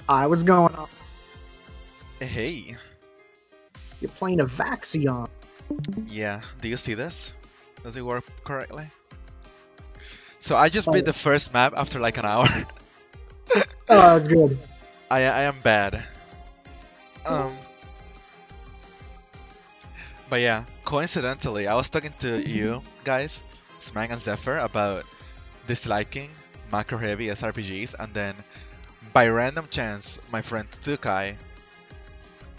What's going on? Hey, You're playing a Vaxion. yeah, do you see this? Does it work correctly? So I just beat Oh, the first map after like an hour. oh, it's good. I am bad. Um, but yeah, coincidentally, I was talking to you guys, Smang and Zephyr, about disliking macro-heavy SRPGs, and then by random chance, my friend Tukai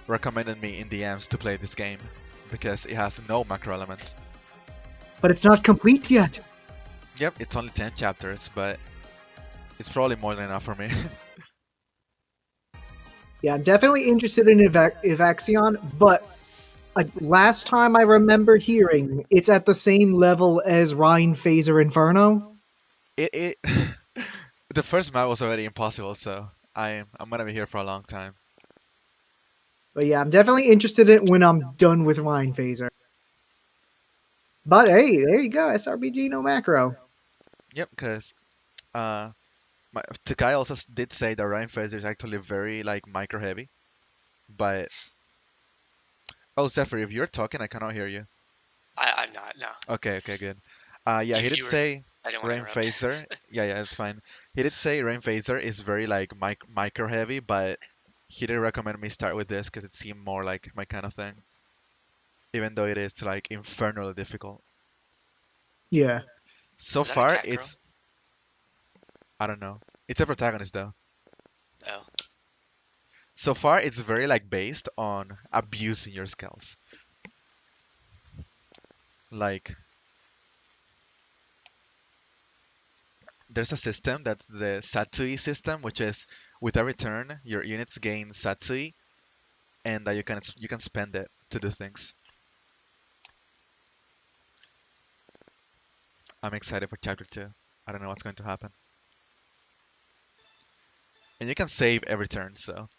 recommended me in DMs to play this game because it has no macro elements. But it's not complete yet. Yep, it's only 10 chapters, but it's probably more than enough for me. Yeah, I'm definitely interested in Evaxion, but last time I remember hearing, it's at the same level as Rhine Phaser Inferno. it the first map was already impossible, so I'm gonna be here for a long time. But yeah, I'm definitely interested in it when I'm done with Rhine Phaser. But hey, there you go, SRPG no macro. Yep, because uh, the guy also did say that Ryan Fraser is actually very like micro heavy, but oh Zephyr, if you're talking, I cannot hear you. I'm not. No. Okay, good. Yeah, he did You were. say I didn't want to Rain interrupt. Phaser. Yeah, it's fine. He did say Rain Phaser is very like micro heavy, but he did recommend me start with this because it seemed more like my kind of thing, even though it is like infernally difficult. Yeah. So Is that a far, cat girl? I don't know. It's a protagonist though. Oh. So far, it's very like based on abusing your skills. Like there's a system that's the Satsui system, which is with every turn your units gain Satsui, and that you can spend it to do things. I'm excited for chapter 2. I don't know what's going to happen. And you can save every turn, so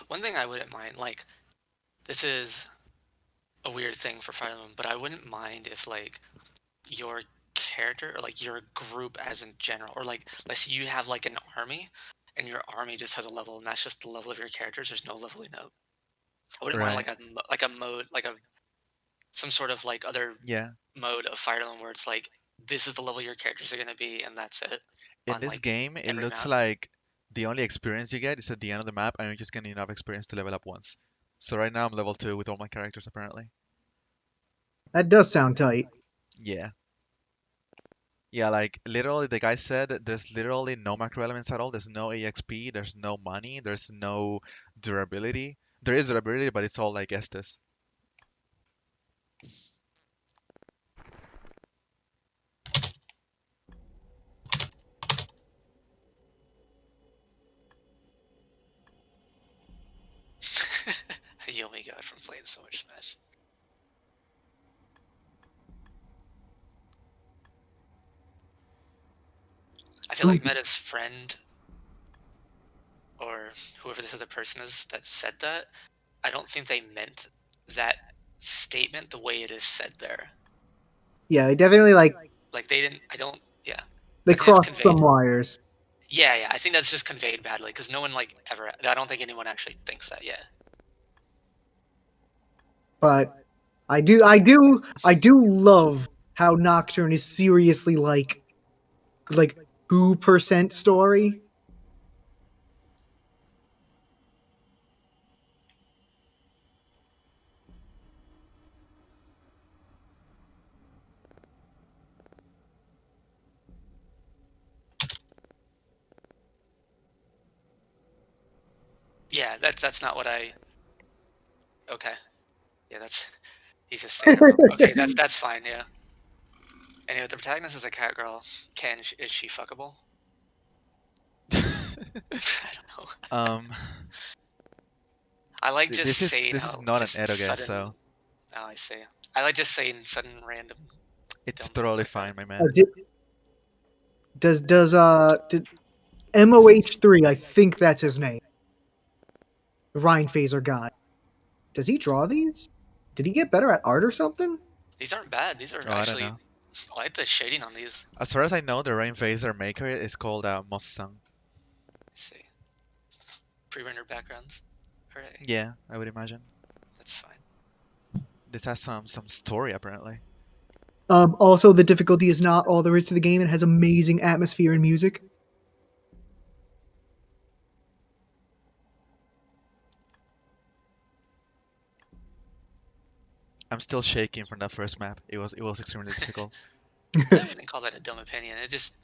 One thing I wouldn't mind, like, this is a weird thing for Fire Emblem, but I wouldn't mind if like your character or like your group as in general, or like let's say you have like an army, and your army just has a level, and that's just the level of your characters. There's no leveling up. I wouldn't mind right. like a mode, like a some sort of like other Yeah. mode of Fire Emblem where it's like this is the level your characters are gonna be, and that's it In on this like game, it every looks map. like the only experience you get is at the end of the map, and you're just getting enough experience to level up once. So right now I'm level 2 with all my characters apparently. That does sound tight. Yeah. Yeah, like literally the guy said that there's literally no macro elements at all. There's no EXP, there's no money, there's no durability. There is durability, but it's all like Estes. You only got from playing so much Smash. I feel Ooh, like Meta's friend or whoever this other person is that said that, I don't think they meant that statement the way it is said there. yeah, they definitely Like they didn't. I don't. Yeah. they I think that's crossed some conveyed. wires. Yeah. I think that's just conveyed badly because no one like ever. I don't think anyone actually thinks that. Yeah. But I do love how Nocturne is seriously like 2% story. Yeah. That's not what I. Okay. Yeah. That's. He's just saying hello. Okay. That's fine. Yeah. Anyway, the protagonist is a cat girl. Is she fuckable? I don't know. Um, I like just this is saying this is how not an just Edo guess, sudden. so Oh, I see. I like just saying sudden random. It's Dumb totally things like fine, my Oh, man. did MOH3? I think that's his name. Ryan Phaser guy. Does he draw these? Did he get better at art or something? These aren't bad. These are Oh, I don't actually. know. I like the shading on these. As far as I know, the Rain Phaser maker is called Mosang. Let's see. Pre-rendered backgrounds. Hooray. Yeah, I would imagine. That's fine. This has some story apparently. Also, the difficulty is not all there is to the game. It has amazing atmosphere and music. I'm still shaking from that first map. It was extremely difficult. I wouldn't call that a dumb opinion. It just.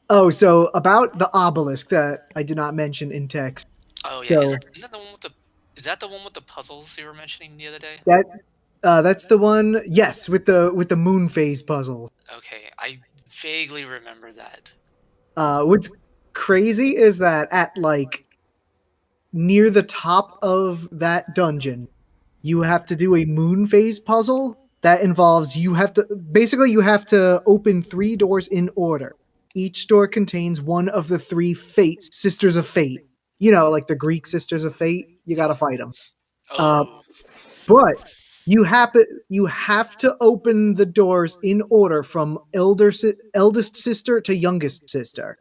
Oh, so about the obelisk that I did not mention in text. Oh yeah. So- Isn't that the one with the? Is that the one with the puzzles you were mentioning the other day? That's the one. Yes, with the moon phase puzzles. Okay, I vaguely remember that. What's crazy is that at like near the top of that dungeon, you have to do a moon phase puzzle that involves you have to open 3 doors in order. Each door contains one of the 3 fates, sisters of fate. You know, like the Greek sisters of fate. You gotta fight them. Oh. But you have to open the doors in order from eldest sister to youngest sister.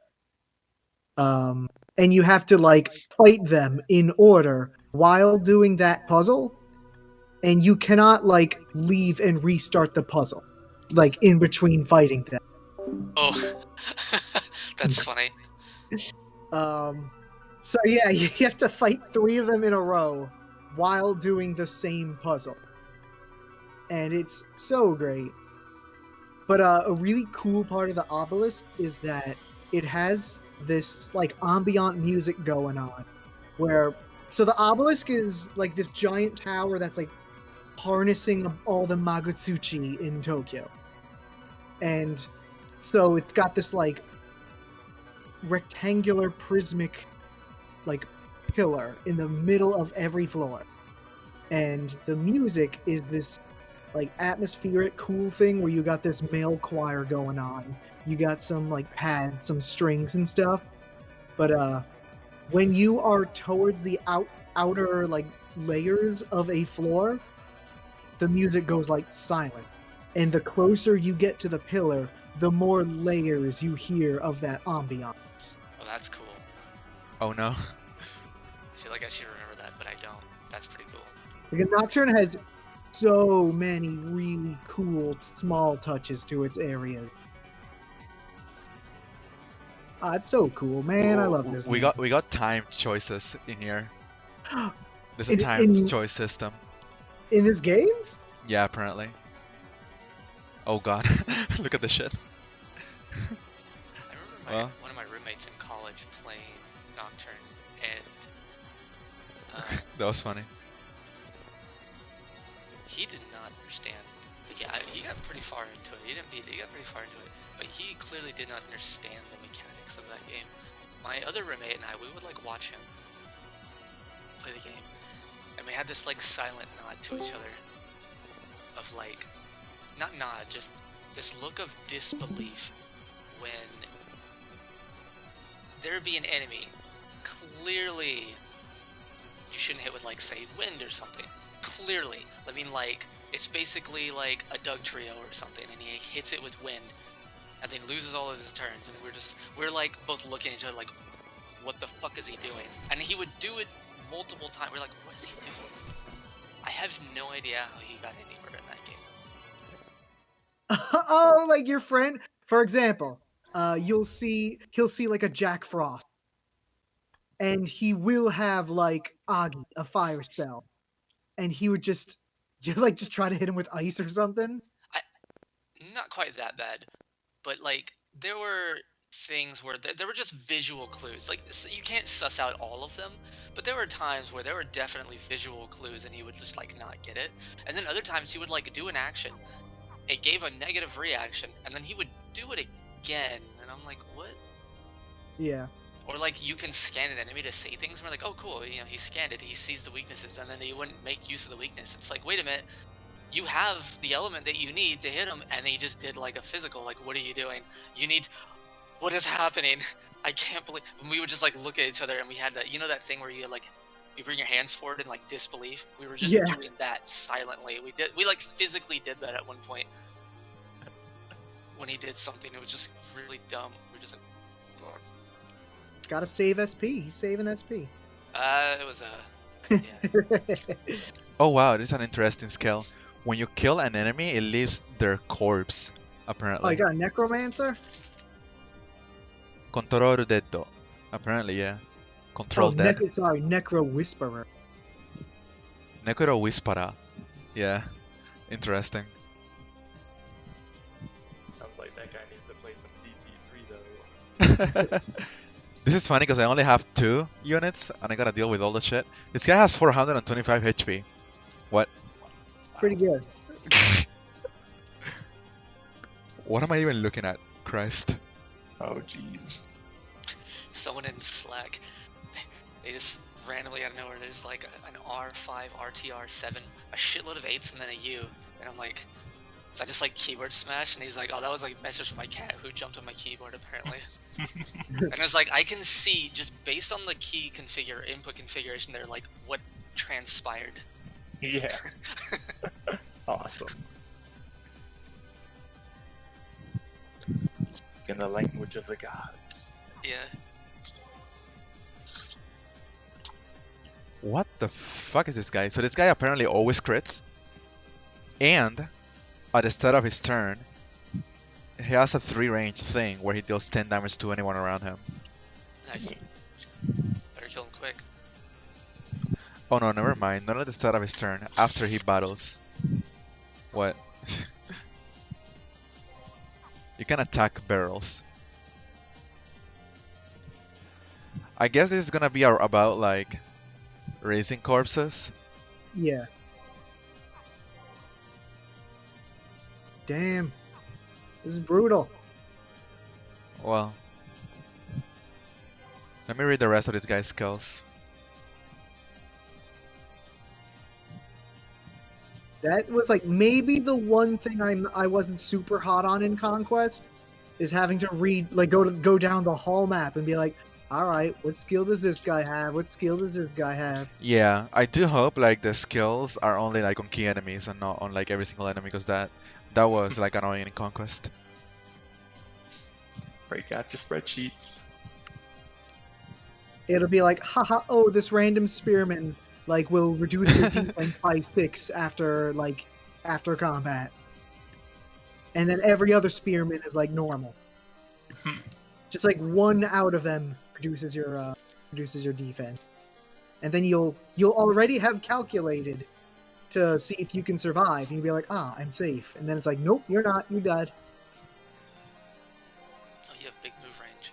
And you have to like fight them in order while doing that puzzle. And you cannot like leave and restart the puzzle, like in between fighting them. Oh. That's funny. So yeah, you have to fight 3 of them in a row while doing the same puzzle. And it's so great. But a really cool part of the obelisk is that it has this like ambient music going on where so the obelisk is like this giant tower that's like harnessing all the Magutsuchi in Tokyo. And so it's got this like rectangular prismic like pillar in the middle of every floor. And the music is this like atmospheric cool thing where you got this male choir going on. You got some like pads, some strings and stuff. But when you are towards the outer like layers of a floor, the music goes like silent. And the closer you get to the pillar, the more layers you hear of that ambiance. Oh, that's cool. Oh no. I feel like I should remember that, but I don't. That's pretty cool. Like, Nocturne has so many really cool small touches to its areas. It's so cool, man. I love this. We game. got timed choices in here. There's a In- timed in- choice system. in this game. Yeah, apparently. Oh god. Look at this shit. I remember Well. one of my roommates in college playing Nocturne, and That was funny. he did not understand. Yeah, he got pretty far into it. He didn't beat it. He got pretty far into it, but he clearly did not understand the mechanics of that game. My other roommate and I, we would like watch him play the game, and we had this like silent nod to each other, of like, not nod, just this look of disbelief when there would be an enemy. Clearly, you shouldn't hit with like say wind or something. Clearly, I mean like it's basically like a Doug trio or something, and he hits it with wind, and then loses all of his turns, and we're like both looking at each other like, what the fuck is he doing? And he would do it multiple times. We're like, what is he doing? I have no idea how he got anywhere in that game. Oh, like your friend, for example, he'll see like a Jack Frost, and he will have like Agi, a fire spell, and he would just try to hit him with ice or something. Not quite that bad, but like there were things where there were just visual clues. Like you can't suss out all of them, but there were times where there were definitely visual clues, and he would just like not get it. And then other times he would like do an action, it gave a negative reaction, and then he would do it again, and I'm like, what? Yeah. Or like you can scan an enemy to say things, and we're like, oh cool, you know, he scanned it, he sees the weaknesses, and then he wouldn't make use of the weakness. It's like, wait a minute, you have the element that you need to hit him, and then you just did like a physical. Like, what are you doing? You need. What is happening? I can't believe. And we would just like look at each other, and we had that, you know, that thing where you like, you bring your hands forward in like disbelief. We were just Yeah. doing that silently. We like physically did that at one point. When he did something, it was just really dumb. We were just like, fuck. Gotta save SP. He's saving SP. It was yeah. Oh wow, this is an interesting skill. When you kill an enemy, it leaves their corpse, apparently. Oh, you got a necromancer? Control detto. Apparently, yeah. Oh, Control dead. sorry, necro whisperer. Nekuro Whispera. Yeah. Interesting. Sounds like that guy needs to play some DT3 though. This is funny because I only have 2 units and I gotta deal with all the shit. This guy has 425 HP. What? Pretty good. What am I even looking at? Christ. Oh jeez. Someone in Slack, they just randomly out of nowhere, there's like an R5 RTR7, a shitload of 8s, and then a U, and I'm like, so I just like keyboard smash, and he's like, oh, that was like a message from my cat who jumped on my keyboard apparently. And it's like, I can see just based on the key input configuration there, like what transpired. Yeah. Awesome. In the language of the gods. Yeah. What the fuck is this guy? So this guy apparently always crits. And at the start of his turn, he has a 3-range thing where he deals 10 damage to anyone around him. Nice. Better kill him quick. Oh no, never mind. Not at the start of his turn. After he battles. What? You can attack barrels. I guess this is gonna be about like raising corpses. Yeah. Damn. This is brutal. Well, let me read the rest of this guy's skills. That was like maybe the one thing I wasn't super hot on in Conquest is having to read like go down the hall map and be like, all right, what skill does this guy have? What skill does this guy have? Yeah, I do hope like the skills are only like on key enemies and not on like every single enemy because that was like annoying in Conquest. Break out your spreadsheets. It'll be like, haha, oh, this random spearman like will reduce your defense by 6 after combat. And then every other spearman is like normal. Just like 1 out of them reduces your defense. And then you'll already have calculated to see if you can survive. And you'll be like, ah, I'm safe. And then it's like, nope, you're not, you died. Oh, you have big move range.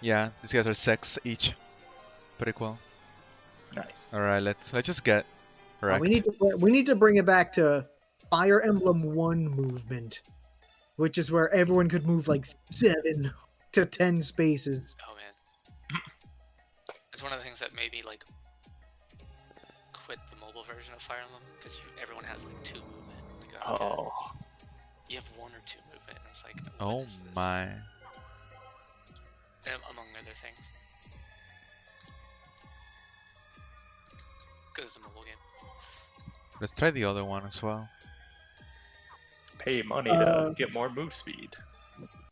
Yeah, these guys are 6 each. Pretty cool. Nice. All right, let's just get wrecked. We need to bring it back to Fire Emblem 1 movement, which is where everyone could move like 7 to 10 spaces. Oh man. It's one of the things that made me like quit the mobile version of Fire Emblem because everyone has like 2 movement. Like, okay, Oh. you have 1 or 2 movement, and it's like, what Oh is this? my. Among other things. Because it's a mobile game. Let's try the other one as well. Pay money to get more move speed.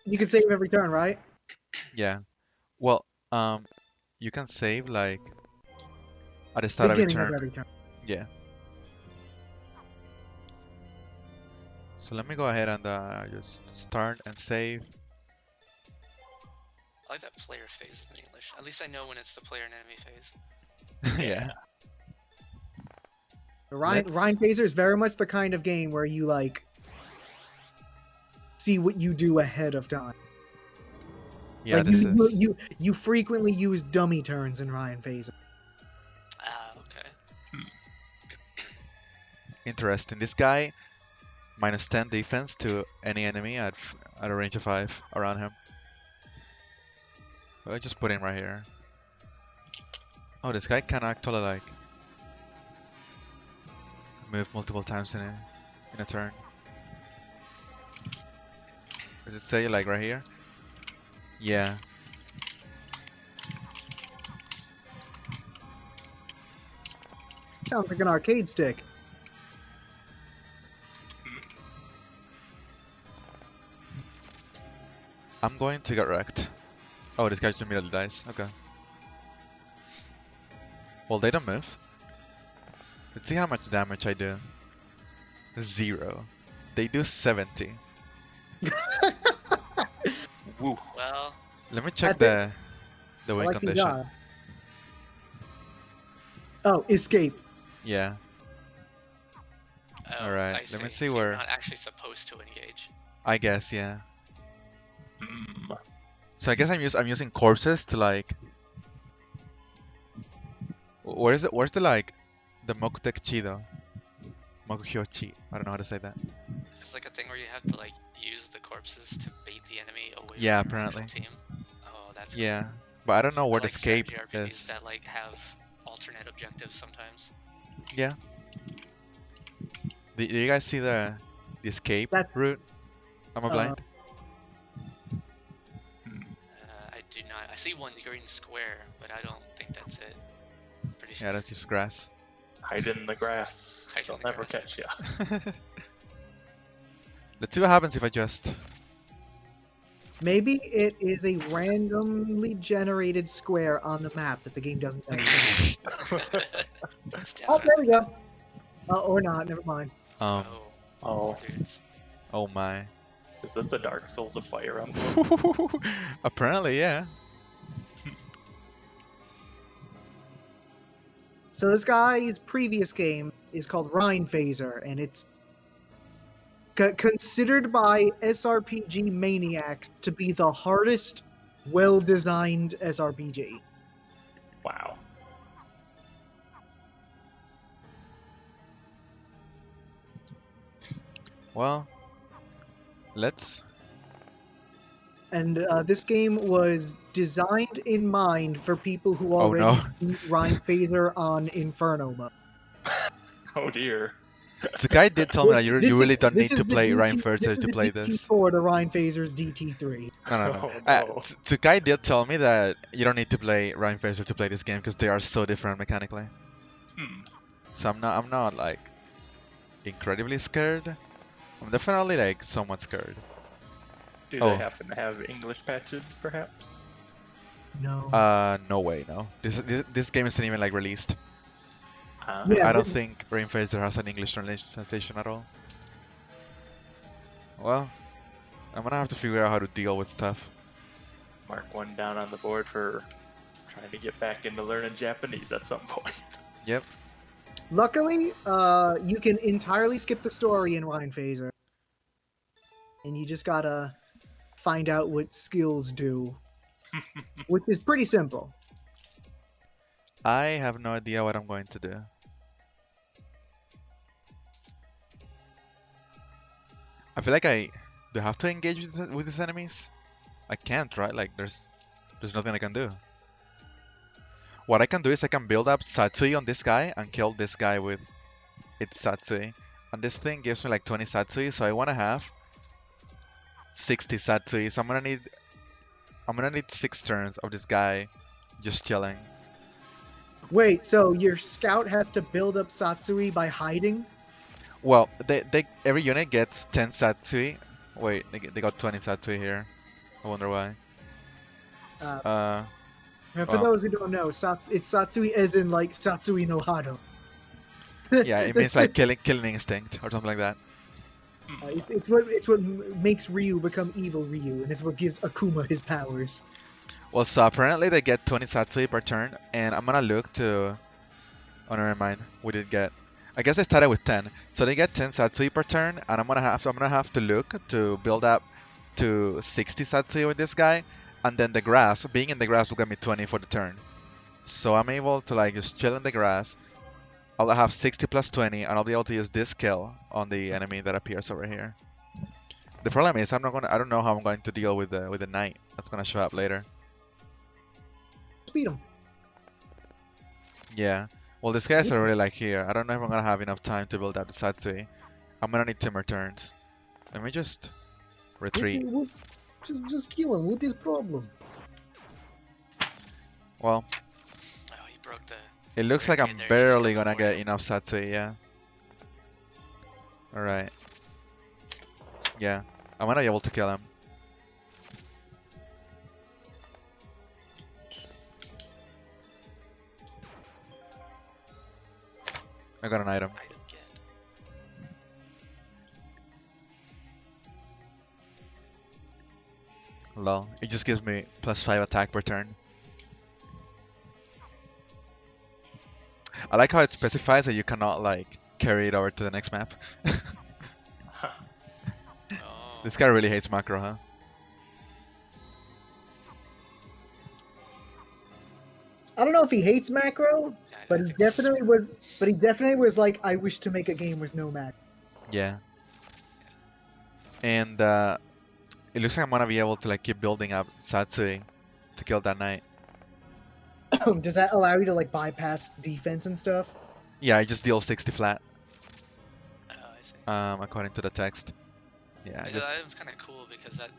You can save every turn, right? Yeah. Well, you can save like at the start of Beginning your of turn. every turn. Yeah. So let me go ahead and just start and save. I like that player phase in English. At least I know when it's the player and enemy phase. Yeah. Ryan Phaser is very much the kind of game where you like see what you do ahead of time. Yeah, like this you, is you frequently use dummy turns in Ryan Phaser. Ah, okay. interesting. This guy minus 10 defense to any enemy at a range of 5 around him. I just put him right here. Oh, this guy can actually like move multiple times in a turn. Does it say like right here? Yeah. Sounds like an arcade stick. I'm going to get wrecked. Oh, this guy just immediately dies. Okay. Well, they don't move. Let's see how much damage I do. 0. They do 70. Woo. Well, Let me check think- the I win like these condition. odds. Oh, escape. Yeah. oh, Alright, I let me see. see So where- You're not actually supposed to engage. I guess, yeah. Mm. So I guess I'm using corpses to like. Where is it? Where's the like the Mokutek Chido? Mokuhyochi. I don't know how to say that. Is this like a thing where you have to like use the corpses to bait the enemy away Yeah, from your actual apparently. team? Oh, that's Yeah, but I don't know cool. I where the like escape strategy RPGs is. that like have alternate objectives sometimes. Yeah. Do you guys see the escape That- route? Am I blind? I do not. I see one green square, but I don't think that's it. Pretty sure. Yeah, that's just grass. Hide in the grass. Hide in They'll the never grass. catch ya. Let's see what happens if I just. Maybe it is a randomly generated square on the map that the game doesn't tell you. It's Oh, there definitely. we go. Or not. Never mind. Oh Oh, dudes. my. is this the Dark Souls of Fire Emblem? Apparently, yeah. So this guy's previous game is called Rhine Phaser, and it's considered by SRPG maniacs to be the hardest, well-designed SRPG. Wow. Well, let's. And this game was designed in mind for people who Oh, already no. beat Rhine Phaser on Inferno mode. Oh dear. The guy did tell me that you This really is- don't this need to is the play DT Rhyme this First is to the play this. DT4 to Rhine Phaser's DT3. No. Oh, no. The guy did tell me that you don't need to play Rhyme First to play this game because they are so different mechanically. Hmm. So I'm not like incredibly scared. I'm definitely like somewhat scared. Do Oh. they happen to have English patches, perhaps? No. No way, no. This game isn't even like released. Yeah, I don't but- think Rhyme Phaser has an English translation at all. Well, I'm gonna have to figure out how to deal with stuff. Mark one down on the board for trying to get back into learning Japanese at some point. Yep. Luckily, you can entirely skip the story in Rhine Phaser. And you just gotta find out what skills do. Which is pretty simple. I have no idea what I'm going to do. I feel like do I have to engage with these enemies? I can't, right? Like there's nothing I can do. What I can do is I can build up Satsui on this guy and kill this guy with its Satsui. And this thing gives me like 20 Satsui, so I want to have 60 Satsui. So I'm gonna need 6 turns of this guy just chilling. Wait, so your scout has to build up Satsui by hiding? Well, every unit gets 10 Satsui. Wait, they got 20 Satsui here. I wonder why. And for Well. those who don't know, it's Satsui as in like Satsui no Hado. Yeah, it means like killing instinct or something like that. It's what makes Ryu become evil Ryu, and it's what gives Akuma his powers. Well, so apparently they get 20 Satsui per turn, and I'm gonna look to. Oh, never mind. We did get. I guess I started with 10, so they get 10 Satsui per turn, and I'm gonna have to look to build up to 60 Satsui with this guy, and then the grass. Being in the grass will get me 20 for the turn. So I'm able to like just chill in the grass. I'll have 60 plus 20, and I'll be able to use this kill on the enemy that appears over here. The problem is I don't know how I'm going to deal with the knight that's gonna show up later. beat him. Yeah. Well, these guys are really like here. I don't know if I'm gonna have enough time to build out the Satsui. I'm gonna need timber turns. Let me just retreat. Just kill him. What is problem? Well, Oh, he broke the. it looks like I'm barricade there, he's barely gonna gonna get avoid enough Satsui, yeah. Alright. Yeah, I'm gonna be able to kill him. I got an item. Item get. Lol. It just gives me +5 attack per turn. I like how it specifies that you cannot like carry it over to the next map. Oh. This guy really hates macro, huh? I don't know if he hates macro, Yeah, but that's he definitely smart. was. But he definitely was like, I wish to make a game with no macro. Yeah. And it looks like I'm gonna be able to like keep building up Satsui to kill that knight. Does that allow you to like bypass defense and stuff? Yeah, I just deal 60 flat, Oh, I see. according to the text. Yeah, That just item's kind of cool because that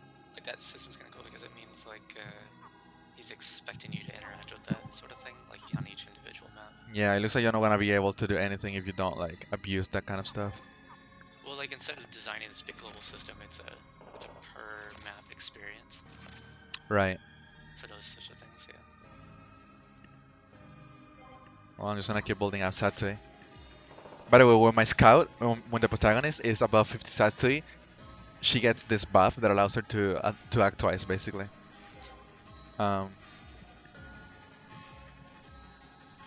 system's kind of cool because it means like he's expecting you to interact with that sort of thing like on each individual map. yeah, it looks like you're not gonna be able to do anything if you don't like abuse that kind of stuff. Well, like instead of designing this big global system, it's a per map experience Right. for those such of things. Yeah. Well, I'm just gonna keep building up Satsui. By the way, when my scout, when the protagonist is above 50 Satsui, she gets this buff that allows her to act twice, basically.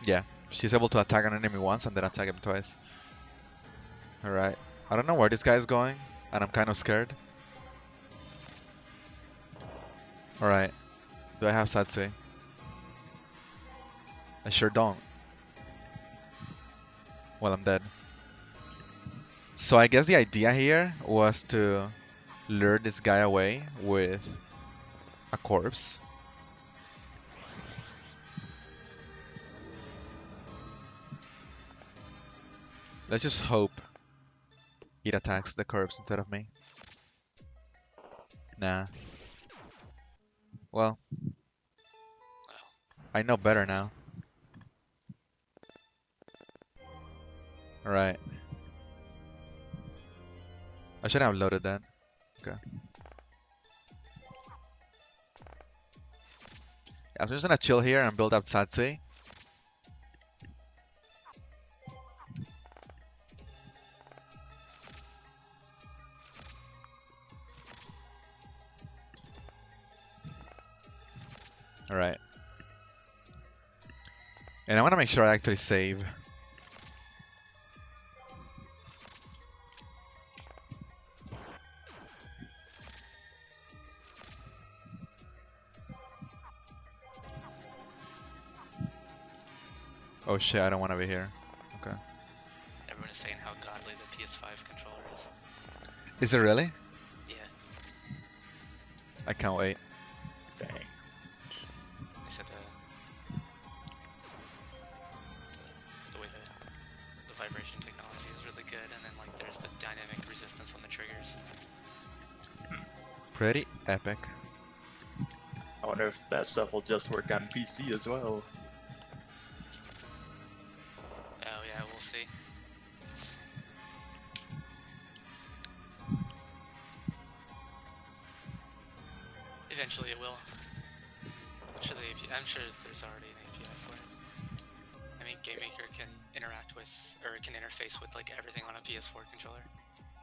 Yeah, she's able to attack an enemy once and then attack him twice. Alright. I don't know where this guy is going, and I'm kind of scared. Alright. Do I have Satsui? I sure don't. Well, I'm dead. So I guess the idea here was to lure this guy away with a corpse. Let's just hope it attacks the corpse instead of me. Nah. Well, I know better now. Alright. I should have loaded that. Okay. Yeah, so I'm just gonna chill here and build up Satsui. Alright. And I wanna make sure I actually save. Oh shit, I don't want to be here. Okay. Everyone is saying how godly the PS5 controller is. Is it really? Yeah. I can't wait. Dang. They said the way the vibration technology is really good, and then like there's the dynamic resistance on the triggers. Pretty epic. I wonder if that stuff will just work on PC as well. Oh yeah, we'll see. Eventually it will. I'm sure there's already an API for it. I mean, GameMaker can interact with, or can interface with like everything on a PS4 controller,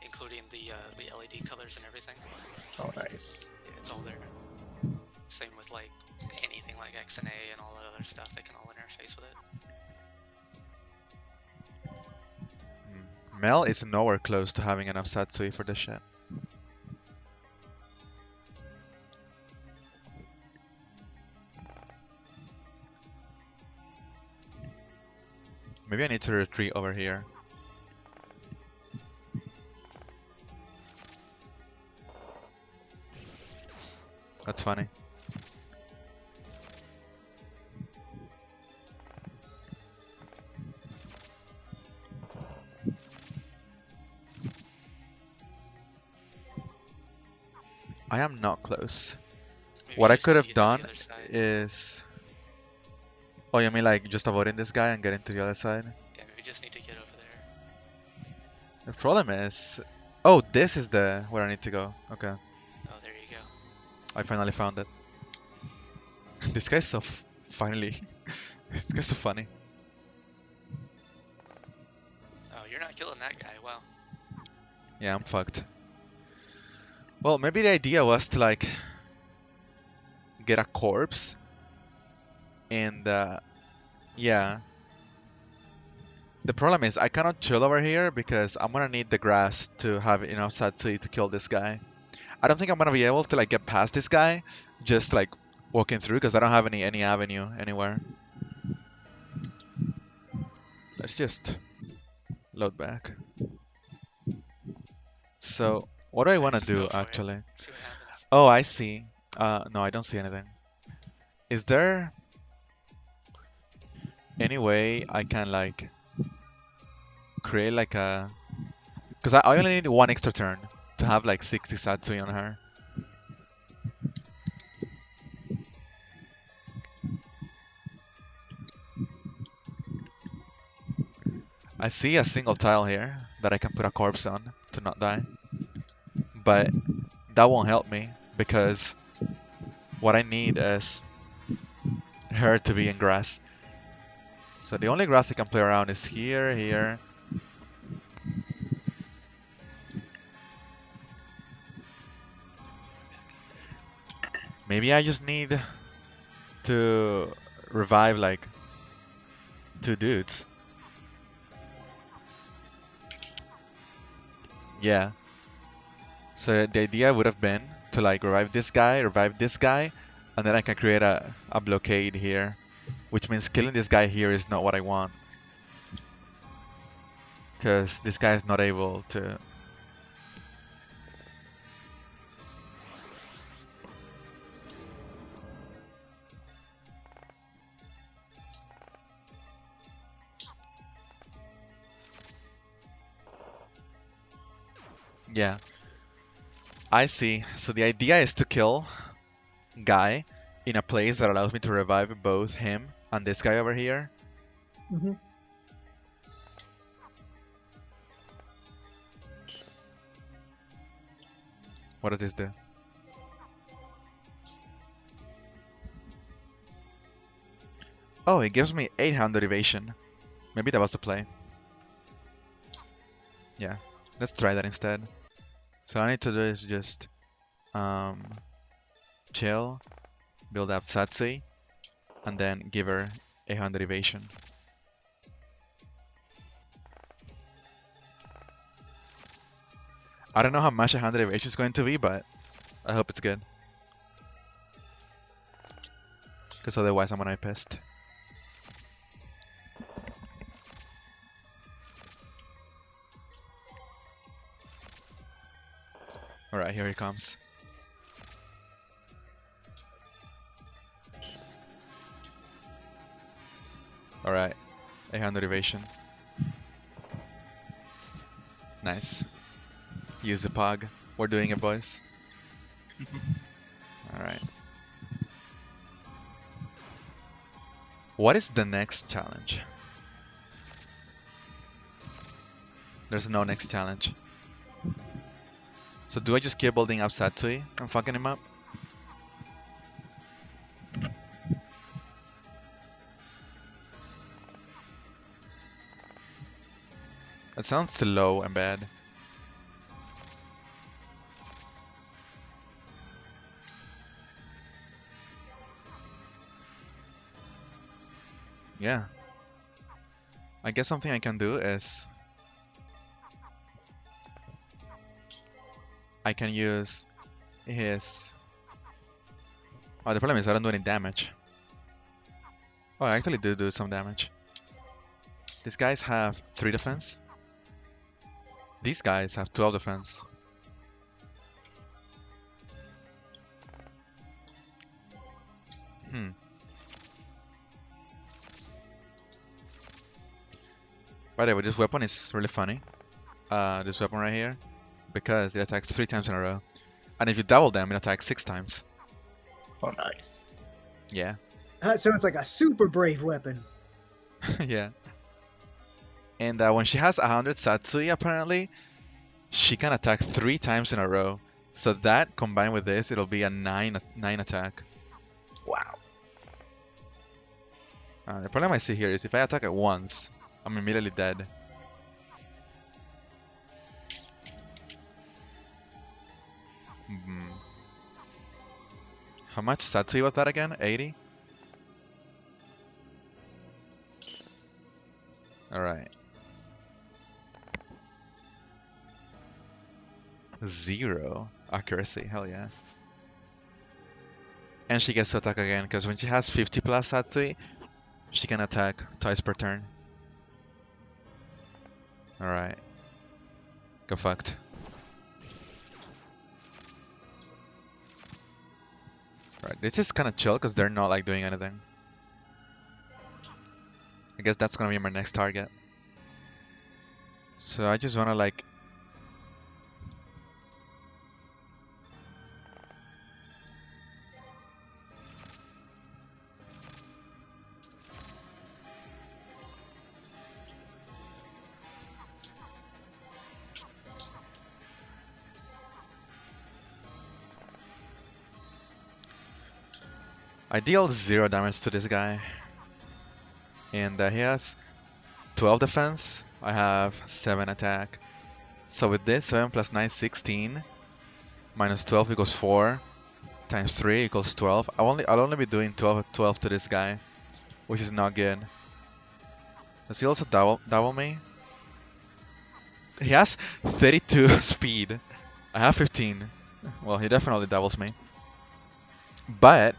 including the LED colors and everything. Oh, nice. Yeah, it's all there. Same with like anything like XNA and all that other stuff. They can all interface with it. Mel is nowhere close to having enough Satsui for this shit. Maybe I need to retreat over here. That's funny. I am not close. Maybe What you I just could need to have get to done the other side. is... Oh, you mean like just avoiding this guy and getting to the other side? Yeah, maybe you just need to get over there. The problem is... Oh, this is the where I need to go. Okay, Oh, there you go. I finally found it. This guy's so finally. This guy's so funny. Oh, you're not killing that guy. Wow. Yeah, I'm fucked. Well, maybe the idea was to like get a corpse and yeah. The problem is I cannot chill over here because I'm gonna need the grass to have enough Satsui to kill this guy. I don't think I'm gonna be able to like get past this guy just like walking through because I don't have any avenue anywhere. Let's just load back. So what do I want to Just go do for it. actually? See what happens. Oh, I see. No, I don't see anything. Is there any way I can like create like a... Because I only need one extra turn to have like 60 Satsui on her. I see a single tile here that I can put a corpse on to not die. But that won't help me because what I need is her to be in grass. So the only grass I can play around is here, here. Maybe I just need to revive like 2 dudes. Yeah. So the idea would have been to like revive this guy, and then I can create a blockade here. Which means killing this guy here is not what I want. Because this guy is not able to... Yeah. I see. So the idea is to kill Guy in a place that allows me to revive both him and this guy over here. Hmm. What does this do? Oh, it gives me 800 evasion. Maybe that was the play. Yeah, let's try that instead. So all I need to do is just chill, build up Satsui, and then give her 800 evasion. I don't know how much 100 evasion is going to be, but I hope it's good. Because otherwise I'm gonna be pissed. Alright, here he comes. Alright, 800 evasion. Nice. Use the pog. We're doing it, boys. Alright. What is the next challenge? There's no next challenge. So do I just keep building up Satsui and fucking him up? That sounds slow and bad. Yeah. I guess something I can do is I can use his... Oh, the problem is I don't do any damage. Oh, I actually do some damage. These guys have 3 defense. These guys have 12 defense. By the way, this weapon is really funny. This weapon right here, because it attacks 3 times in a row. And if you double them, it attacks 6 times. Oh, nice. Yeah. So it's like a super brave weapon. Yeah. And when she has 100 Satsui, apparently, she can attack 3 times in a row. So that, combined with this, it'll be a 9 attack. Wow. The problem I see here is if I attack it once, I'm immediately dead. How much Satsui was that again? 80? Alright. 0 accuracy, hell yeah. And she gets to attack again, because when she has 50 plus Satsui, she can attack twice per turn. Alright. Go fucked. Right, this is kind of chill because they're not like doing anything. I guess that's gonna be my next target. So I just wanna like... I deal 0 damage to this guy. And he has 12 defense. I have 7 attack. So with this, 7 plus 9, 16. Minus 12 equals 4. Times 3 equals 12. I'll only be doing 12 to this guy, which is not good. Does he also double me? He has 32 speed. I have 15. Well, he definitely doubles me. But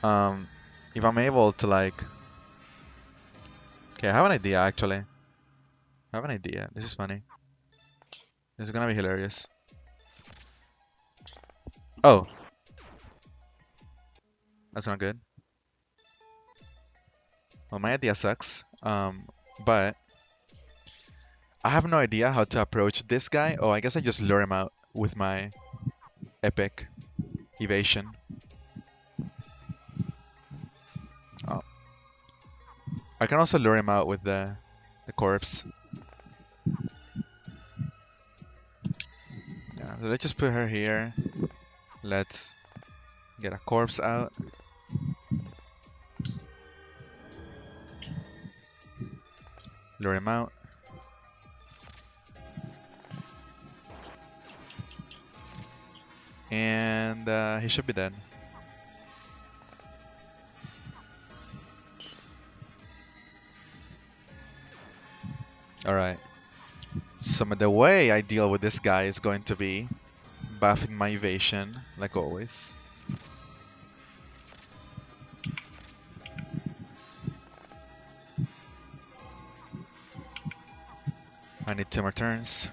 if I'm able to like... Okay, I have an idea actually. I have an idea. This is funny. This is gonna be hilarious. Oh. That's not good. Well, my idea sucks. But I have no idea how to approach this guy. Oh, I guess I just lure him out with my epic evasion. Oh. I can also lure him out with the corpse. Yeah, so let's just put her here. Let's get a corpse out. Lure him out. And he should be dead. Alright. So the way I deal with this guy is going to be buffing my evasion, like always. I need 2 more turns.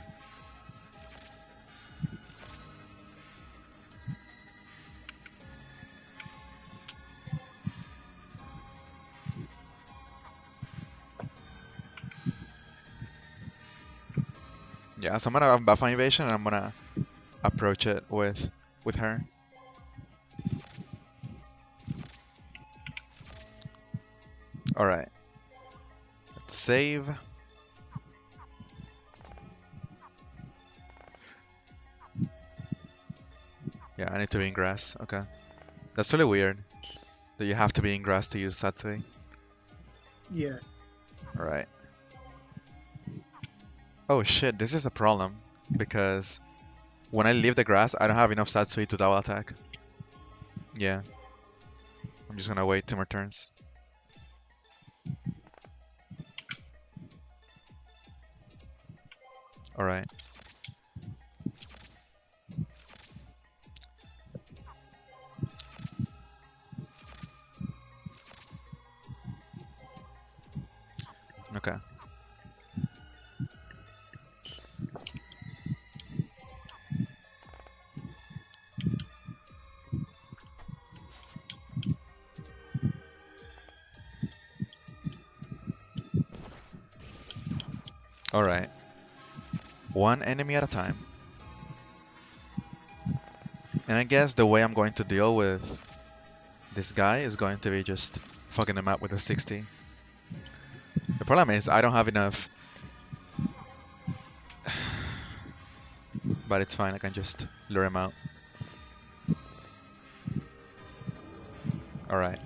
Yeah, so I'm gonna buff my evasion and I'm gonna approach it with her. Alright. Let's save. Yeah, I need to be in grass. Okay. That's really weird that you have to be in grass to use Satsui. Yeah. Alright. Oh shit, this is a problem. Because when I leave the grass, I don't have enough Satsui to double attack. Yeah. I'm just gonna wait 2 more turns. Alright. Okay. Alright. One enemy at a time. And I guess the way I'm going to deal with this guy is going to be just fucking him up with a 60. The problem is I don't have enough. But it's fine, I can just lure him out. Alright.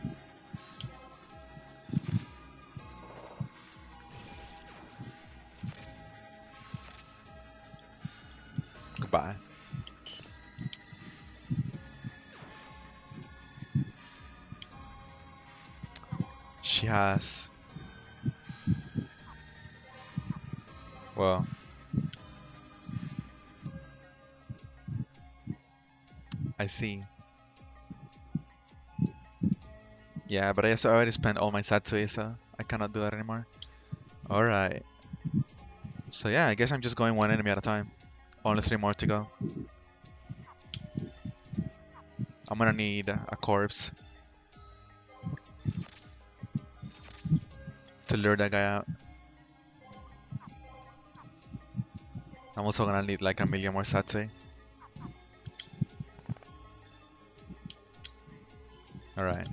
Goodbye. She has... Well... I see. Yeah, but I also already spent all my Satsui, so I cannot do that anymore. Alright. So yeah, I guess I'm just going one enemy at a time. Only 3 more to go. I'm gonna need a corpse to lure that guy out. I'm also gonna need like a million more Satsui. Alright.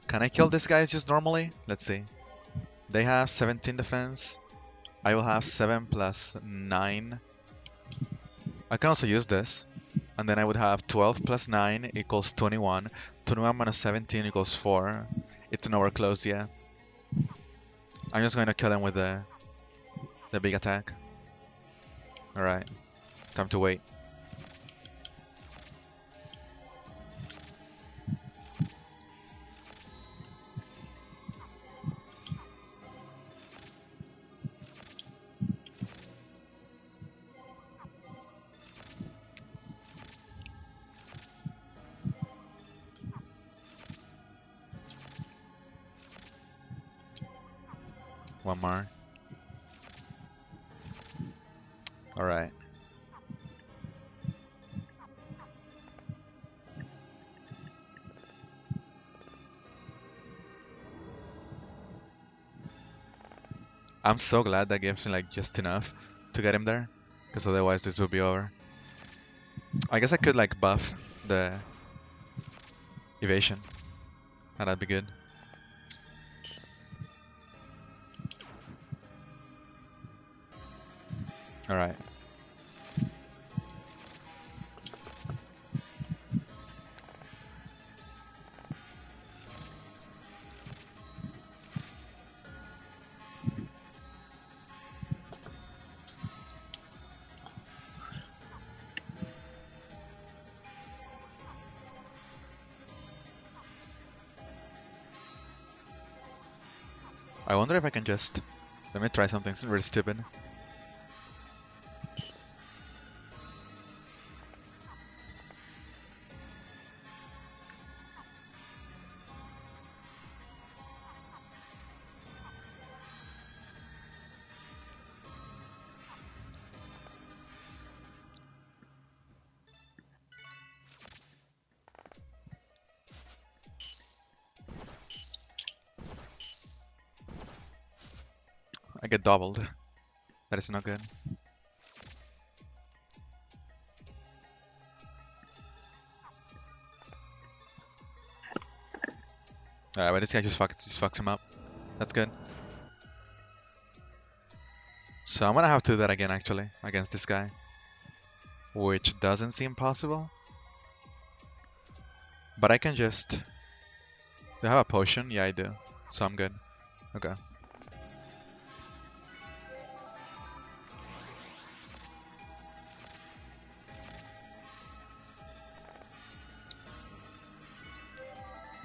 Can I kill these guys just normally? Let's see. They have 17 defense. I will have 7 plus 9. I can also use this. And then I would have 12 plus 9 equals 21. 21 minus 17 equals 4. It's nowhere close, yeah. I'm just going to kill him with the big attack. Alright. Time to wait. One more. Alright. I'm so glad that gives me like just enough to get him there, because otherwise this would be over. I guess I could like buff the evasion, and that'd be good. Alright. I wonder if I can just... Let me try something really stupid. I get doubled. That is not good. Alright, but this guy just fucks him up. That's good. So I'm gonna have to do that again actually, against this guy. Which doesn't seem possible. But I can just... Do I have a potion? Yeah, I do. So I'm good. Okay.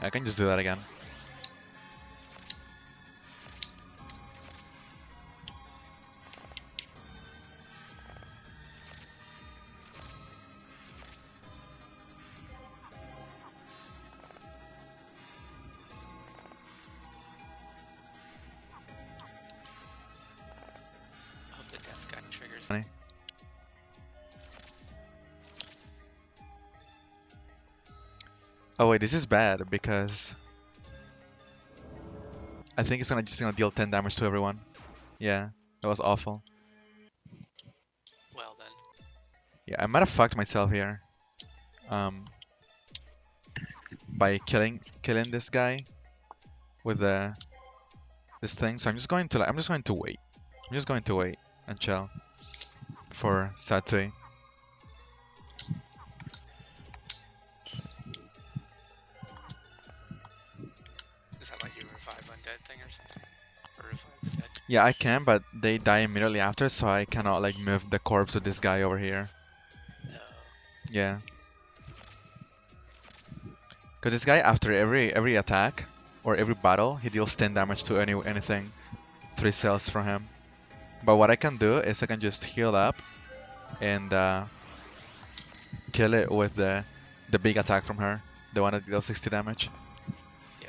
I can just do that again. I hope the death guy triggers. Funny. Oh wait, this is bad because I think it's just gonna deal 10 damage to everyone. Yeah, that was awful. Well then. Yeah, I might have fucked myself here. By killing this guy with this thing. So I'm just going to wait. I'm just going to wait and chill for Satsui. Is that like you revive undead thing or something? Or revive the dead? Yeah, I can, but they die immediately after, so I cannot like move the corpse of this guy over here. No. Yeah. Because this guy, after every attack or every battle, he deals 10 damage to anything 3 cells from him. But what I can do is I can just heal up and kill it with the big attack from her, the one that deals 60 damage. Yeah.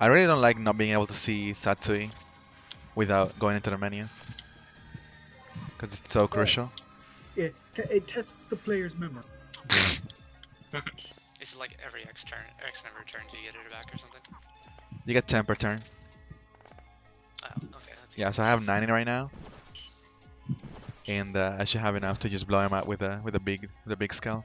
I really don't like not being able to see Satsui without going into the menu. Because it's so crucial. It tests the player's memory. Is it like every X number of turns you get it back or something? You get 10 per turn. Oh, okay. That's Yeah, so I have 90 right now. And I should have enough to just blow him out with a big skull.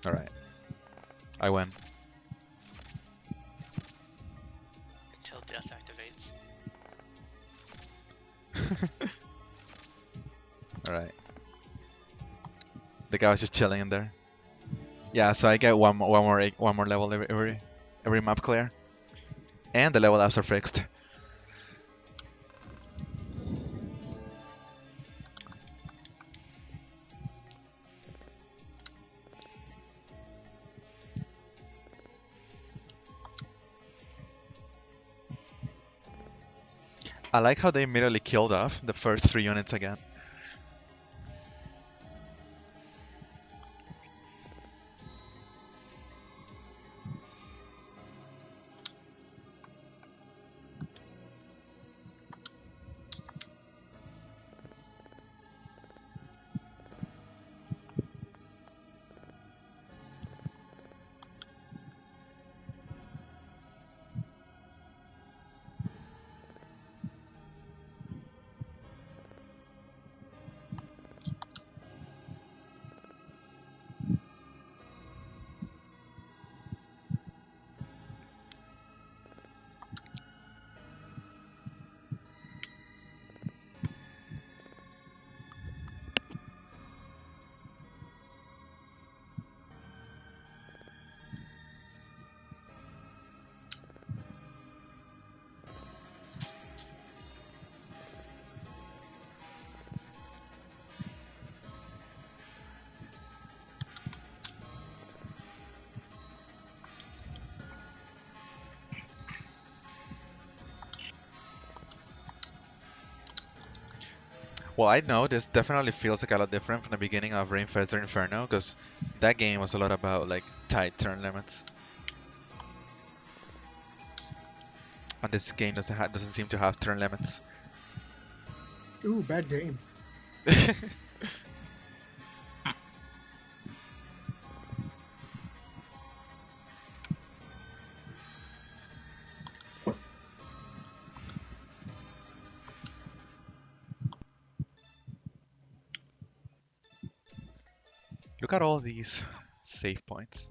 Alright. I win. Until death activates. Alright. The guy was just chilling in there. Yeah, so I get one more level every map clear. And the level ups are fixed. I like how they immediately killed off the first 3 units again. Well, I know this definitely feels like a lot different from the beginning of Rainfeather Inferno, because that game was a lot about like tight turn limits. And this game doesn't seem to have turn limits. Ooh, bad game. Look at all these save points.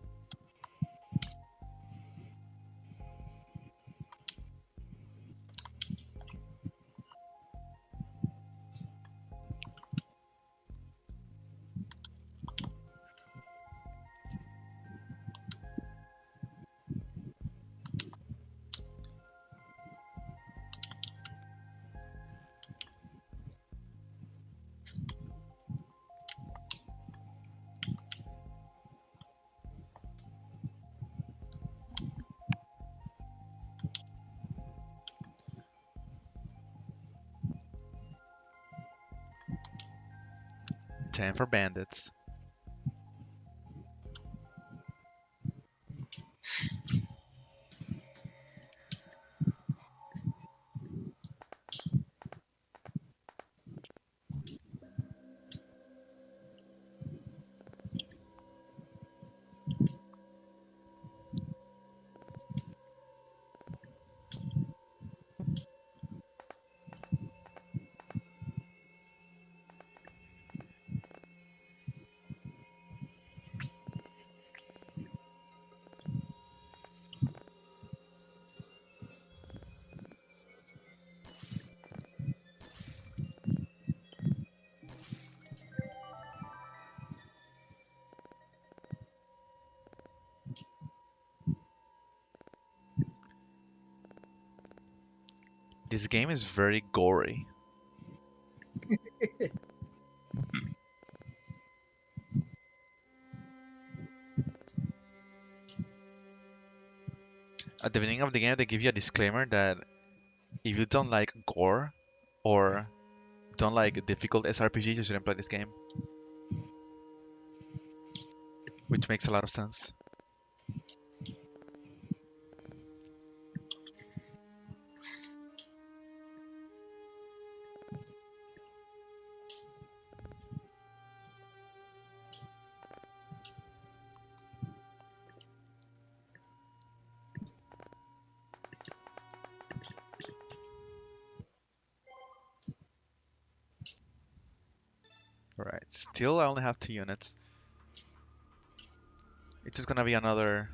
Ten for bandits. This game is very gory. At the beginning of the game, they give you a disclaimer that if you don't like gore or don't like difficult SRPGs, you shouldn't play this game. Which makes a lot of sense. Alright, still I only have 2 units. It's just gonna be another...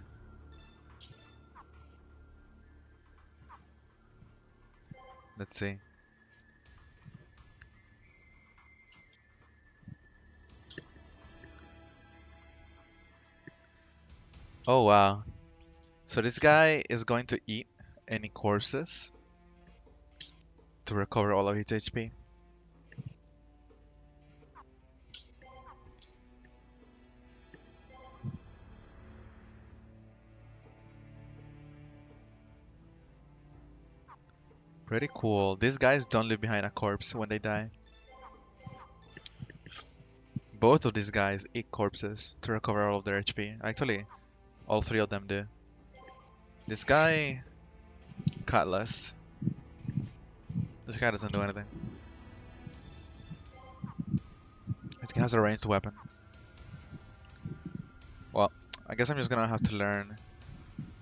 Let's see. Oh wow. So this guy is going to eat any corpses to recover all of his HP. Pretty cool. These guys don't leave behind a corpse when they die. Both of these guys eat corpses to recover all of their HP. Actually, all 3 of them do. This guy... Cutlass. This guy doesn't do anything. This guy has a ranged weapon. Well, I guess I'm just gonna have to learn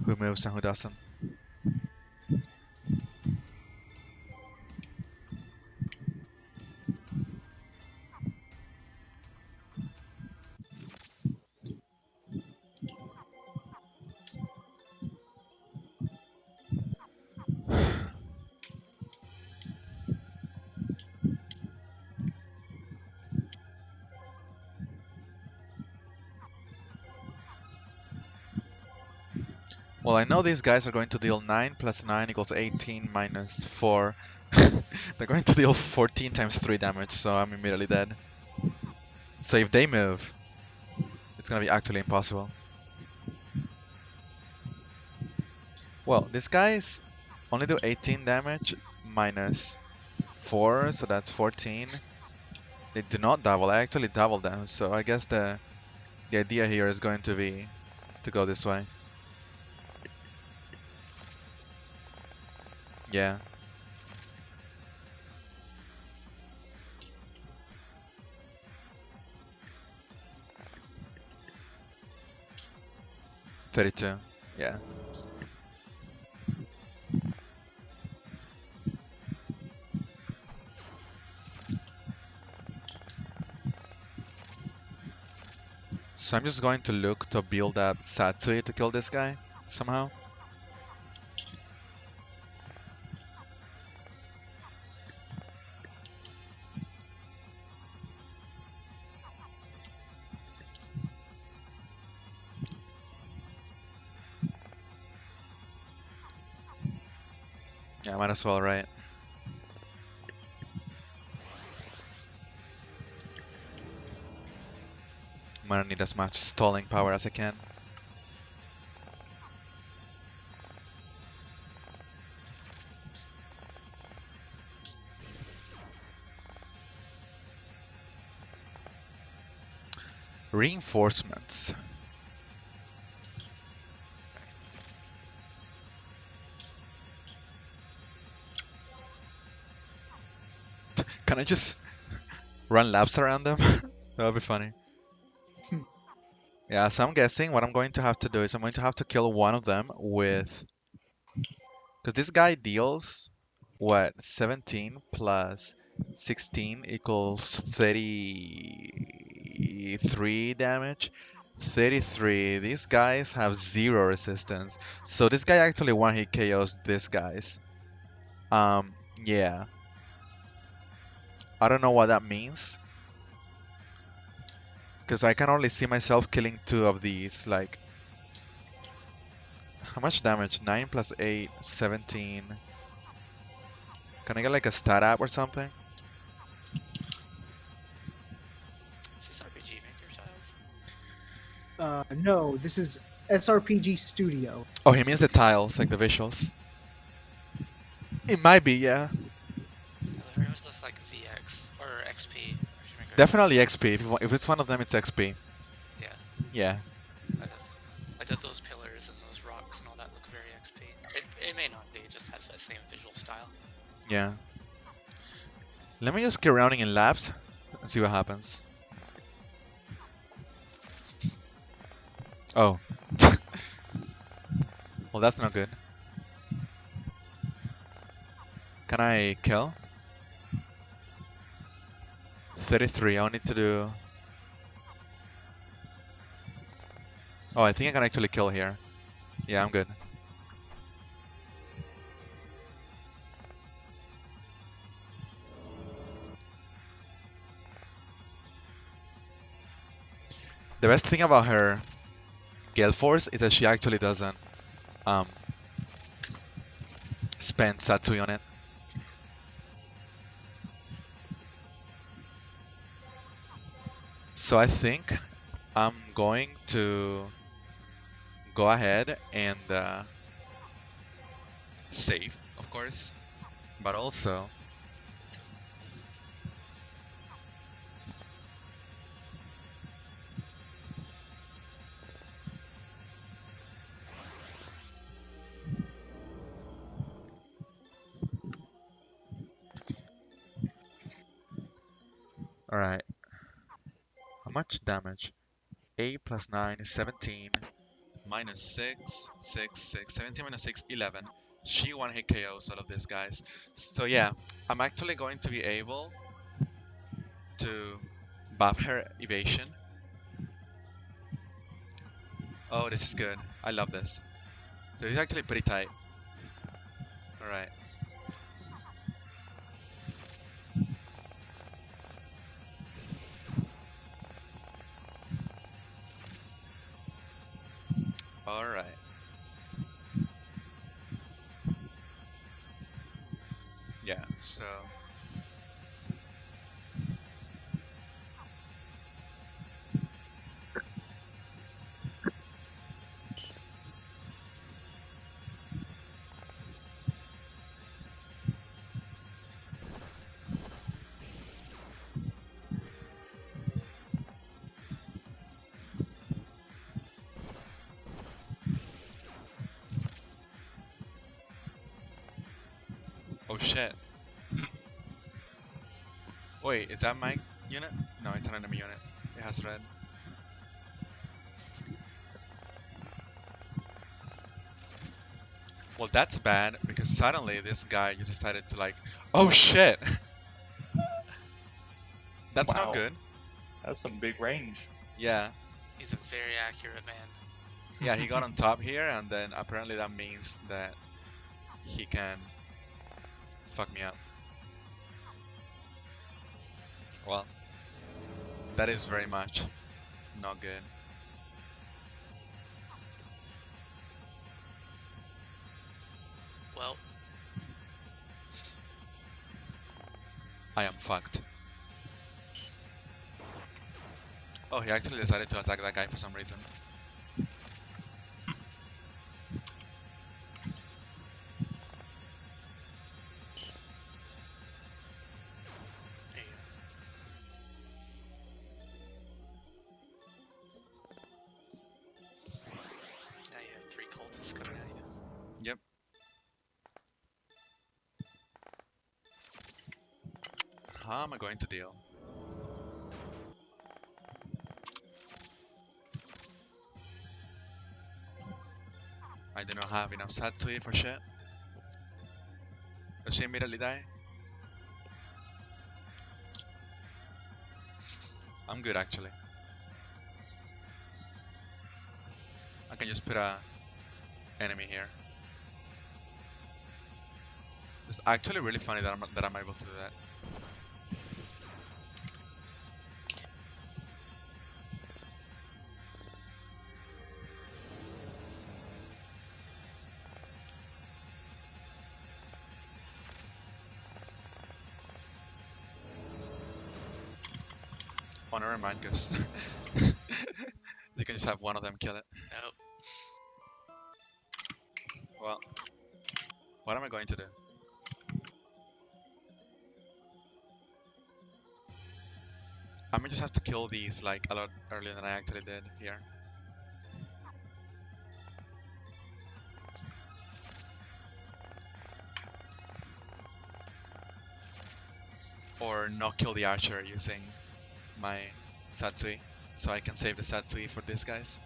who moves and who doesn't. Well, I know these guys are going to deal 9 plus 9 equals 18 minus 4. They're going to deal 14 times 3 damage, so I'm immediately dead. So if they move, it's gonna be actually impossible. Well, these guys only do 18 damage minus 4, so that's 14. They do not double, I actually doubled them, so I guess the idea here is going to be to go this way. Yeah. $32. Yeah. So I'm just going to look to build up Satsui to kill this guy somehow. Yeah, might as well, right? I'm gonna need as much stalling power as I can. Reinforcements. Can I just run laps around them? That would be funny. Yeah, so I'm guessing what I'm going to have to do is I'm going to have to kill one of them with... Because this guy deals, what, 17 plus 16 equals 33 damage? 33. These guys have 0 resistance. So this guy actually one-hit KOs these guys. Yeah. I don't know what that means. Because I can only see myself killing 2 of these, like... How much damage? 9 plus 8, 17... Can I get like a stat app or something? Is this RPG Maker tiles? No, this is SRPG Studio. Oh, he means the tiles, like the visuals. It might be, yeah. Yeah, the very much looks like VX or XP. RPG Maker. Definitely XP. If it's one of them, it's XP. Yeah. Yeah. I thought those pillars and those rocks and all that look very XP. It may not be. It just has that same visual style. Yeah. Let me just get rounding in labs and see what happens. Oh. Well, that's not good. Can I kill? 33. I'll need to do... Oh, I think I can actually kill here. Yeah, I'm good. The best thing about her Gale Force is that she actually doesn't um, spend Satsui on it. So I think I'm going to go ahead and save, of course, but also alright. How much damage? 8 plus 9 is 17. Minus 6, 6, 6. 17 minus 6, 11. She one hit KOs all of these guys. So yeah, I'm actually going to be able to buff her evasion. Oh, this is good. I love this. So it's actually pretty tight. Alright. Alright. Yeah, so... Oh shit. Wait, is that my unit? No, it's an enemy unit. It has red. Well, that's bad because suddenly this guy just decided to like, oh shit! That's Wow. not good. That's some big range. Yeah. He's a very accurate man. Yeah, he got on top here, and then apparently that means that he can fuck me up. Well, that is very much not good. Well, I am fucked. Oh, he actually decided to attack that guy for some reason. there you go. Now you have 3 cultists coming at you. Yep. How am I going to deal? I do not have enough Satsui for shit. Does she immediately die? I'm good actually. I can just put a enemy here. It's actually really funny that I'm able to do that. Oh, never mind, because you can just have one of them kill it. Nope. Well, what am I going to do? I might just have to kill these like a lot earlier than I actually did here. Or not kill the archer using my Satsui, so I can save the Satsui for these guys.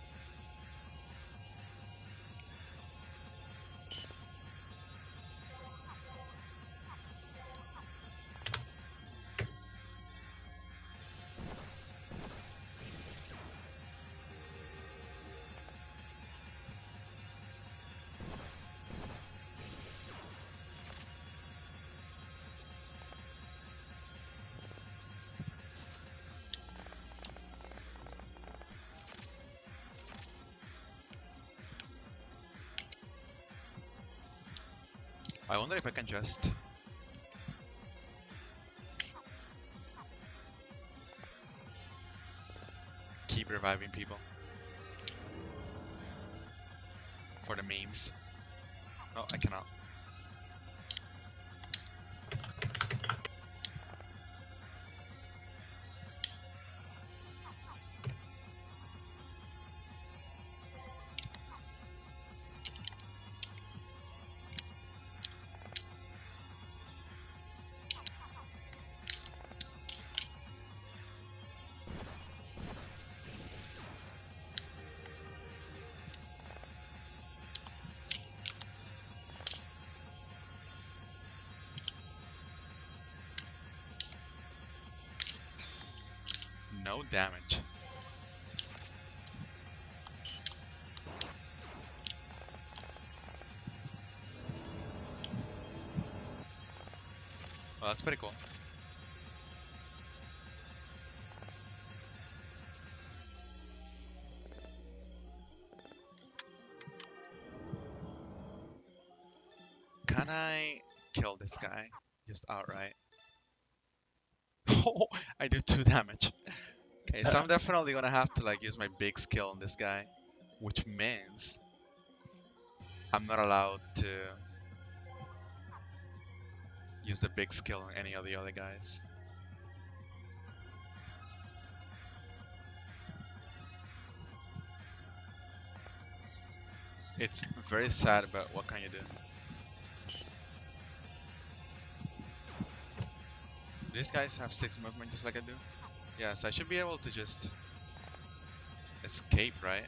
I wonder if I can just keep reviving people for the memes. No, I cannot. No damage. Well, that's pretty cool. Can I kill this guy just outright? Oh, I do 2 damage. Okay, so I'm definitely gonna have to like use my big skill on this guy, which means I'm not allowed to use the big skill on any of the other guys. It's very sad, but what can you do? These guys have 6 movement just like I do. Yeah, so I should be able to just escape, right?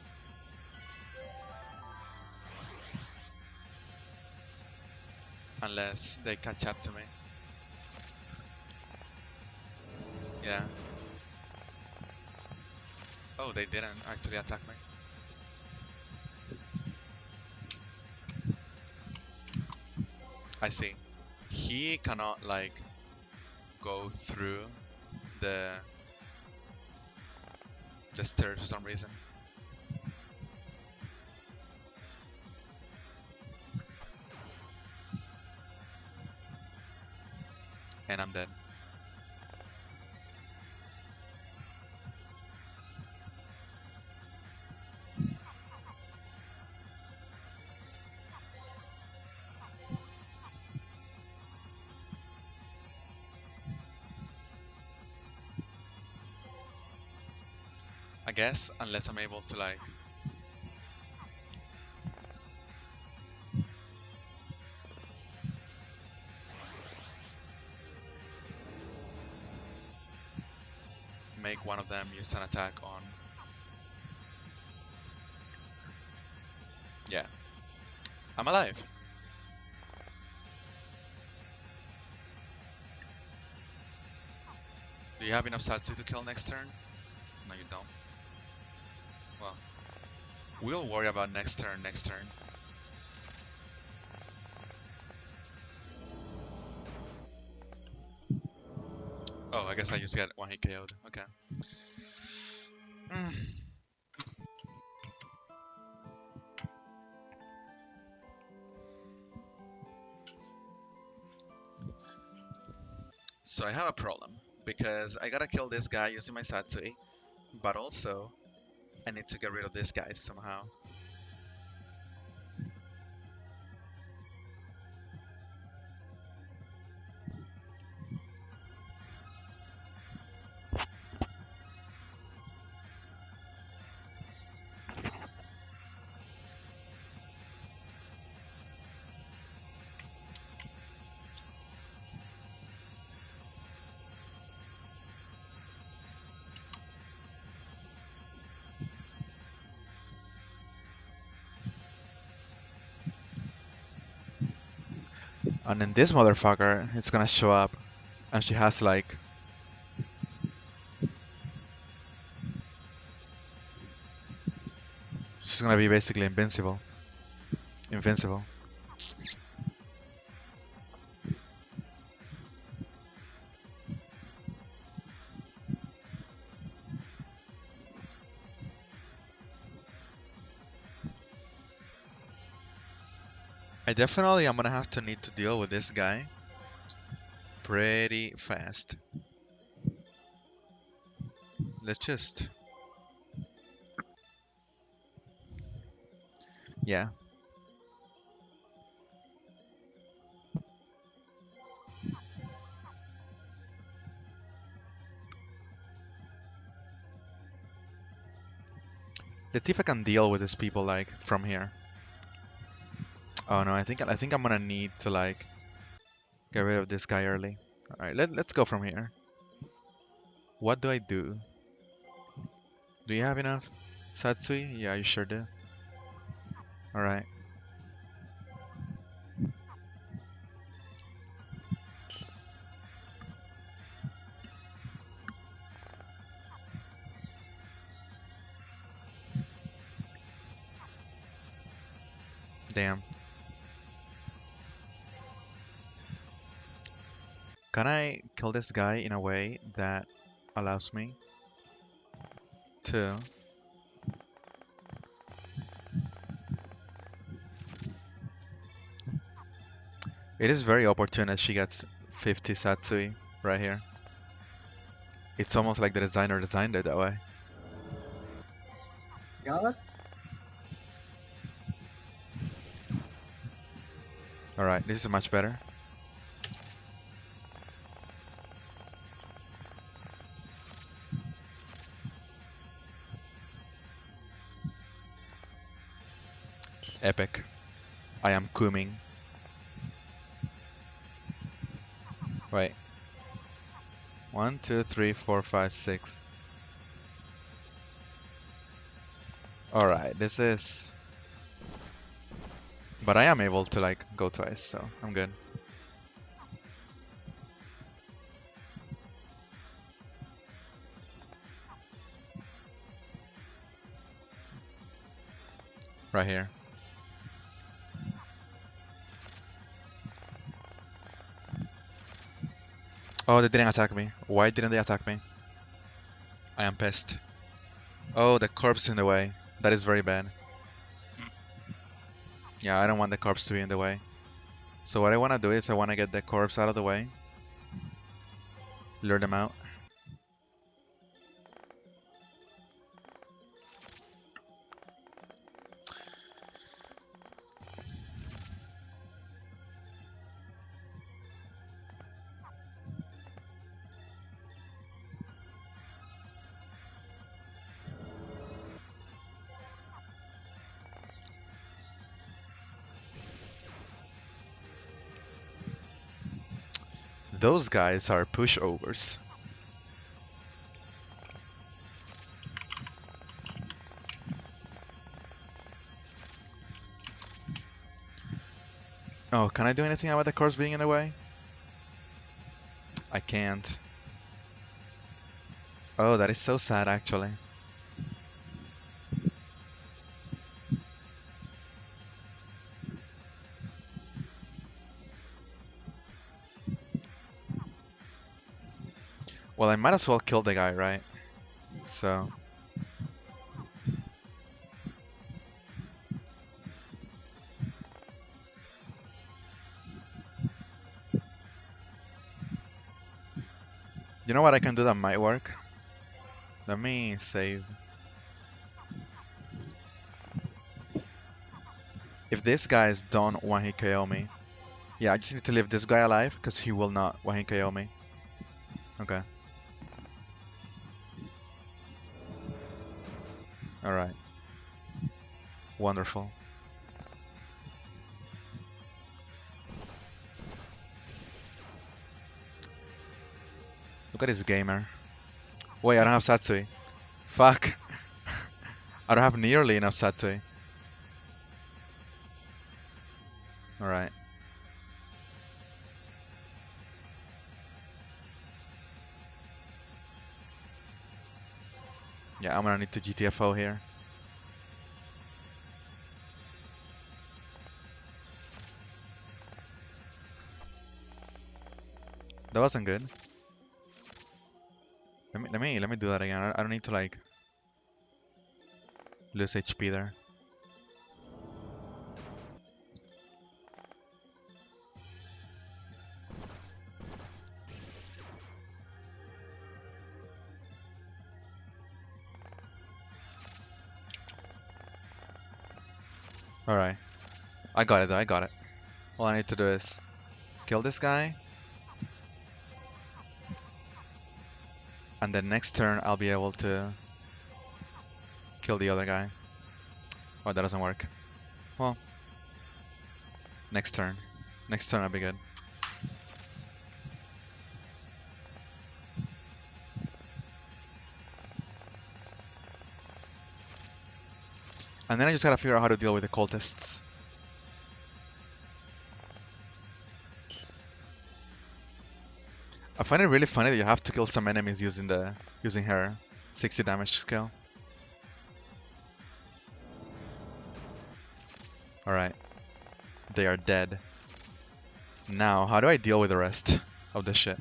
Unless they catch up to me. Yeah. Oh, they didn't actually attack me. I see. He cannot like go through the stairs for some reason. And I'm dead. I guess unless I'm able to like make one of them use an attack on. Yeah. I'm alive. Do you have enough Satsu to kill next turn? No, you don't. Well, we'll worry about next turn. Oh, I guess I just get 1 hit KO'd. Okay. So I have a problem because I gotta kill this guy using my Satsui, but also I need to get rid of this guy somehow. And then this motherfucker is gonna show up, and she has like she's gonna be basically invincible. Invincible. I definitely am gonna have to need to deal with this guy pretty fast. Let's just yeah. Let's see if I can deal with these people like from here. Oh no, I think I'm gonna need to like get rid of this guy early. All right, let's go from here. What do I do? Do you have enough Satsui? Yeah, you sure do. All right. Damn. Can I kill this guy in a way that allows me to... It is very opportune that she gets 50 Satsui right here. It's almost like the designer designed it that way. Got it? Alright, this is much better. Epic. I am Kuming. Wait. 1, 2, 3, 4, 5, 6. Alright, this is... But I am able to like go twice, so I'm good. Right here. Oh, they didn't attack me. Why didn't they attack me? I am pissed. Oh, the corpse is in the way. That is very bad. Yeah, I don't want the corpse to be in the way. So what I want to do is I want to get the corpse out of the way. Lure them out. Those guys are pushovers. Oh, can I do anything about the corpse being in the way? I can't. Oh, that is so sad actually. Well, I might as well kill the guy, right? So... You know what I can do that might work? Let me save. If these guys don't one hit KO me, yeah, I just need to leave this guy alive because he will not one hit KO me. Okay. Alright. Wonderful. Look at this gamer. Wait, I don't have Satsui. Fuck. I don't have nearly enough Satsui. Alright. Yeah, I'm gonna need to GTFO here. That wasn't good. Let me do that again. I don't need to like lose HP there. Alright. I got it though, I got it. All I need to do is kill this guy. And then next turn I'll be able to kill the other guy. Oh, that doesn't work. Well, next turn. Next turn I'll be good. And then I just gotta figure out how to deal with the cultists. I find it really funny that you have to kill some enemies using her 60 damage skill. Alright. They are dead. Now, how do I deal with the rest of this shit?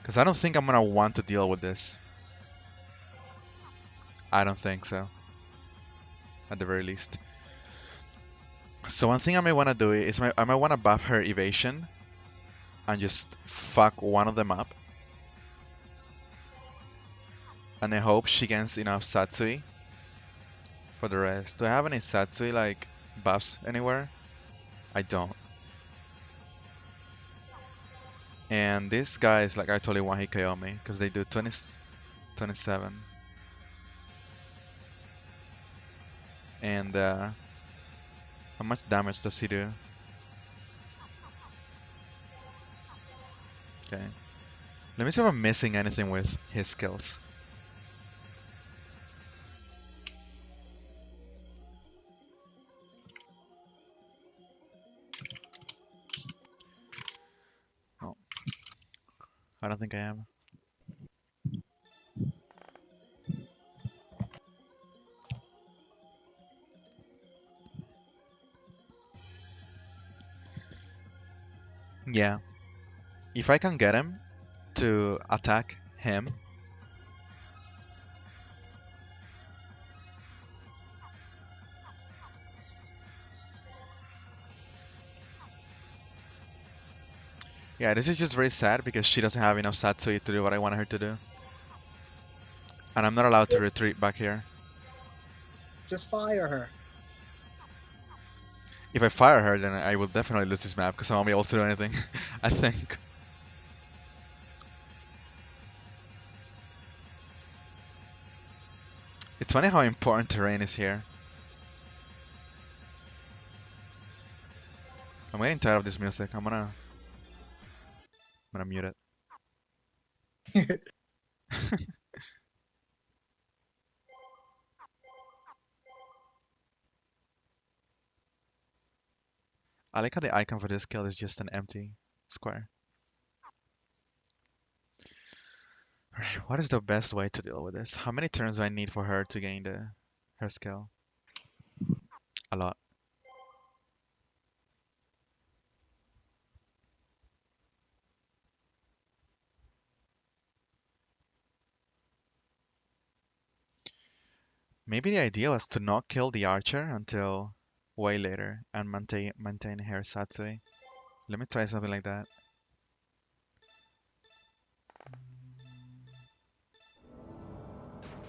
Because I don't think I'm gonna want to deal with this. I don't think so. At the very least. So one thing I may want to do is I might want to buff her evasion and just fuck one of them up. And I hope she gains enough Satsui for the rest. Do I have any Satsui like buffs anywhere? I don't. And these guys like actually one hit KO me because they do 27. And how much damage does he do? Okay. Let me see if I'm missing anything with his skills. Oh. I don't think I am. Yeah. If I can get him to attack him. Yeah, this is just very sad because she doesn't have enough Satsui to do what I want her to do. And I'm not allowed to retreat back here. Just fire her. If I fire her, then I will definitely lose this map because I won't be able to do anything, I think. It's funny how important terrain is here. I'm getting tired of this music. I'm gonna mute it. I like how the icon for this kill is just an empty square. Alright, what is the best way to deal with this? How many turns do I need for her to gain her skill? A lot. Maybe the idea was to not kill the archer until way later and maintain her Satsui. Let me try something like that.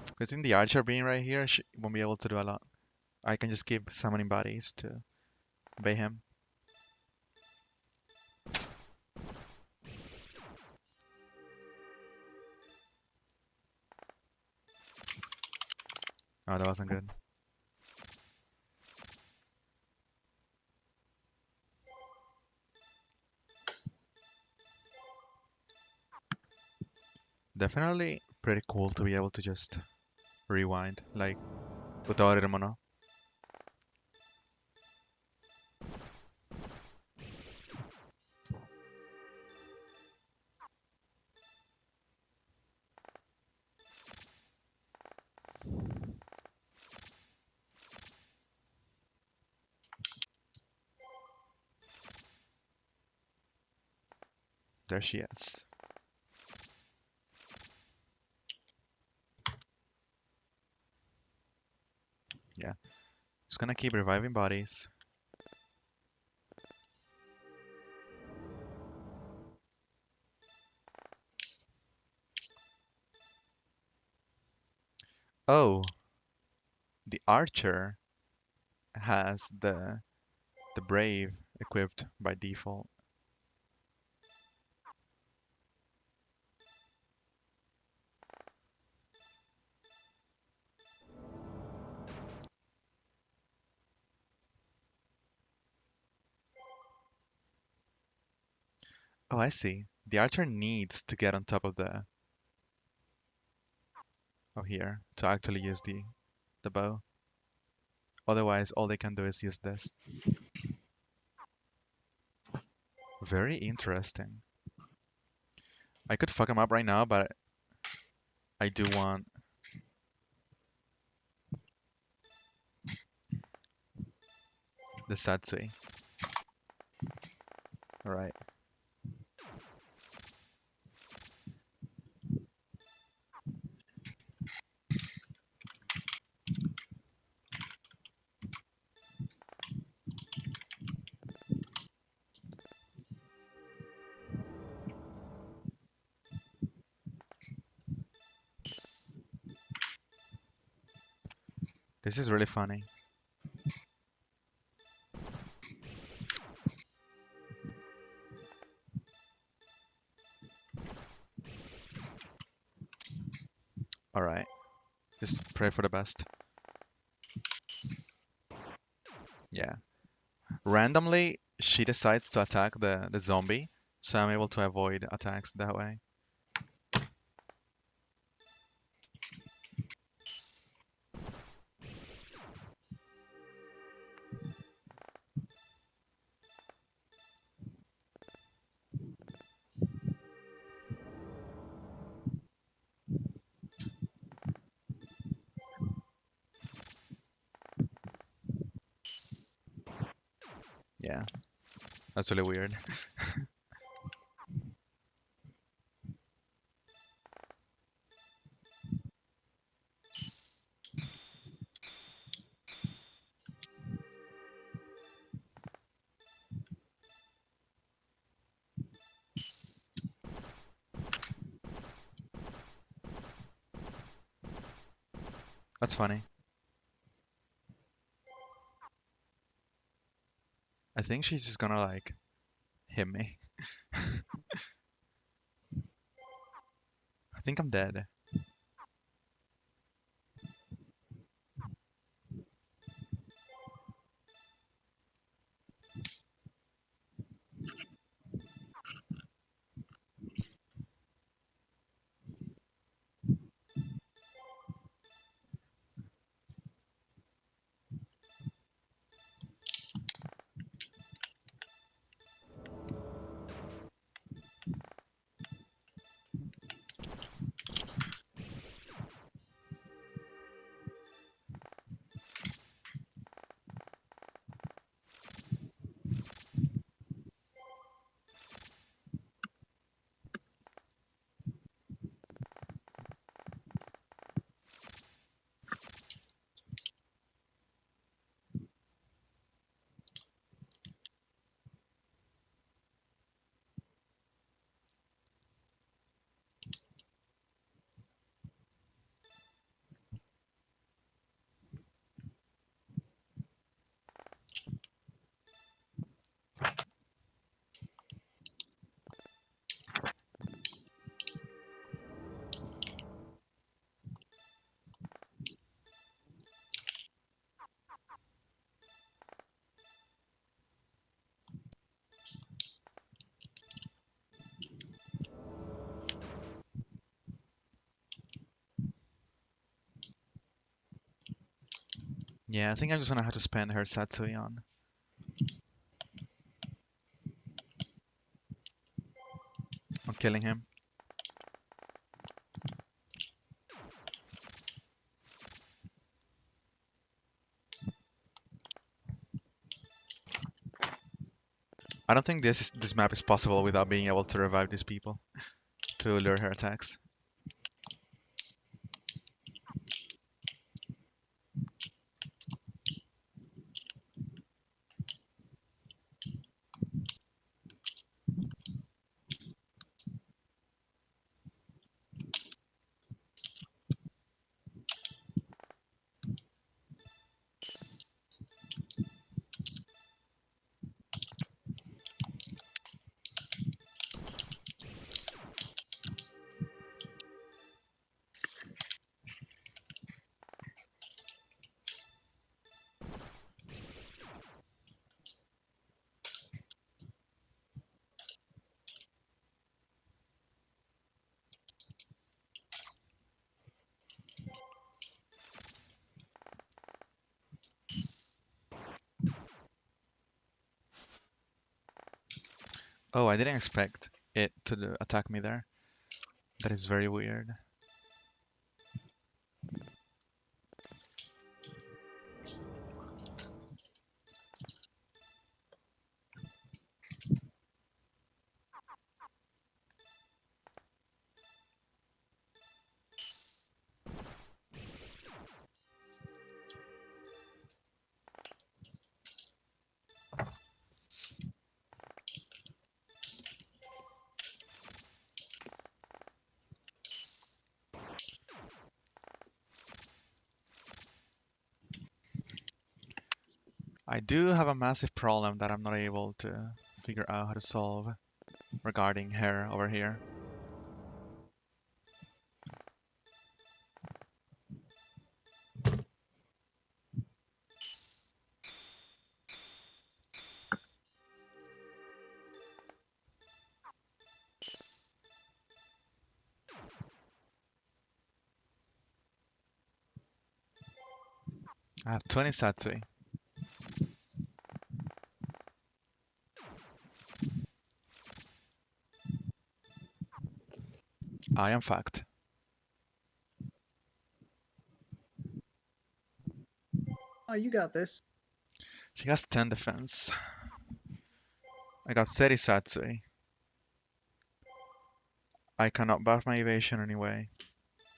Because in the archer being right here, she won't be able to do a lot. I can just keep summoning bodies to bait him. Oh, that wasn't good. Definitely pretty cool to be able to just rewind, like, without it, mono. There she is. Yeah. Just gonna keep reviving bodies. Oh, the archer has the brave equipped by default. Oh, I see. The archer needs to get on top of the here to actually use the bow. Otherwise, all they can do is use this. Very interesting. I could fuck him up right now, but I do want the Satsui. Alright. This is really funny. Alright. Just pray for the best. Yeah. Randomly, she decides to attack the zombie, so I'm able to avoid attacks that way. Yeah. That's really weird. That's funny. I think she's just gonna like hit me. I think I'm dead. Yeah, I think I'm just gonna have to spend her Satsui on. On killing him. I don't think this map is possible without being able to revive these people to lure her attacks. Oh, I didn't expect it to attack me there. That is very weird. I do have a massive problem that I'm not able to figure out how to solve regarding her over here. I have 20 Satsui. I am fucked. Oh, you got this. She has 10 defense. I got 30 Satsui. I cannot buff my evasion anyway.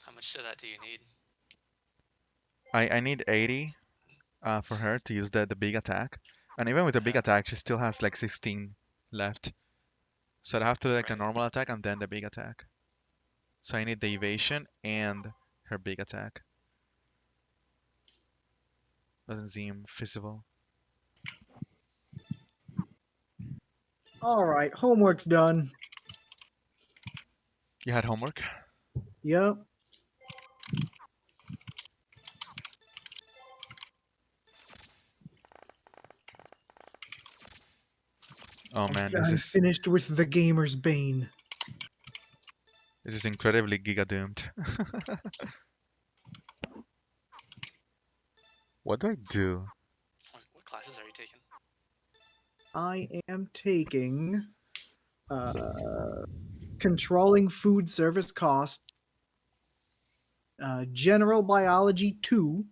How much of that do you need? I need 80 for her to use the big attack. And even with the big Yeah. attack, she still has like 16 left. So I have to do like the Right. normal attack and then the big attack. So I need the evasion and her big attack. Doesn't seem feasible. All right, homework's done. You had homework? Yep. Oh man, this I'm is finished with the gamer's bane. incredibly giga doomed. What do I do? What classes are you taking? I am taking controlling food service cost, general biology 2,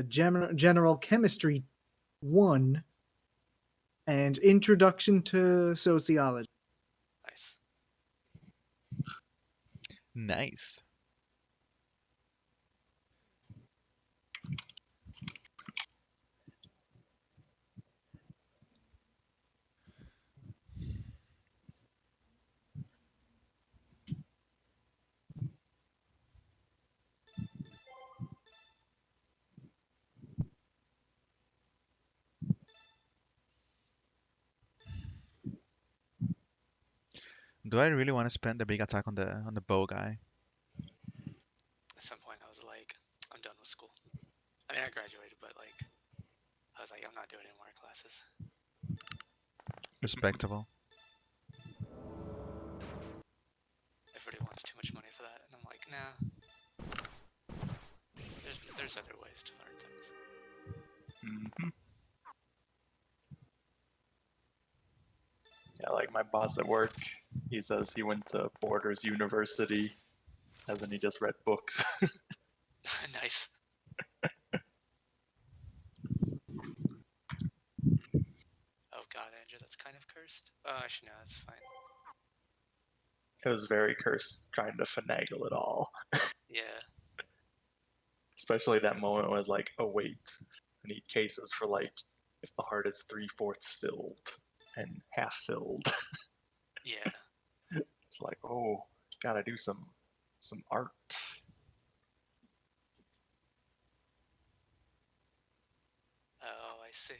general chemistry 1, and introduction to sociology. Nice. Nice. Do I really want to spend the big attack on the bow guy? At some point, I was like, I'm done with school. I mean, I graduated, but like, I was like, I'm not doing any more classes. Respectable. Everybody wants too much money for that, and I'm like, nah. There's other ways to learn things. Mhm. Yeah, like my boss at work, he says he went to Borders University, as in he just read books. Nice. Oh god, Andrew, that's kind of cursed. Oh, actually, no, that's fine. It was very cursed trying to finagle it all. Yeah. Especially that moment was like, oh wait, I need cases for like if the heart is 3/4 filled and half filled. Yeah. It's like, oh, gotta do some art. Oh, I see.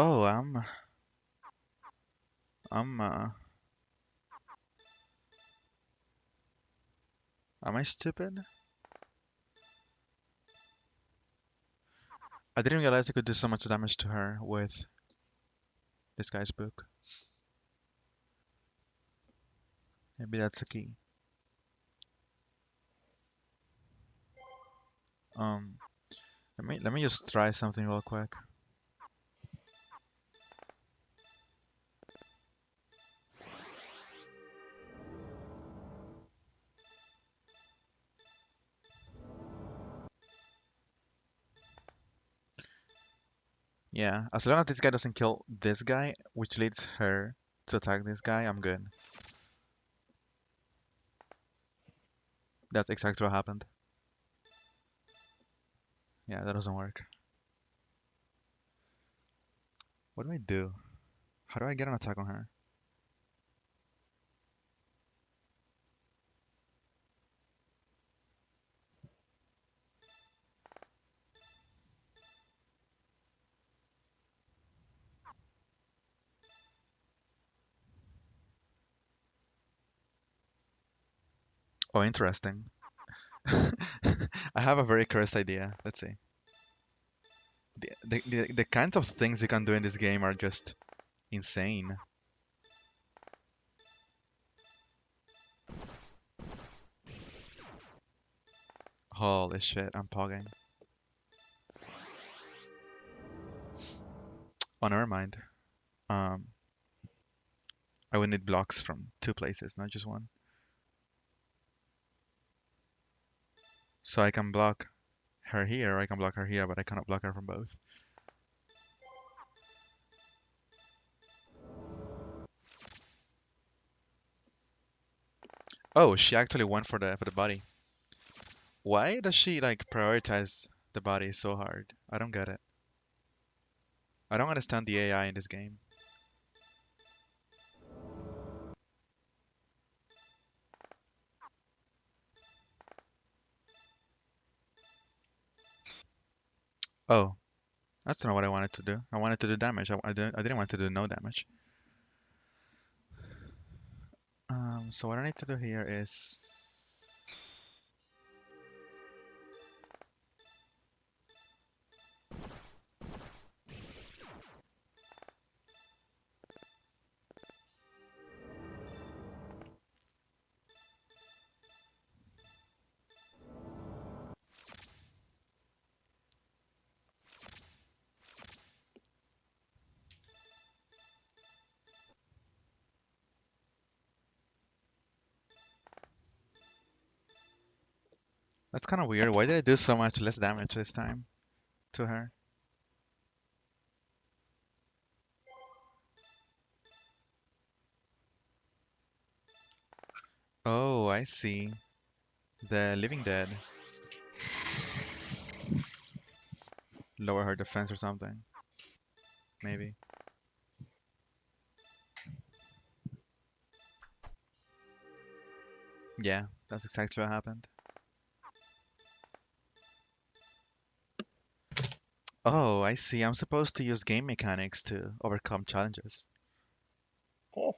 Oh, I'm am I stupid? I didn't realize I could do so much damage to her with this guy's book. Maybe that's the key. Um, let me just try something real quick. Yeah, as long as this guy doesn't kill this guy, which leads her to attack this guy, I'm good. That's exactly what happened. Yeah, that doesn't work. What do I do? How do I get an attack on her? Oh, interesting. I have a very cursed idea. Let's see. The kinds of things you can do in this game are just insane. Holy shit, I'm pogging. Oh, never mind. Um, I would need blocks from two places, not just one. So I can block her here, or I can block her here, but I cannot block her from both. Oh, she actually went for the body. Why does she like prioritize the body so hard? I don't get it. I don't understand the AI in this game. Oh, that's not what I wanted to do. I wanted to do damage. I didn't want to do no damage. So what I need to do here is that's kind of weird. Why did I do so much less damage this time to her? Oh, I see. The Living Dead. Lower her defense or something. Maybe. Yeah, that's exactly what happened. Oh, I see. I'm supposed to use game mechanics to overcome challenges. Oh,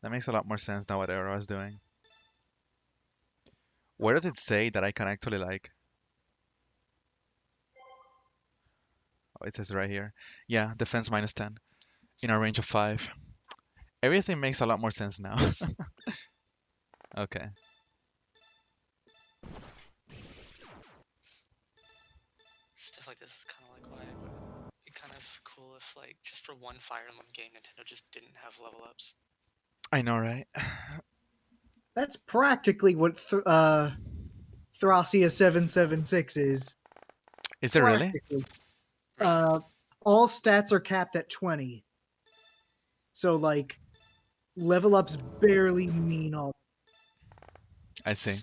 That makes a lot more sense now what Arrow is doing. Where does it say that I can actually like... Oh, it says right here. Yeah, defense -10 in a range of 5. Everything makes a lot more sense now. Okay. Stuff like this is kind of like why it would be kind of cool if, like, just for one Fire Emblem game, Nintendo just didn't have level ups. I know, right? That's practically what Thracia 776 is. Is it really? Practically. Really? All stats are capped at 20. So like level ups barely mean all. I see.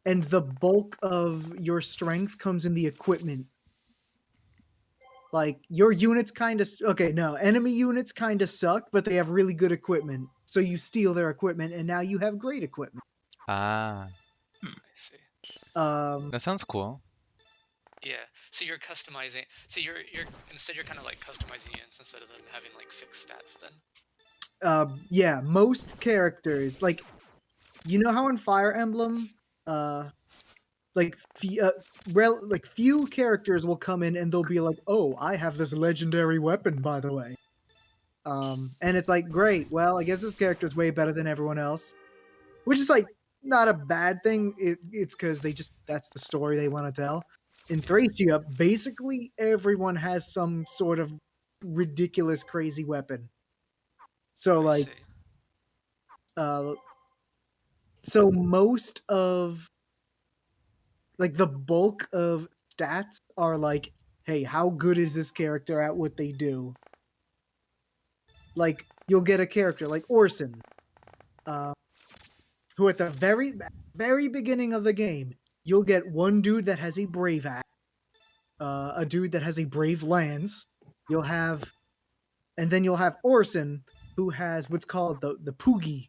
And the bulk of your strength comes in the equipment. Like your units kind of okay, no, enemy units kind of suck, but they have really good equipment. So you steal their equipment, and now you have great equipment. Ah, I see. that sounds cool. Yeah. So you're customizing. So you're instead you're kind of like customizing units instead of them having like fixed stats. Then. Yeah, most characters like you know how in Fire Emblem, like few characters will come in and they'll be like, "Oh, I have this legendary weapon, by the way." And it's like, great. Well, I guess this character's way better than everyone else, which is like not a bad thing. It's because that's the story they want to tell. In Thracia, basically everyone has some sort of ridiculous, crazy weapon. So I like, see. so most of like the bulk of stats are like, hey, how good is this character at what they do? Like you'll get a character like Orson, who at the very beginning of the game, you'll get one dude that has a brave axe, a dude that has a brave lance. You'll have, and then you'll have Orson, who has what's called the Poogie,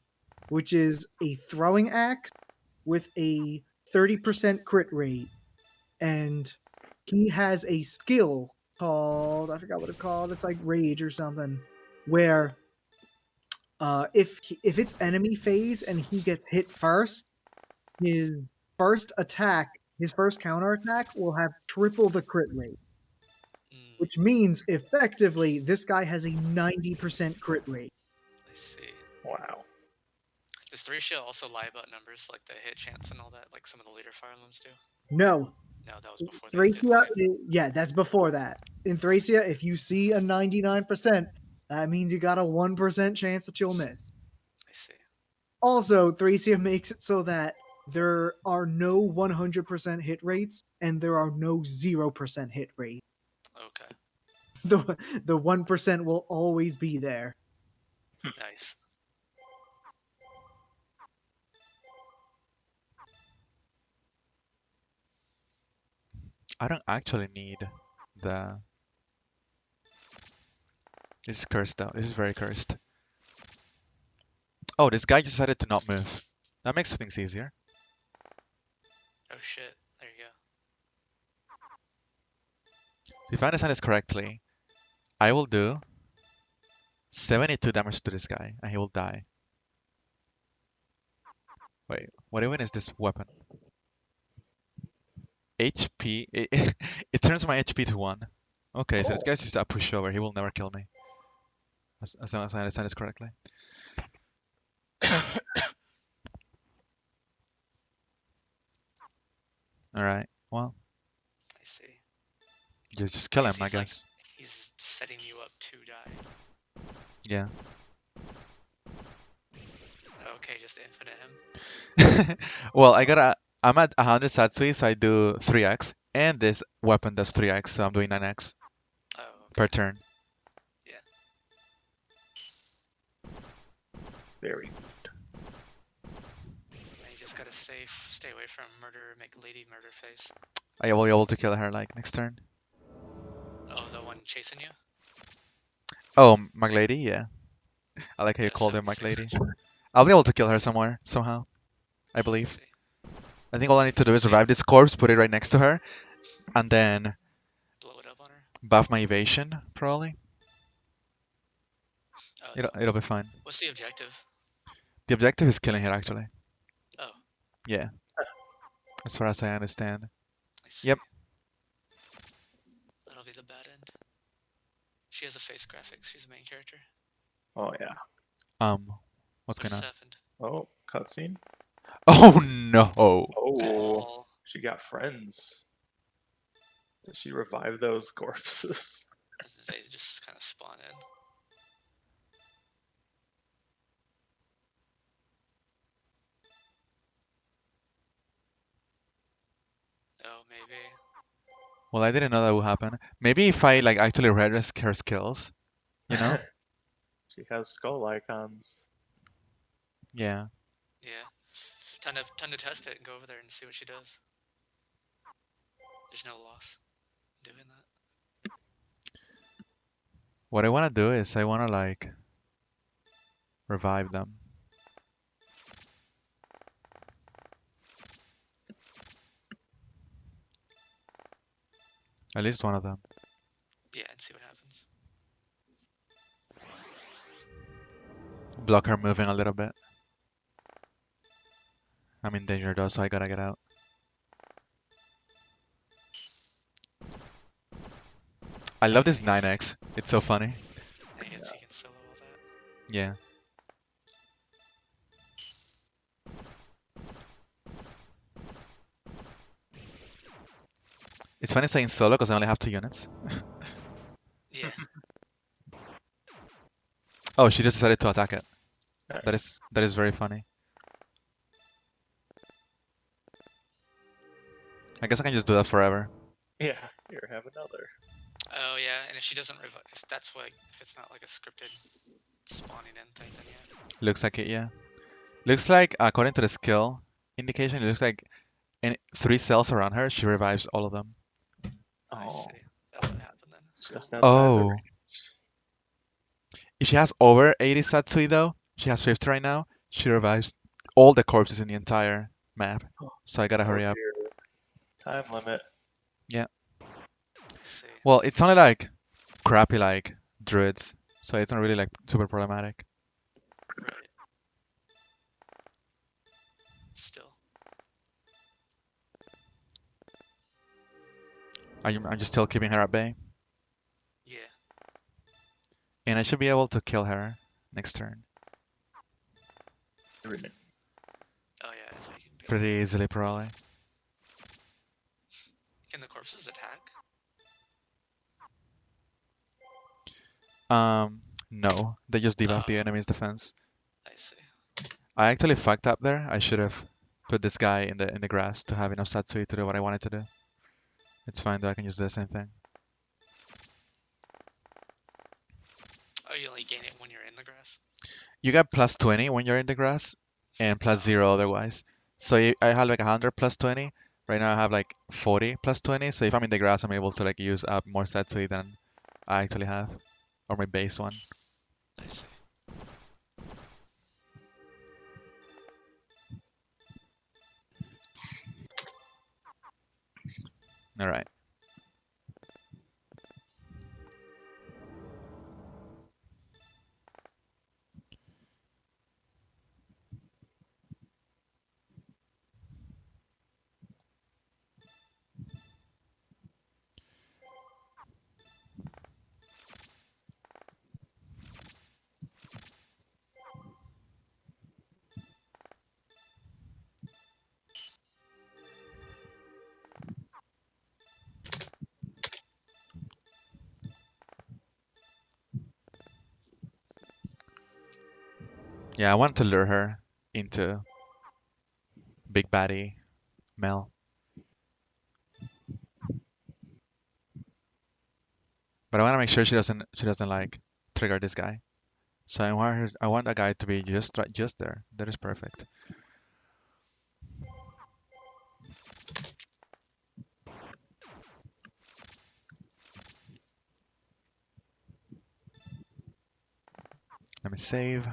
which is a throwing axe with a 30% crit rate, and he has a skill called I forgot what it's called. It's like Rage or something, where if it's enemy phase and he gets hit first, his first attack, his first counter attack will have triple the crit rate, which means effectively this guy has a 90% crit rate. I see. wow. Does Thracia also lie about numbers like the hit chance and all that, like some of the later Fire Emblems do? No, No, that was before they Thracia, lied. yeah, that's before that. In Thracia, if you see a 99%, that means you got a 1% chance that you'll miss. I see. Also, Thracia makes it so that there are no 100% hit rates and there are no 0% hit rate. Okay. The 1% will always be there. Nice. I don't actually need the... This is cursed though. This is very cursed. Oh, this guy decided to not move. That makes things easier. Oh shit. There you go. So if I understand this correctly, I will do 72 damage to this guy and he will die. Wait, what even is this weapon? HP, it turns my HP to 1. Okay, so this guy's just a pushover. He will never kill me. As long as I understand this correctly. Alright, well, I see. you just kill him, He's I like- guess. He's setting you up to die. Yeah. Okay, just infinite him. Well, I'm at 100 Satsui, so I do 3x. And this weapon does 3x, so I'm doing 9x Oh, okay. per turn. Very. And you just gotta stay away from make lady murder face. I will be able to kill her like next turn. Oh, the one chasing you? Oh, Maglady, yeah. I like how you Yeah, called her Maglady. 76. I'll be able to kill her somewhere, somehow. I Let's believe. see. I think all I need to do is See. revive this corpse, put it right next to her, and then Blow it up on her. buff my evasion, probably. Oh, It'll be fine. what's the objective? The objective is killing her, actually. Oh, Yeah, as far as I understand. I see. Yep. That'll be the bad end. She has a face graphics. She's the main character. Oh yeah. What's What going just on? happened? Oh, cutscene. Oh no! Oh, Oh, she got friends. Did she revive those corpses? they just kind of spawn in. Oh, maybe. Well, I didn't know that would happen. Maybe if I like actually read her skills, you know? She has skull icons. Yeah. Yeah. Time to test it and go over there and see what she does. There's no loss in doing that. What I want to do is I want to like revive them. At least one of them. Yeah, and see what happens. Block her moving a little bit. I'm in danger though, so I gotta get out. I love this 9x. It's so funny. I guess he can solo all that. Yeah. It's funny saying solo because I only have 2 units. Yeah. Oh, she just decided to attack it. Nice. That is very funny. I guess I can just do that forever. Yeah. Here, have another. Oh yeah, and if she doesn't revive, if that's what, if it's not like a scripted spawning in thing, then yeah. Looks like it, yeah. Looks like, according to the skill indication, it looks like in 3 cells around her, she revives all of them. I Oh, see. That's what happened then. just outside the Oh. range. If she has over 80 Satsui though, she has 50 right now, she revives all the corpses in the entire map. So I gotta hurry up. Weird. Time limit. I see. Well, it's only like crappy like druids, so it's not really like super problematic. Right. Still. I'm just still keeping her at bay. Yeah. And I should be able to kill her next turn. Oh yeah, so you can be Pretty easily, probably. Can the corpses attack? No. They just debuff the enemy's defense. I see. I actually fucked up there. I should have put this guy in the grass to have enough Satsui to do what I wanted to do. It's fine though, I can just do the same thing. Oh, you only gain it when you're in the grass? You get plus 20 when you're in the grass, and plus 0 otherwise. So I have like 100 plus 20. Right now I have like 40 plus 20. So if I'm in the grass, I'm able to like use up more Satsui than I actually have, or my base one. I see. All right. Yeah, I want to lure her into Big Baddie Mel. But I want to make sure she doesn't like trigger this guy. So I want that guy to be just there. That is perfect. Let me save.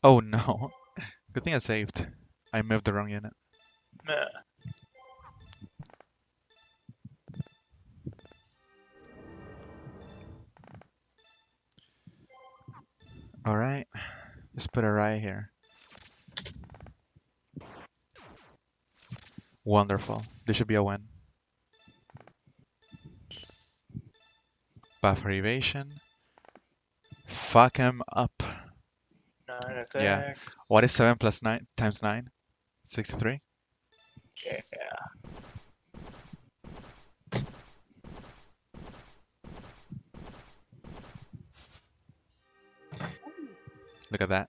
Oh no. Good thing I saved. I moved the wrong unit. Meh. Alright. Just put it right here. Wonderful. This should be a win. Buffer evasion. Fuck him up. 9 attack. Yeah. What is 7 plus 9 times 9? 63? Yeah. Look at that.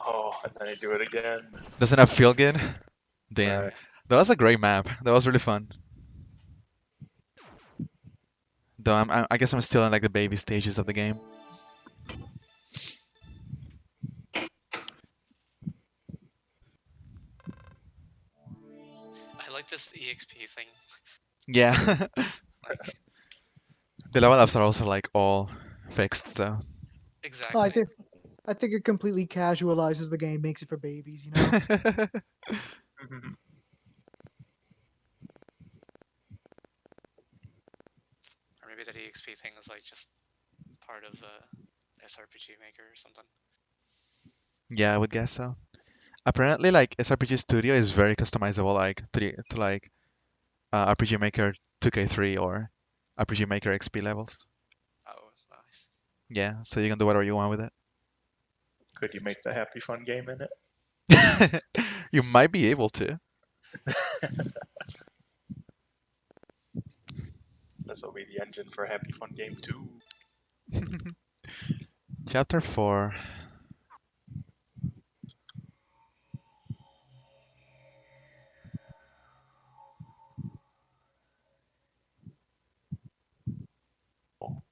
Oh, and then I do it again. Doesn't that feel good? Damn. Right. That was a great map. That was really fun. Though I guess I'm still in like the baby stages of the game. I like this EXP thing. Yeah. Like, The level ups are also like all fixed, so. exactly. I think it completely casualizes the game, makes it for babies, you know? Or maybe that EXP thing is like just part of SRPG Maker or something. Yeah, I would guess so. Apparently, like SRPG Studio is very customizable, like to like RPG Maker 2K3 or RPG Maker XP levels. Oh, nice. Yeah, so you can do whatever you want with it. Could you make the happy fun game in it? You might be able to. This will be the engine for Happy Fun Game 2. Chapter 4. Oh,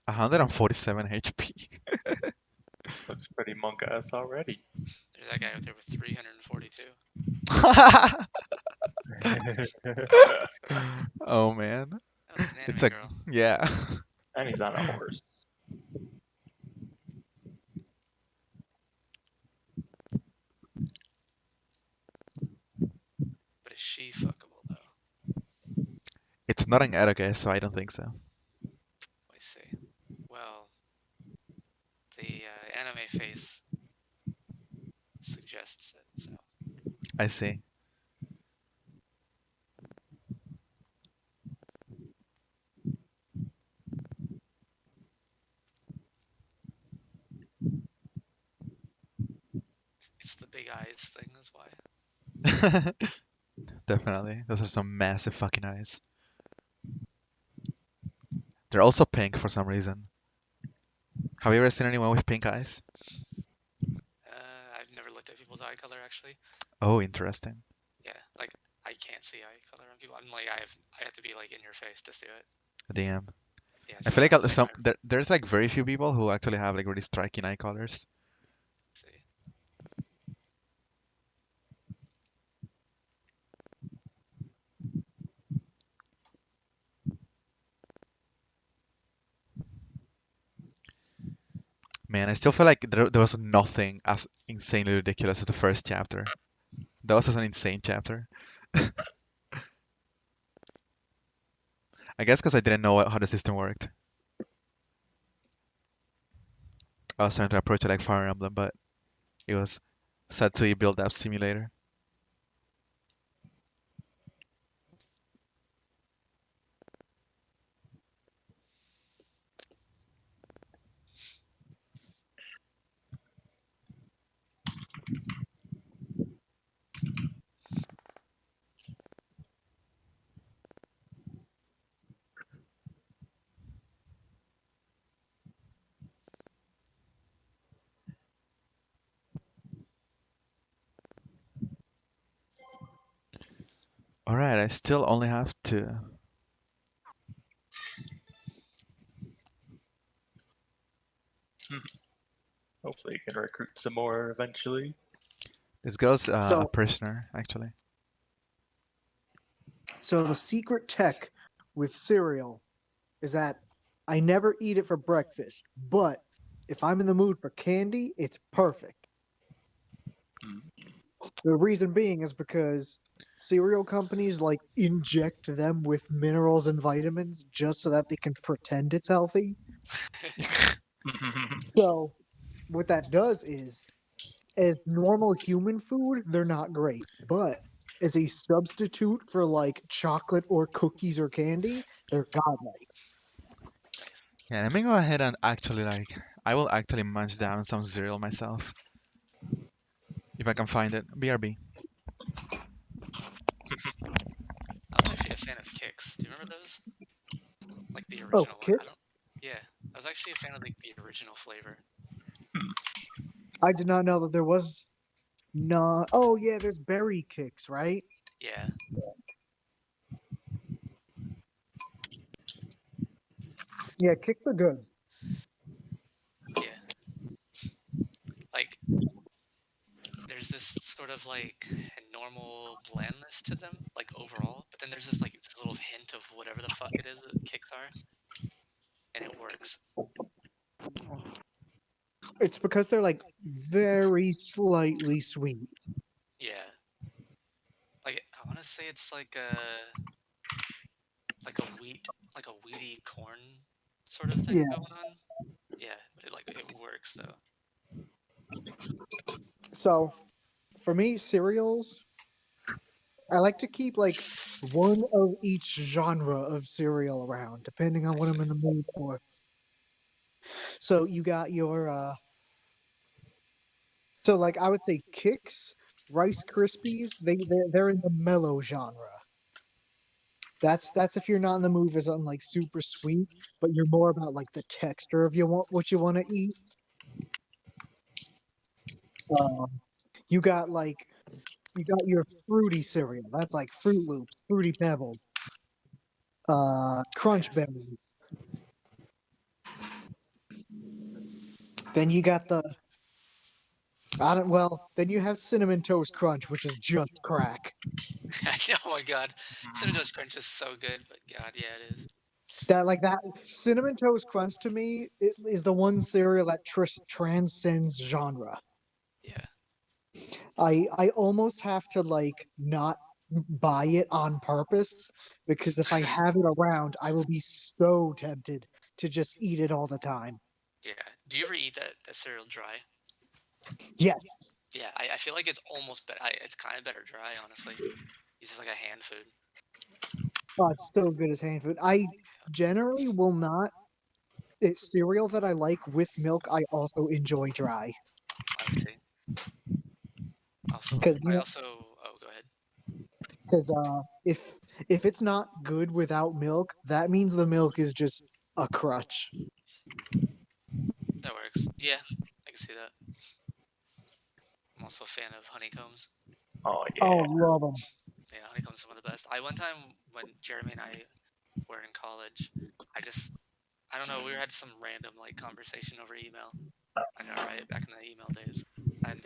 147 HP. looks pretty monk-ass already. There's that guy out there with 342. Oh man. Oh, there's an anime It's a girl. yeah. And he's on a horse. But is she fuckable though? It's not an eroge, so I don't think so. I see. Well, the anime face suggests it, so. I see. It's the big eyes thing, is why. Definitely. Those are some massive fucking eyes. They're also pink for some reason. Have you ever seen anyone with pink eyes? I've never looked at people's eye color actually. Oh, interesting. Yeah, like I can't see eye color on people. I'm like I have to be like in your face to see it. Damn. Yeah. I so feel like that's some what there's like very few people who actually have like really striking eye colors. I see. Man, I still feel like there was nothing as insanely ridiculous as the first chapter. That was just an insane chapter. I guess because I didn't know how the system worked. I was trying to approach it like Fire Emblem, but it was Satsui build-up simulator. Alright, I still only have to. Hopefully you can recruit some more eventually. This girl's a So- prisoner, actually. So the secret tech with cereal is that I never eat it for breakfast, but if I'm in the mood for candy, it's perfect. Mm. The reason being is because cereal companies like inject them with minerals and vitamins just so that they can pretend it's healthy. So what that does is, as normal human food, they're not great. But as a substitute for like chocolate or cookies or candy, they're godlike. Nice. Yeah, let me go ahead and actually I will actually munch down some cereal myself if I can find it. BRB. I was actually a fan of Kix. Do you remember those? Like the Oh, original one. I don't. Kix? Yeah, I was actually a fan of like the original flavor. I did not know that there was not. Oh yeah, there's berry Kix, right? Yeah. Yeah, Kix are good. Yeah. Like there's this sort of like normal blandness to them, like overall. But then there's this little hint of whatever the fuck it is that Kix are, and it works. It's because they're like very slightly sweet. Yeah. Like I want to say it's like a weedy corn sort of thing Yeah. going on. Yeah, but it works though. So for me, cereals, I like to keep like one of each genre of cereal around, depending on I what see. I'm in the mood for. So you got your so like I would say Kix, Rice Krispies, they're in the mellow genre. That's if you're not in the mood for something like super sweet, but you're more about like the texture of you want what you want to eat. Um, you got like you got your fruity cereal. That's like Fruit Loops, Fruity Pebbles, Oh Crunch yeah. Berries. Then you got the I don't well, then you have Cinnamon Toast Crunch, which is just crack. Oh my god, Cinnamon Toast Crunch is so good, but god, yeah, it is. That Cinnamon Toast Crunch to me is the one cereal that transcends genre. Yeah, I almost have to like not buy it on purpose because if I have it around, I will be so tempted to just eat it all the time. yeah. Do you ever eat that cereal dry? Yes. Yeah, I feel like it's almost better. It's kind of better dry, honestly. It's just like a hand food. Oh, it's so good as hand food. I generally will not. It's cereal that I like with milk. I also enjoy dry I see. Also, because I also. Oh, go ahead. if it's not good without milk, that means the milk is just a crutch. That works. Yeah, I can see that. I'm also a fan of honeycombs. Oh Oh, yeah. love them. Yeah, honeycombs is one of the best. I one time when Jeremy and I were in college, I don't know, we had some random like conversation over email. I know, right? Back in the email days, and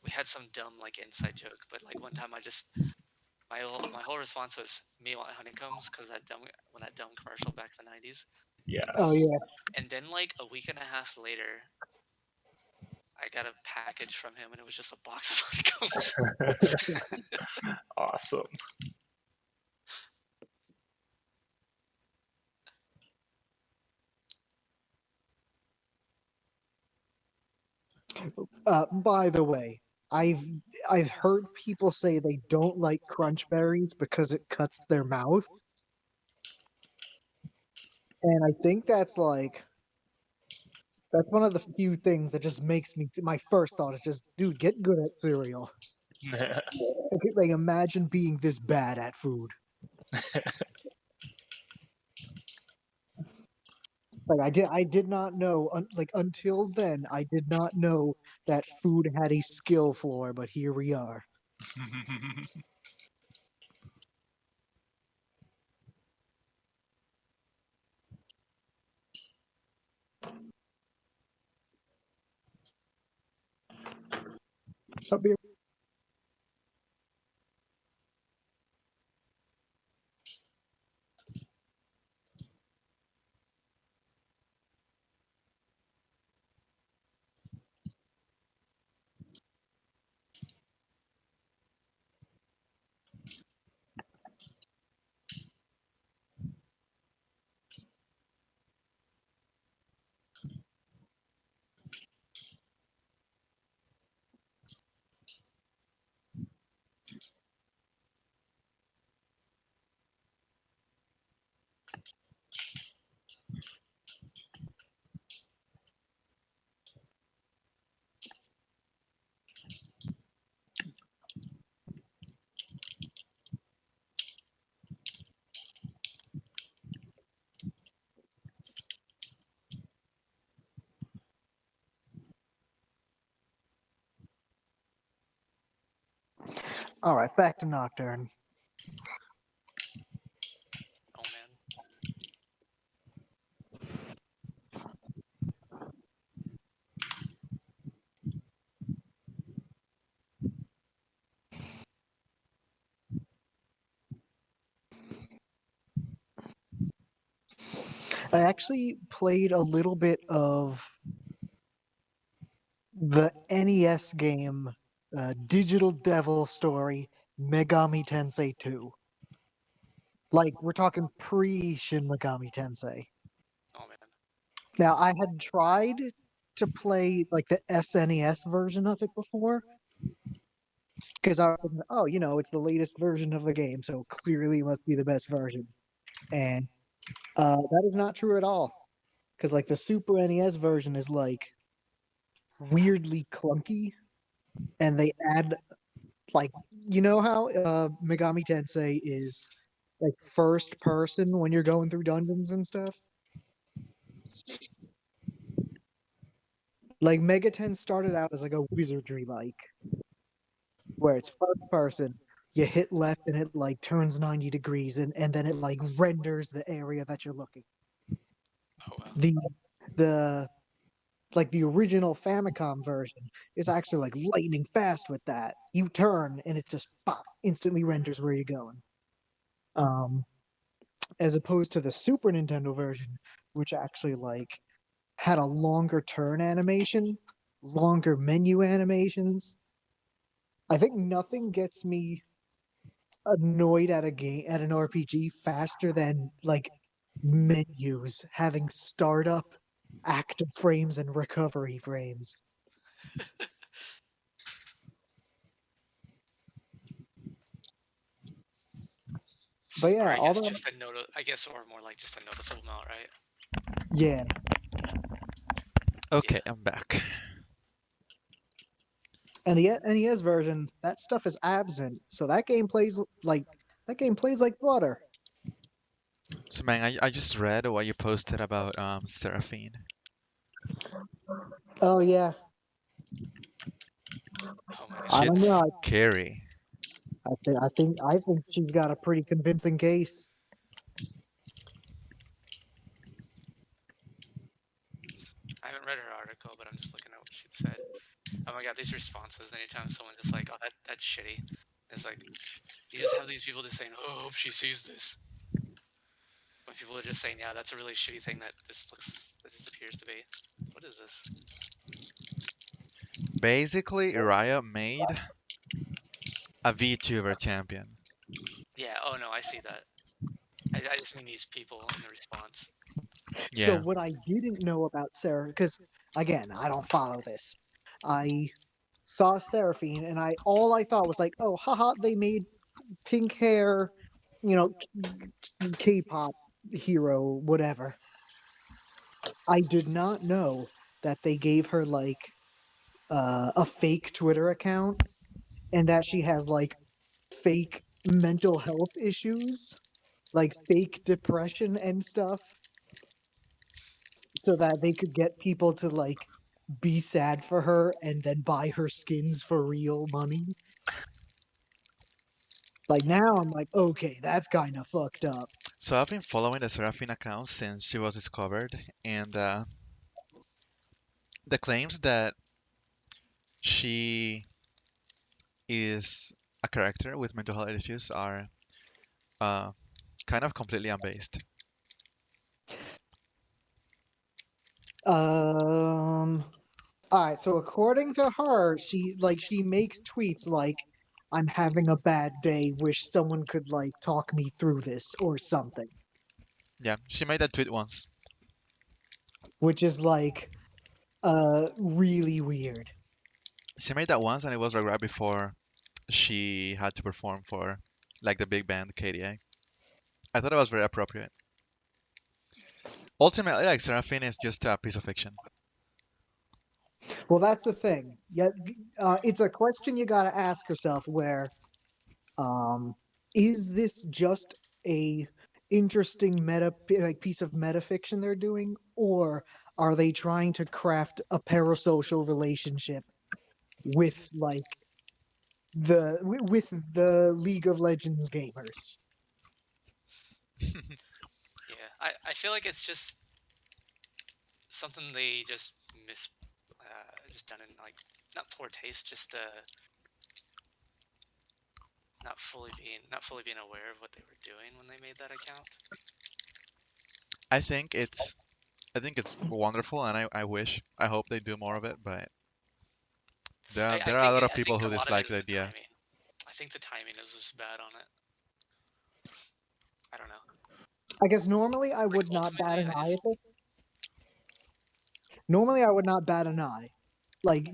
we had some dumb like inside joke. But like one time, my whole response was me want honeycombs because that dumb commercial back in the '90s. Oh Yes. yeah. And then like a week and a half later, I got a package from him, and it was just a box of honeycombs. Awesome. By the way, I've I've heard people say they don't like crunch berries because it cuts their mouth, and I think that's one of the few things that just makes me. My first thought is just, dude, get good at cereal. Like imagine being this bad at food. Like I did not know like until then I did not know that food had a skill floor, but here we are. Up here. All right, back to Nocturne. Oh man. I actually played a little bit of the NES game, Digital Devil Story, Megami Tensei 2. Like, we're talking pre-Shin Megami Tensei. Oh man. Now, I had tried to play, like, the SNES version of it before, because I was thinking, oh, it's the latest version of the game, so clearly it must be the best version. And that is not true at all. Because, like, the Super NES version is, like, weirdly clunky, and they add, like, how Megami Tensei is, like, first person when you're going through dungeons and stuff? Like, Megaten started out as, like, a wizardry-like, where it's first person, you hit left and it, like, turns 90 degrees, and then it, like, renders the area that you're looking. Oh wow. The like the original Famicom version is actually like lightning fast with that. You turn and it just pop, instantly renders where you're going. As opposed to the Super Nintendo version, which actually like had a longer turn animation, longer menu animations. I think nothing gets me annoyed at a game at an RPG faster than like menus having startup, active frames, and recovery frames. But Or yeah, I guess although just a or more like just a noticeable amount, right? yeah, Okay, Yeah. I'm back. and the NES version, that stuff is absent, so that game plays like water. So man, I just read what you posted about Seraphine. Oh yeah, Oh my I god. don't Shit's know. scary. I think she's got a pretty convincing case. I haven't read her article, but I'm just looking at what she said. Oh my god, these responses. Anytime someone's just like, "Oh, that's shitty," it's like you just have these people just saying, "Oh, I hope she sees this." When people are just saying, "Yeah, that's a really shitty thing that this appears to be." What is this? Basically, Uriah made a VTuber champion. Yeah. Oh no, I see that. I just mean these people in the response. So Yeah. what I didn't know about Sarah, because again, I don't follow this. I saw Seraphine, and all I thought was like, oh, haha, they made pink hair, you know, K-pop hero, whatever. I did not know that they gave her like a fake Twitter account and that she has like fake mental health issues, like fake depression and stuff, so that they could get people to like be sad for her and then buy her skins for real money. Like now I'm like, okay, that's kind of fucked up. So I've been following the Seraphine account since she was discovered, and the claims that she is a character with mental health issues are uh, kind of completely unbased. Um all right, so according to her, she makes tweets like I'm having a bad day, wish someone could like talk me through this or something, Yeah, she made that tweet once. which is like really weird. She made that once, and it was like right before she had to perform for like the big band KDA. I thought it was very appropriate. Ultimately, like Seraphine is just a piece of fiction. Well, that's the thing. Yeah, it's a question you got to ask yourself where um is this just a interesting like piece of metafiction they're doing, or are they trying to craft a parasocial relationship with like with the League of Legends gamers. Yeah, I feel like it's just something they just just done in like not poor taste, just not fully being aware of what they were doing when they made that account. I think it's wonderful, and I hope they do more of it. But I there are a think lot of I think people who a lot of it dislike is the the idea. timing. I think the timing is just bad on it. I don't know. I guess normally I Like would not bat ultimately, an I eye just at this. Normally I would not bat an eye. Like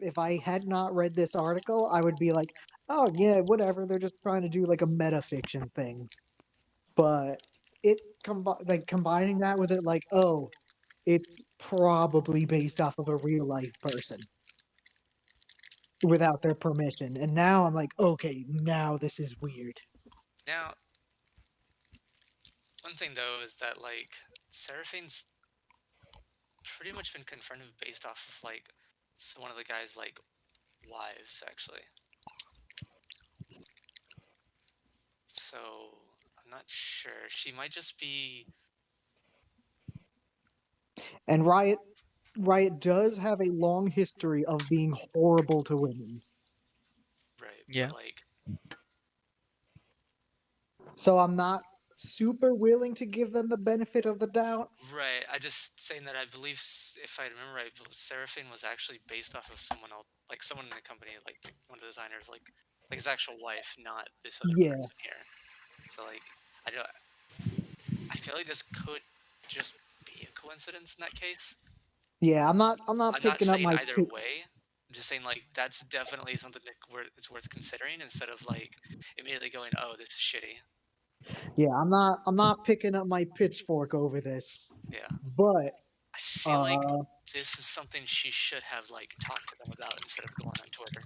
if I had not read this article, I would be like, oh yeah, whatever. They're just trying to do like a metafiction thing. But combining that with it, like, oh, it's probably based off of a real life person without their permission. And now I'm like, okay, now this is weird. now one thing though is that like Seraphine's pretty much been confirmed based off of like one of the guy's like wives actually. So I'm not sure. She might just be And Riot does have a long history of being horrible to women. right, Yeah. but like So I'm not super willing to give them the benefit of the doubt. right. I just saying that I believe if I remember right, Seraphine was actually based off of someone else, like someone in the company, like one of the designers, like his actual wife, not this other Yeah. person here. So like I don't. I feel like this could just be a coincidence in that case. Yeah, I'm not I'm not picking up saying my either way. I'm just saying like that's definitely something that it's worth considering instead of like immediately going, "Oh, this is shitty." Yeah, I'm not picking up my pitchfork over this. Yeah, But I feel like this is something she should have like talked to them about instead of going on Twitter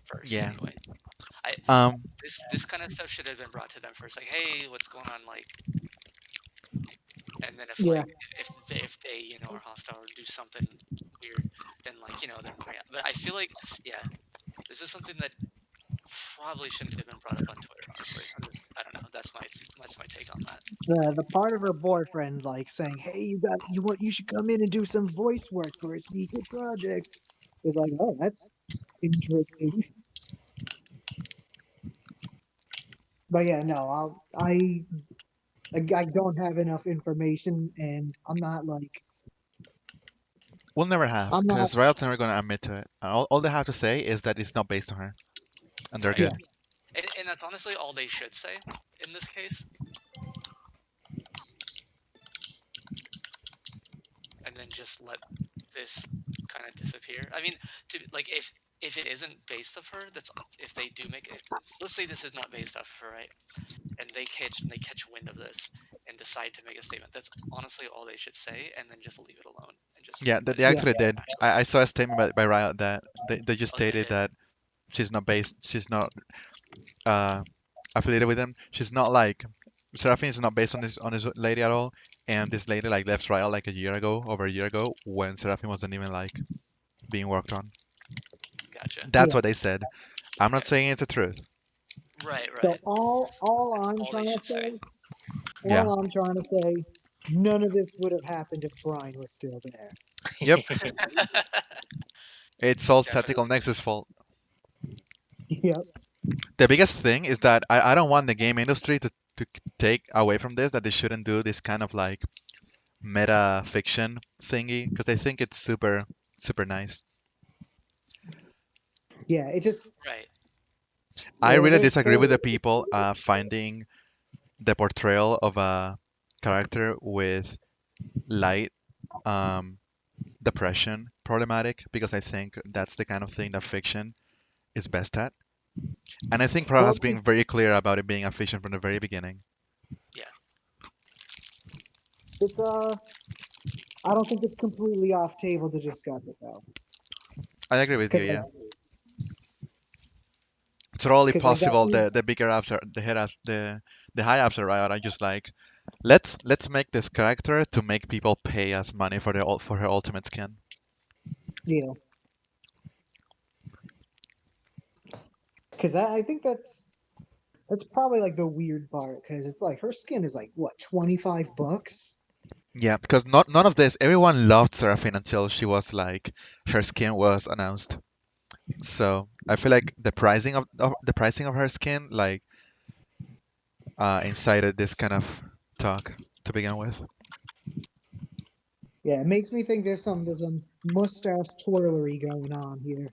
first. Yeah. Anyway, I Um. this kind of stuff should have been brought to them first. Like, hey, what's going on? Like, and then if yeah, like if they are hostile or do something weird, then like then bring it. But I feel like this is something that probably shouldn't have been brought up on Twitter. Honestly, I don't know. That's my take on that. the part of her boyfriend like saying, "Hey, you should come in and do some voice work for a secret project." Is like, "Oh, that's interesting." But yeah, no, I don't have enough information, and I'm not like We'll never have, I'm not. because Riot's never gonna admit to it. And all they have to say is that it's not based on her, and they're Right, good. and that's honestly all they should say in this case. And then just let this kind of disappear. I mean, like if it isn't based off her, that's if they do make it. Let's say this is not based off of her, right? And they catch wind of this and decide to make a statement. That's honestly all they should say, and then just leave it alone and just. Yeah, But they Yeah, actually did. I saw a statement by Riot that they just Oh, they stated did. that she's not uh affiliated with them. She's not like Seraphine is not based on this lady at all. And this lady like left Riot like over a year ago, when Seraphine wasn't even like being worked on. Gotcha. That's Yeah. what they said. I'm not Okay. saying it's the truth. Right. So Right. all That's I'm all they trying to should say. say, Yeah. all I'm trying to say, none of this would have happened if Brian was still there. Yep. It's all Tactical Definitely. Nexus' fault. Yep. The biggest thing is that I don't want the game industry to take away from this, that they shouldn't do this kind of like meta fiction thingy, because I think it's super nice. Yeah, it just Right. I really this disagree with whole the people finding the portrayal of a character with light depression problematic, because I think that's the kind of thing that fiction is best at. And I think Pro well, has been very clear about it being a fiction from the very beginning. Yeah. it's I don't think it's completely off table to discuss it though, I agree with you, because yeah. It's totally like that possible is the bigger apps are the head apps the high apps are Riot are just like, let's make this character to make people pay us money for for her ultimate skin. yeah. Because I think that's probably like the weird part. Because it's like her skin is like what, $25? Yeah, because none of this. Everyone loved Seraphine until she was like her skin was announced. So I feel like the pricing of her skin like incited this kind of talk to begin with. Yeah, it makes me think there's some mustache twirlery going on here.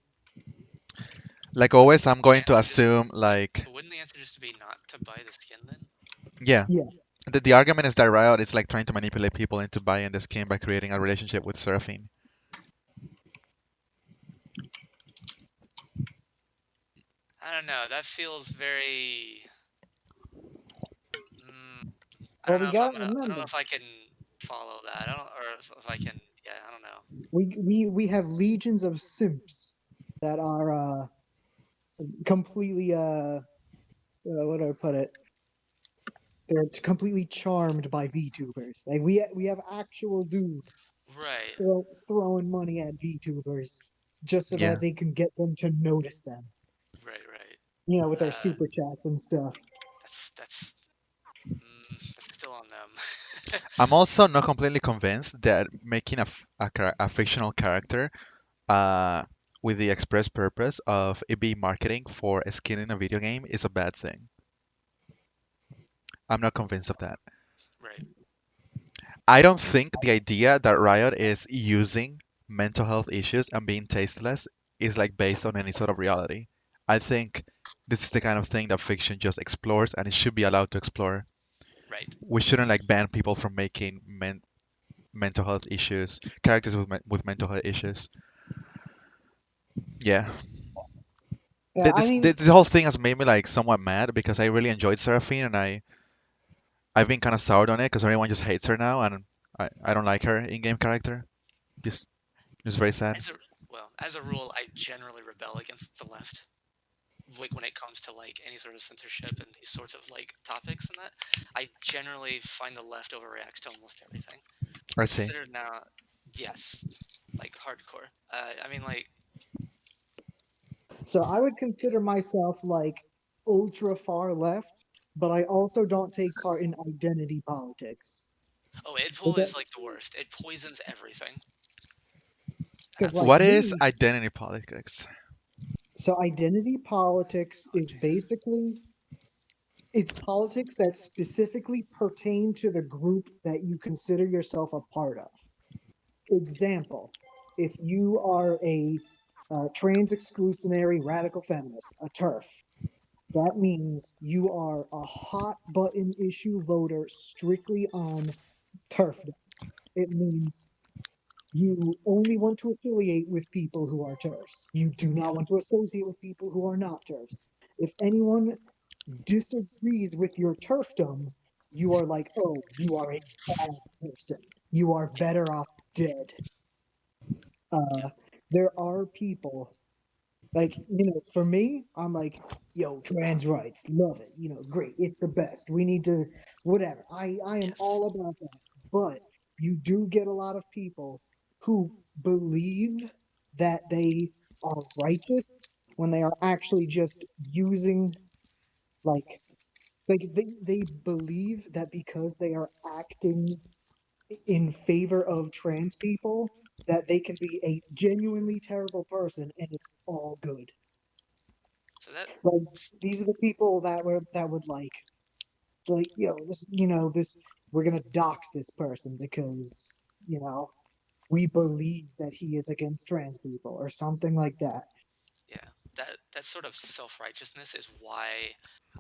Like always, I'm going to answer just assume like But wouldn't the answer just be not to buy the skin then? yeah. Yeah. The argument is that Riot is like trying to manipulate people into buying the skin by creating a relationship with Seraphine. I don't know. That feels very. I Well, don't we know if I'm gotta gonna. I don't remember know if I can follow that. I don't, or if I can. Yeah, I don't know. we have legions of simps that are completely what do I put it? They're completely charmed by VTubers. Like we have actual dudes Right. throwing money at VTubers just so Yeah. that they can get them to notice them. Right. Right. You know, with their Uh, super chats and stuff. that's still on them. I'm also not completely convinced that making a fictional character uh, with the express purpose of it being marketing for a skin in a video game is a bad thing. I'm not convinced of that. Right. I don't think the idea that Riot is using mental health issues and being tasteless is like based on any sort of reality. I think this is the kind of thing that fiction just explores and it should be allowed to explore. Right. We shouldn't like ban people from making mental health issues, characters with mental health issues. Yeah, Yeah, I mean, the whole thing has made me like somewhat mad because I really enjoyed Seraphine and I've been kind of soured on it because everyone just hates her now and I don't like her in-game character. Just it's very sad. As a as a rule, I generally rebel against the left. Like when it comes to like any sort of censorship and these sorts of like topics and that, I generally find the left overreacts to almost everything. I see. Considered now, yes, like hardcore. I mean, like, so I would consider myself like ultra far left, but I also don't take part in identity politics. oh, Edpool is like the worst. It poisons everything. Because like What is Absolutely. me, identity politics? so identity politics Oh, is Jesus. basically it's politics that specifically pertain to the group that you consider yourself a part of. Example, if you are a trans exclusionary radical feminist, a TERF, that means you are a hot button issue voter strictly on TERFdom. It means you only want to affiliate with people who are TERFs. You do Yeah. not want to associate with people who are not TERFs. If anyone disagrees with your TERFdom, you are like, oh, you are a bad person. You are Yeah. better off dead. Yeah. There are people like, for me, I'm like, yo, trans rights, love it, great, it's the best. We need to, whatever. I am Yes. all about that. But you do get a lot of people who believe that they are righteous when they are actually just using like they believe that because they are acting in favor of trans people that they can be a genuinely terrible person and it's all good. So that. Like these are the people that would like this we're gonna dox this person because we believe that he is against trans people or something like that. Yeah. That sort of self-righteousness is why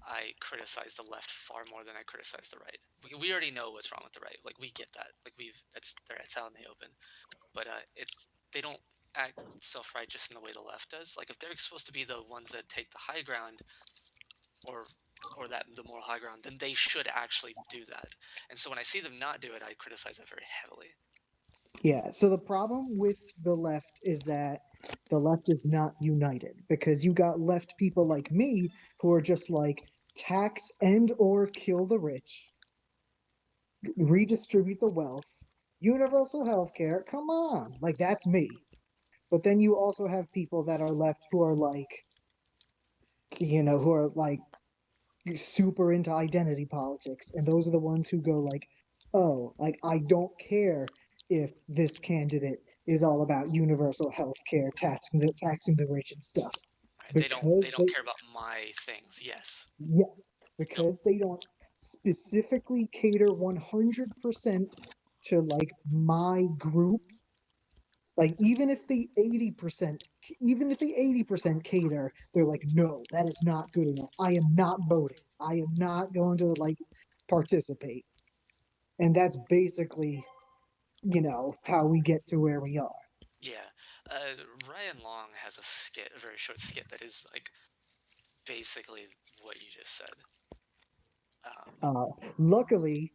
I criticize the left far more than I criticize the right. We already know what's wrong with the right. Like we get that. Like that's out in the open. But it's they don't act self-righteous in the way the left does. Like if they're supposed to be the ones that take the high ground, or that the moral high ground, then they should actually do that. And so when I see them not do it, I criticize that very heavily. Yeah, so the problem with the left is that the left is not united because you got left people like me who are just like tax and or kill the rich, redistribute the wealth, universal health care. Come on, like that's me. But then you also have people that are left who are like who are like super into identity politics, and those are the ones who go like, "Oh, like I don't care if this candidate is all about universal health care, taxing the rich and stuff." Right? They Because don't they care about my things. Yes. Yes, Nope. because they don't specifically cater 100% to like my group. Like even if the 80% cater, they're like, no, that is not good enough. I am not voting. I am not going to like participate. And that's basically, how we get to where we are. Yeah. Ryan Long has a skit, a very short skit that is like basically what you just said. Luckily,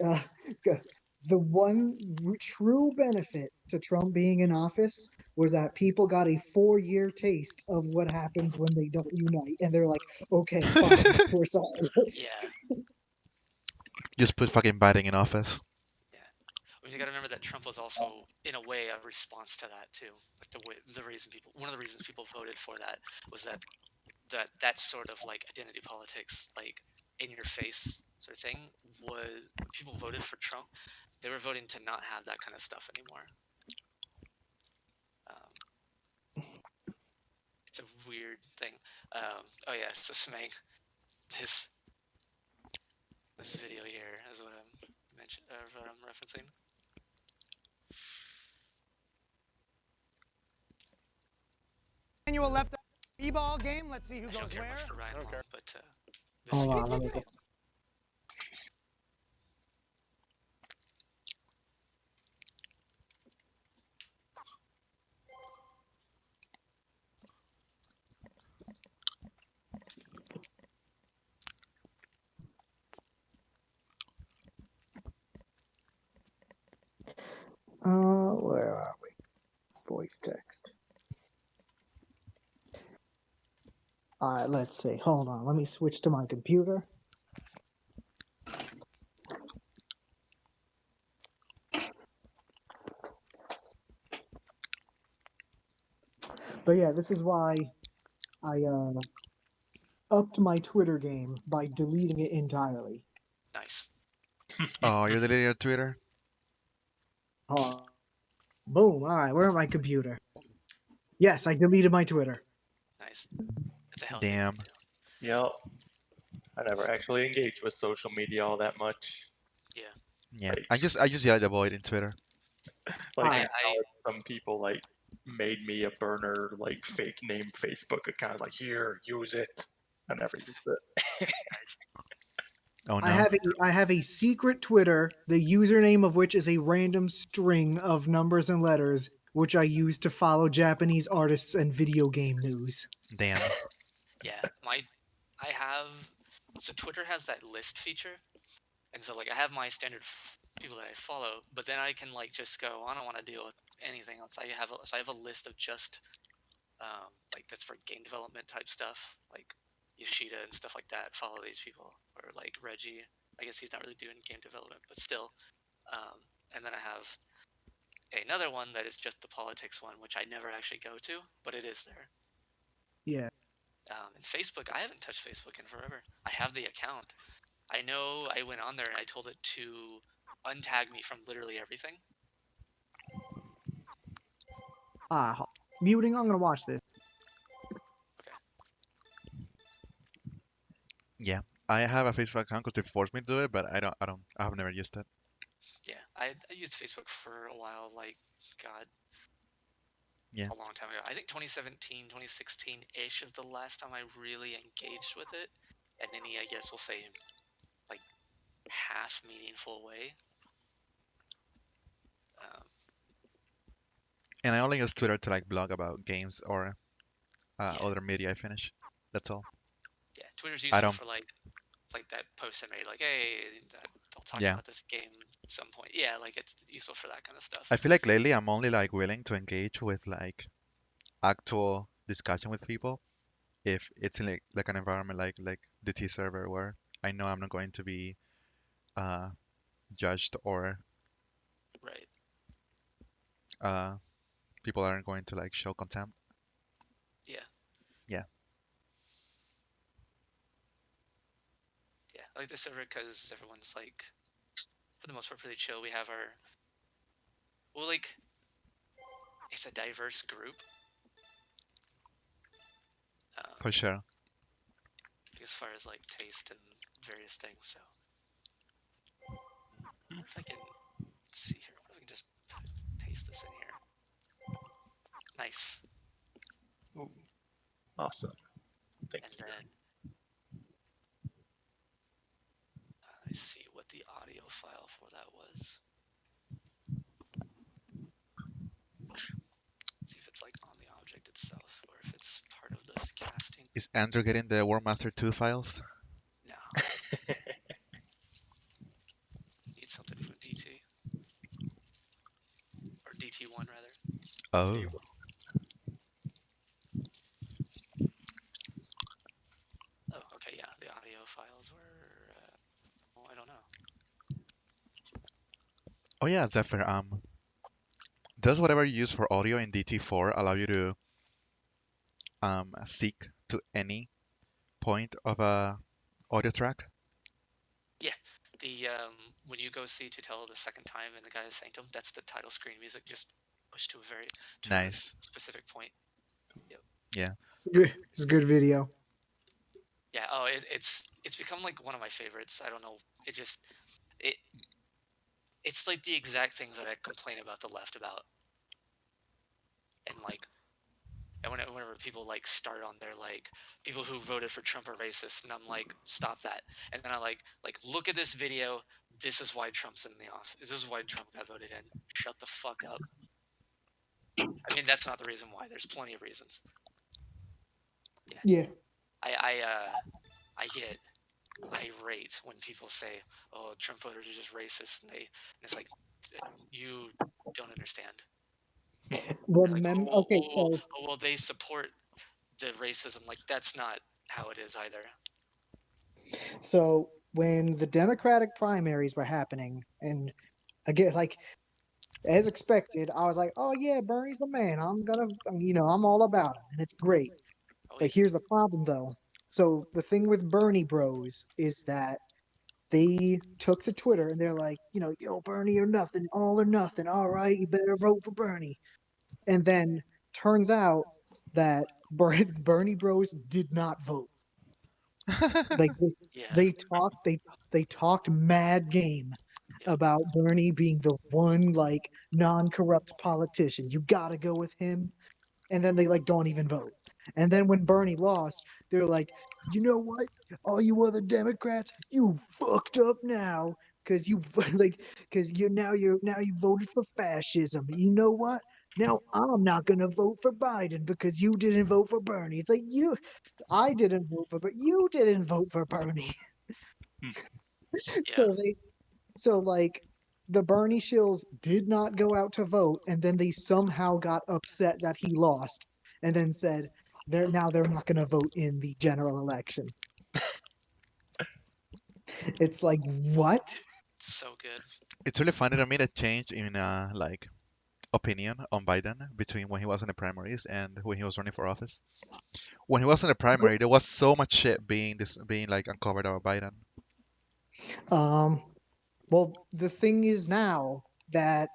uh, the one true benefit to Trump being in office was that people got a 4-year taste of what happens when they don't unite, and they're like, "Okay, fine, we're sorry." Yeah. Just put fucking Biden in office. Yeah. I mean, you got to remember that Trump was also, in a way, a response to that too. Like one of the reasons people voted for that was that sort of like identity politics, like in your face sort of thing, was when people voted for Trump, they were voting to not have that kind of stuff anymore. It's a weird thing. Oh yeah, so Smeg, this this video here is what I'm referencing. Annual left b-ball game. Let's see who I don't goes care where. much for Ryan Long, but this Hold skit on, is let me pretty get. Where are we? Voice text. All right, let's see. Hold on, let me switch to my computer. But yeah, this is why I upped my Twitter game by deleting it entirely. nice. Oh, you're deleting your Twitter? Boom. All right, where my computer? Yes, I deleted my Twitter. Nice. It's a healthy Damn. thing too. Yep. I never actually engaged with social media all that much. Yeah. Yeah. Like, I just yelled avoid in Twitter. like I- how some people like made me a burner like fake name Facebook account. Like, here, use it. I never used it. Oh I no. have a secret Twitter, the username of which is a random string of numbers and letters, which I use to follow Japanese artists and video game news. Damn. Yeah. I have so Twitter has that list feature, and so like I have my standard people that I follow, but then I can like just go. I don't want to deal with anything else. So I have a list of just like that's for game development type stuff, like Yoshida and stuff like that. Follow these people, or like Reggie. I guess he's not really doing game development, but still. And then I have another one that is just the politics one, which I never actually go to, but it is there. Yeah. And Facebook, I haven't touched Facebook in forever. I have the account. I know I went on there and I told it to untag me from literally everything. Muting. I'm gonna watch this. Yeah. I have a Facebook account because they forced me to do it, but I have never used it. Yeah, I used Facebook for a while, like, God, Yeah. a long time ago. I think 2017, 2016-ish is the last time I really engaged with it in any, I guess we'll say, like, half meaningful way. And I only use Twitter to like blog about games or Yeah. other media I finish. That's all. Yeah, Twitter's I useful don't. for like that post I made, like, hey, I'll talk Yeah. about this game at some point. Yeah, like it's useful for that kind of stuff. I feel like lately I'm only like willing to engage with like actual discussion with people if it's in like an environment like the T server where I know I'm not going to be uh judged or Right. uh people aren't going to like show contempt. Yeah. Yeah. I like this server because everyone's like, for the most part, pretty chill. We have our, well, like, it's a diverse group. For sure. As far as like taste and various things. So, I wonder if I can see here. I wonder if I can just paste this in here. Nice. Ooh, awesome. Thank And you. then let's see what the audio file for that was. See if it's like on the object itself or if it's part of this casting. Is Andrew getting the War Master 2 files? No. Need something from DT. Or DT1 rather. Oh. Oh, okay, yeah. The audio files were. Well, I don't know. Oh yeah, Zephyr. Does whatever you use for audio in DT4 allow you to seek to any point of a audio track? Yeah. The when you go see Tutela the second time in the Gaia Sanctum, that's the title screen music. Just push to a Nice. specific point. Yep. Yeah. Good. It's a good video. Yeah. Oh, it's become like one of my favorites. I don't know. It's like the exact things that I complain about the left about. And like, and whenever people like start on their like people who voted for Trump are racist, and I'm like, stop that. And then I like look at this video. This is why Trump's in the office. This is why Trump got voted in. Shut the fuck up. I mean, that's not the reason why. There's plenty of reasons. Yeah. I get irate when people say, "Oh, Trump voters are just racist," and it's like, you don't understand. Like, Okay, so well, they support the racism. Like, that's not how it is either. So when the Democratic primaries were happening, and again, like as expected, I was like, "Oh yeah, Bernie's the man. I'm all about him, and it's great." Oh, But here's the problem, though. So the thing with Bernie Bros is that they took to Twitter and they're like, yo, Bernie or nothing, all or nothing. All right, you better vote for Bernie. And then turns out that Bernie Bros did not vote. Like yeah. they talked mad game Yeah. about Bernie being the one like non-corrupt politician. You gotta go with him. And then they like don't even vote. And then when Bernie lost, they're like, you know what? All you other Democrats, you fucked up now because you now you voted for fascism. You know what? Now I'm not gonna vote for Biden because you didn't vote for Bernie. It's like I didn't vote for, but you didn't vote for Bernie. Yeah. So like the Bernie shills did not go out to vote, and then they somehow got upset that he lost, and then said they're not going to vote in the general election. It's like what? So good. It's really funny to me the change in like opinion on Biden between when he was in the primaries and when he was running for office. When he was in the primary, there was so much shit being like uncovered about Biden. Well, the thing is now that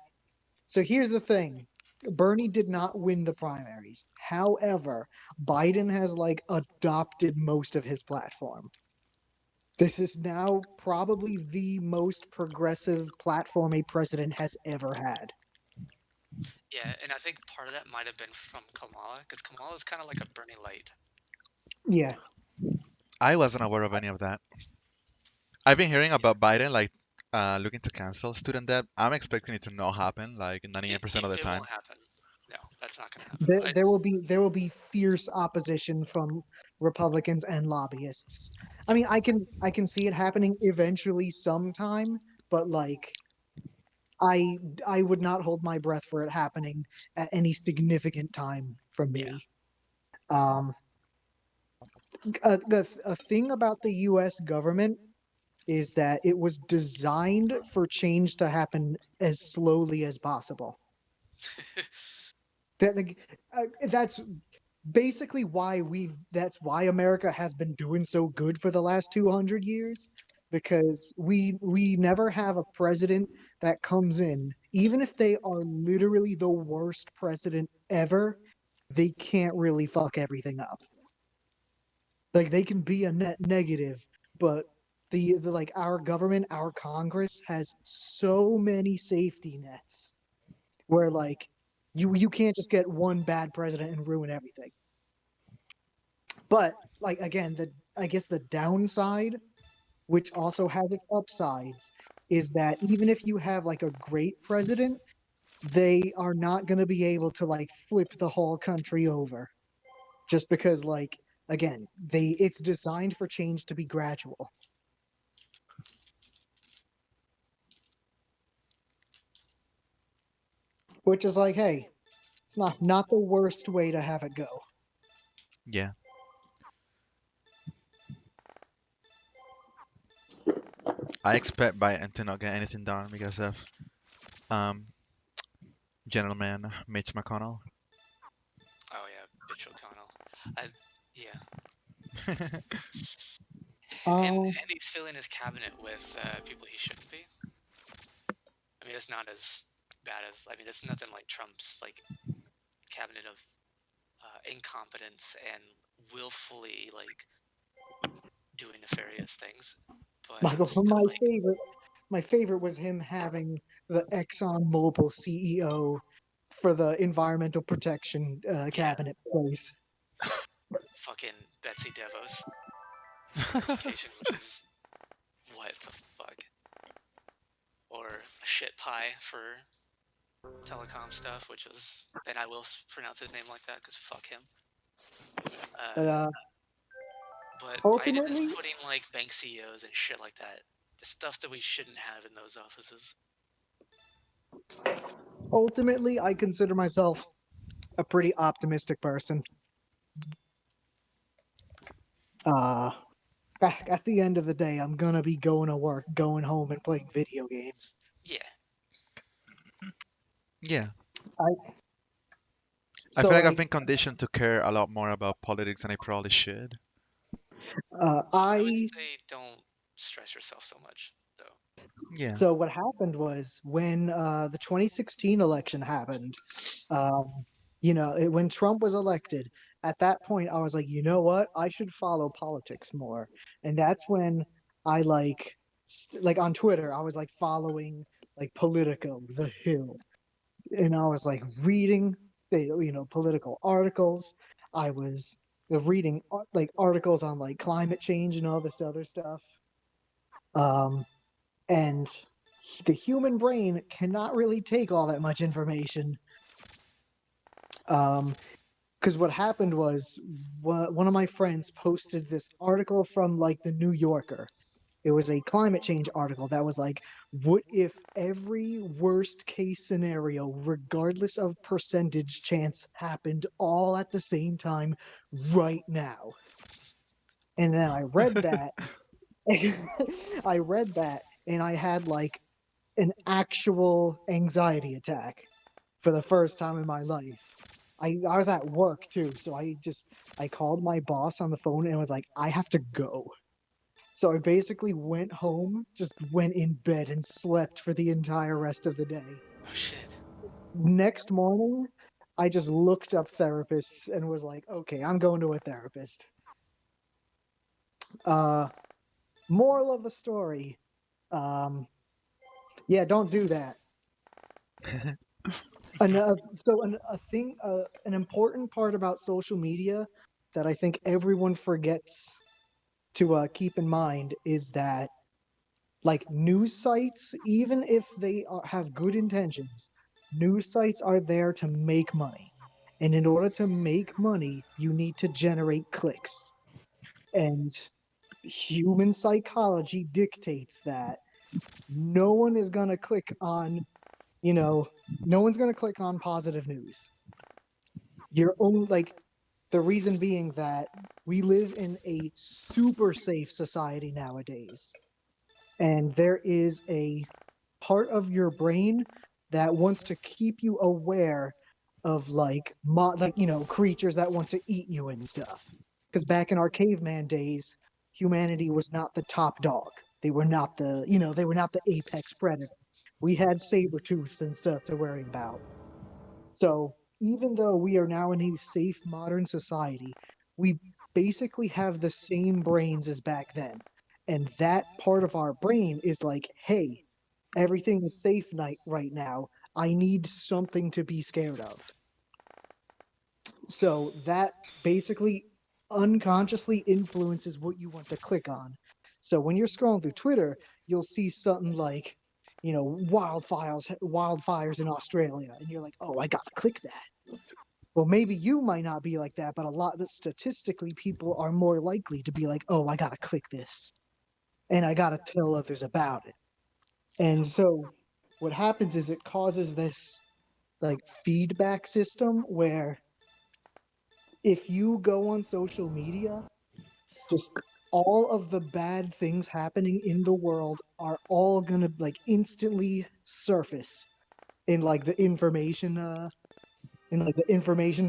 so here's the thing. Bernie did not win the primaries. However, Biden has like adopted most of his platform. This is now probably the most progressive platform a president has ever had. Yeah, and I think part of that might have been from Kamala, because Kamala is kind of like a Bernie light. Yeah. I wasn't aware of any of that. I've been hearing about Biden like looking to cancel student debt. I'm expecting it to not happen like 98% of the It time. won't happen. No, that's not going to happen. There will be fierce opposition from Republicans and lobbyists. I mean, I can see it happening eventually sometime, but like I would not hold my breath for it happening at any significant time from me. Um, a thing about the U.S. government is that it was designed for change to happen as slowly as possible. That's basically why that's why America has been doing so good for the last 200 years, because we never have a president that comes in, even if they are literally the worst president ever, they can't really fuck everything up. Like they can be a net negative, but the like our government, our Congress has so many safety nets where like you can't just get one bad president and ruin everything. But like again, I guess the downside, which also has its upsides, is that even if you have like a great president, they are not going to be able to like flip the whole country over. Just because like again, it's designed for change to be gradual. Which is like, hey, it's not the worst way to have it go. Yeah. I expect Biden to not get anything done because of gentleman Mitch McConnell. Oh yeah, bitch O'Connell. Yeah. And he's filling his cabinet with people he shouldn't be. I mean, it's not as bad as, I mean, it's nothing like Trump's like cabinet of incompetence and willfully like doing nefarious things. But Michael, still, like, my favorite was him having the ExxonMobil CEO for the environmental protection cabinet place. fucking Betsy DeVos for education, which is what the fuck, or a shit pie for telecom stuff, which was, and I will pronounce his name like that because fuck him. But Biden is ultimately, putting like bank CEOs and shit like that, the stuff that we shouldn't have in those offices. ultimately, I consider myself a pretty optimistic person. At the end of the day, I'm gonna be going to work, going home, and playing video games. Yeah. Yeah. I I feel like I've been conditioned to care a lot more about politics than I probably should. I would say don't stress yourself so much, though. Yeah. So what happened was when the 2016 election happened, when Trump was elected, at that point I was like, you know what? I should follow politics more. And that's when I like on Twitter, I was like following like Politico, The Hill, and I was like reading the political articles. I was reading like articles on like climate change and all this other stuff. And the human brain cannot really take all that much information. Because what happened was one of my friends posted this article from like the New Yorker. It was a climate change article that was like, what if every worst case scenario, regardless of percentage chance, happened all at the same time right now? And then I read that. I read that and I had like an actual anxiety attack for the first time in my life. I was at work too, so I called my boss on the phone and was like, I have to go. So I basically went home, just went in bed and slept for the entire rest of the day. Oh shit. Next morning, I just looked up therapists and was like, okay, I'm going to a therapist. Moral of the story, yeah, don't do that. An important part about social media that I think everyone forgets to keep in mind is that, like, news sites, even if they have good intentions, news sites are there to make money. And in order to make money, you need to generate clicks. And human psychology dictates that no one is going to click on, no one's going to click on positive news. Your own, like, the reason being that we live in a super safe society nowadays. And there is a part of your brain that wants to keep you aware of creatures that want to eat you and stuff. Because back in our caveman days, humanity was not the top dog. They were not the apex predator. We had saber-tooths and stuff to worry about. So even though we are now in a safe modern society, we basically have the same brains as back then. And that part of our brain is like, hey, everything is safe right now. I need something to be scared of. So that basically unconsciously influences what you want to click on. So when you're scrolling through Twitter, you'll see something like, wildfires in Australia, and you're like, oh, I gotta click that. Well, maybe you might not be like that, but a lot of statistically, people are more likely to be like, oh, I gotta click this, and I gotta tell others about it. And so what happens is it causes this like feedback system where if you go on social media, just all of the bad things happening in the world are all gonna like instantly surface in like the information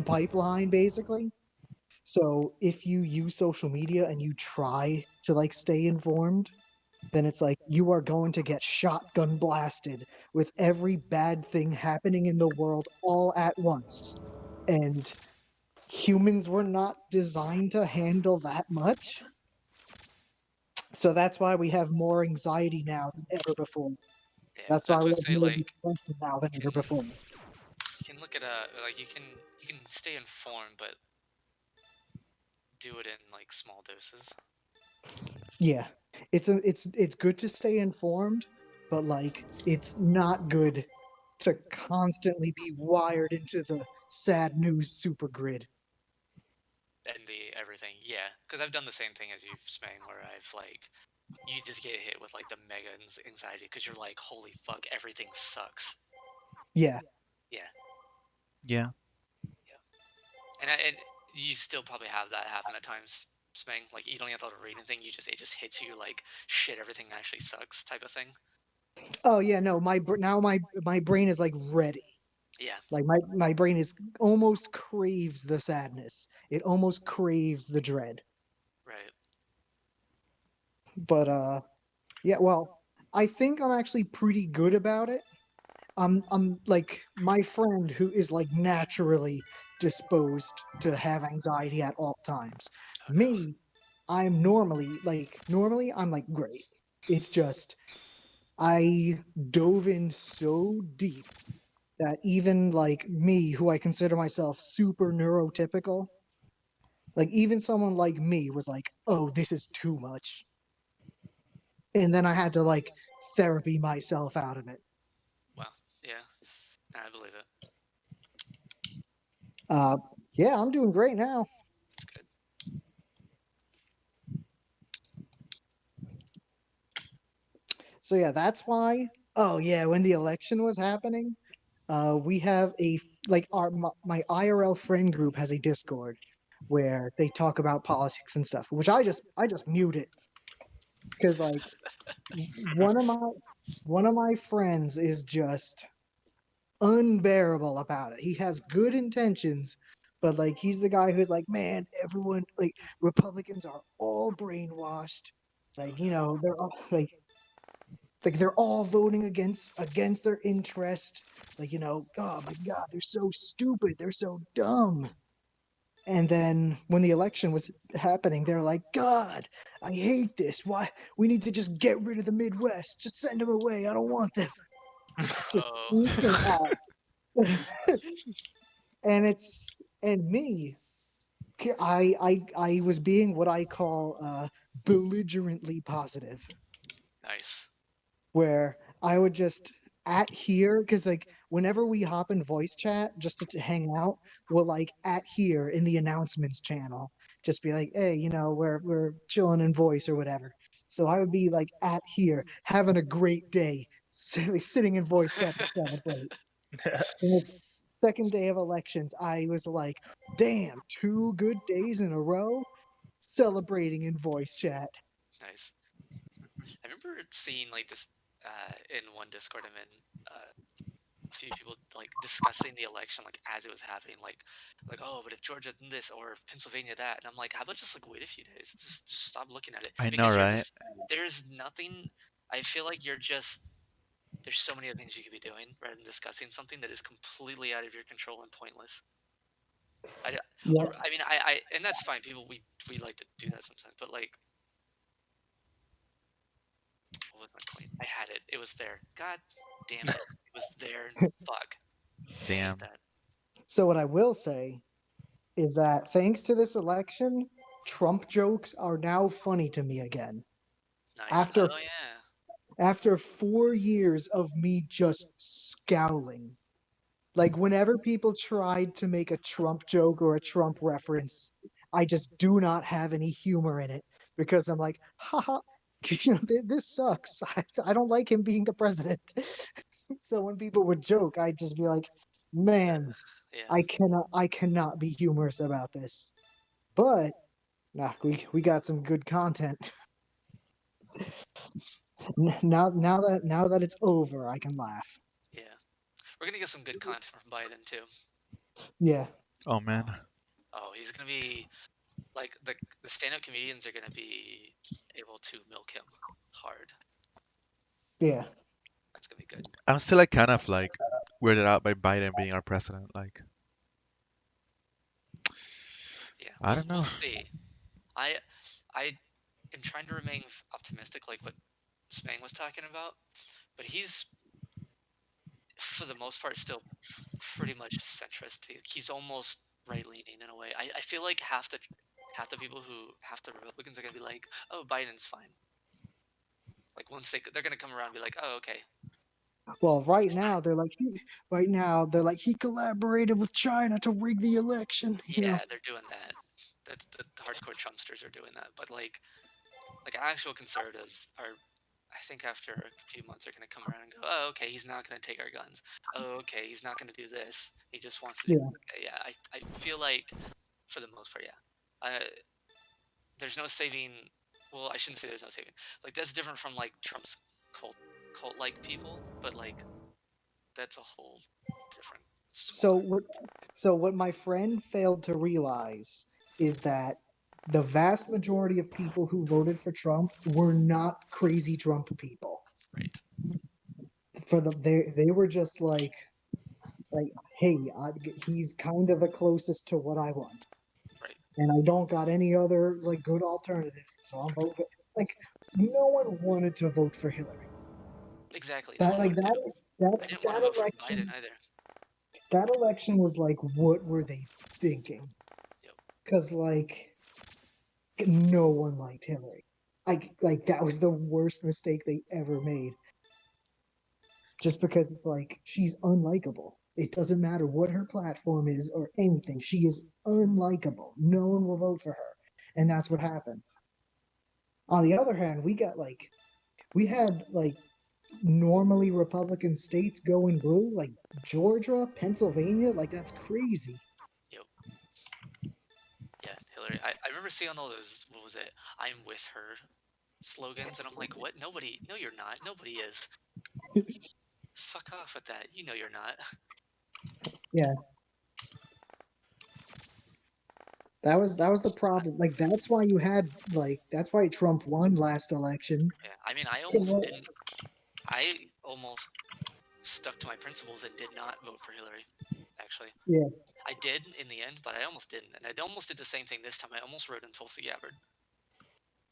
pipeline basically. So if you use social media and you try to like stay informed, then it's like you are going to get shotgun blasted with every bad thing happening in the world all at once. And humans were not designed to handle that much. So that's why we have more anxiety now than ever before. Yeah, That's why that's we what I have say. more Like, depression now than ever before. you can look at like you can stay informed, but do it in like small doses. Yeah. It's good to stay informed, but like it's not good to constantly be wired into the sad news super grid. And the everything, yeah, because I've done the same thing as you, Smang, where I've like you just get hit with like the mega anxiety because you're like, holy fuck, everything sucks. Yeah. Yeah, Yeah. and you still probably have that happen at times, Smang. Like you don't have to read anything; it just hits you like shit. Everything actually sucks, type of thing. Oh yeah, no, my brain is like ready. Yeah, Like my brain is almost craves the sadness. It almost craves the dread. right. But yeah, well, I think I'm actually pretty good about it. I'm like my friend who is like naturally disposed to have anxiety at all times. Oh no. Me, normally I'm like great. It's just I dove in so deep that even like me, who I consider myself super neurotypical, like even someone like me was like, "Oh, this is too much," and then I had to like therapy myself out of it. Well, yeah, I believe it. Uh, yeah, I'm doing great now. It's good. So yeah, that's why. Oh yeah, when the election was happening, we have like my IRL friend group has a Discord where they talk about politics and stuff, which I just muted because like one of my one of my friends is just unbearable about it. He has good intentions, but like he's the guy who's like, man, everyone like Republicans are all brainwashed. Like, they're all like they're all voting against their interest. Like, oh my god, they're so stupid, they're so dumb. And then when the election was happening, they're like, God, I hate this. Why we need to just get rid of the Midwest. Just send them away. I don't want them. Just Oh, freaking out. And me, I was being what I call belligerently positive, nice. where I would just at here because like whenever we hop in voice chat just to hang out, we'll like at here in the announcements channel just be like, hey, we're chilling in voice or whatever. So I would be like at here having a great day, sitting in voice chat to celebrate. In this second day of elections, I was like, damn, 2 good days in a row celebrating in voice chat. Nice. I remember seeing like this in one Discord I'm in. few people like discussing the election like as it was happening, like oh, but if Georgia did this or if Pennsylvania that, and I'm like, how about just like wait a few days, just stop looking at it I know, because you're right? just there's nothing. I feel like you're just there's so many other things you could be doing rather than discussing something that is completely out of your control and pointless. Yeah. I mean, I and that's fine. People we like to do that sometimes, but like, what was my point? I had it. It was there. God damn it! It was there. Fuck. I hate Damn. that. So what I will say is that thanks to this election, Trump jokes are now funny to me again. Nice. After Oh yeah. after 4 years of me just scowling. Like whenever people tried to make a Trump joke or a Trump reference, I just do not have any humor in it because I'm like, haha, this sucks. I don't like him being the president. So when people would joke, I'd just be like, man, Yeah. I cannot be humorous about this. But nah, we got some good content. Now that it's over, I can laugh. Yeah. We're gonna get some good content from Biden too. Yeah. Oh man. Oh, he's gonna be like the stand-up comedians are gonna be able to milk him hard. Yeah. That's gonna be good. I'm still like kind of like weirded out by Biden being our president. Like, Yeah. I don't know. We'll see. I am trying to remain optimistic, like what Smang was talking about, but he's for the most part still pretty much centrist. He's almost right leaning in a way. I feel like half the Republicans are gonna be like, oh, Biden's fine. Like once they're gonna come around and be like, oh, okay. Well, right now they're like he collaborated with China to rig the election. Yeah, they're doing that. The hardcore Trumpsters are doing that. But like actual conservatives are, I think after a few months, are going to come around and go, oh, okay, he's not going to take our guns. Oh, okay, he's not going to do this. He just wants to do okay, yeah. I feel like, for the most part, yeah. There's no saving. Well, I shouldn't say there's no saving. Like that's different from like Trump's cult-like people, but like that's a whole different. So what my friend failed to realize is that the vast majority of people who voted for Trump were not crazy Trump people. Right. They were just like, hey, he's kind of the closest to what I want. Right. And I don't got any other like good alternatives, so I'm voting. Like no one wanted to vote for Hillary. Exactly. That No like one that that I didn't that want to vote for election. Biden either. That election was like, what were they thinking? Yep. Because like, no one liked Hillary. Like that was the worst mistake they ever made. Just because it's like she's unlikable. It doesn't matter what her platform is or anything. She is unlikable. No one will vote for her, and that's what happened. On the other hand, we had normally Republican states going blue, like Georgia, Pennsylvania, like that's crazy. Yep. Yeah, Hillary. I remember seeing all those, what was it? I'm with her slogans, and I'm like, what? Nobody, no, you're not. Nobody is. Fuck off with that. You know you're not. Yeah. That was the problem. Like that's why you had that's why Trump won last election. Yeah, I mean, I almost stuck to my principles and did not vote for Hillary, actually. Yeah. I did in the end, but I almost didn't. And I almost did the same thing this time. I almost wrote in Tulsi Gabbard.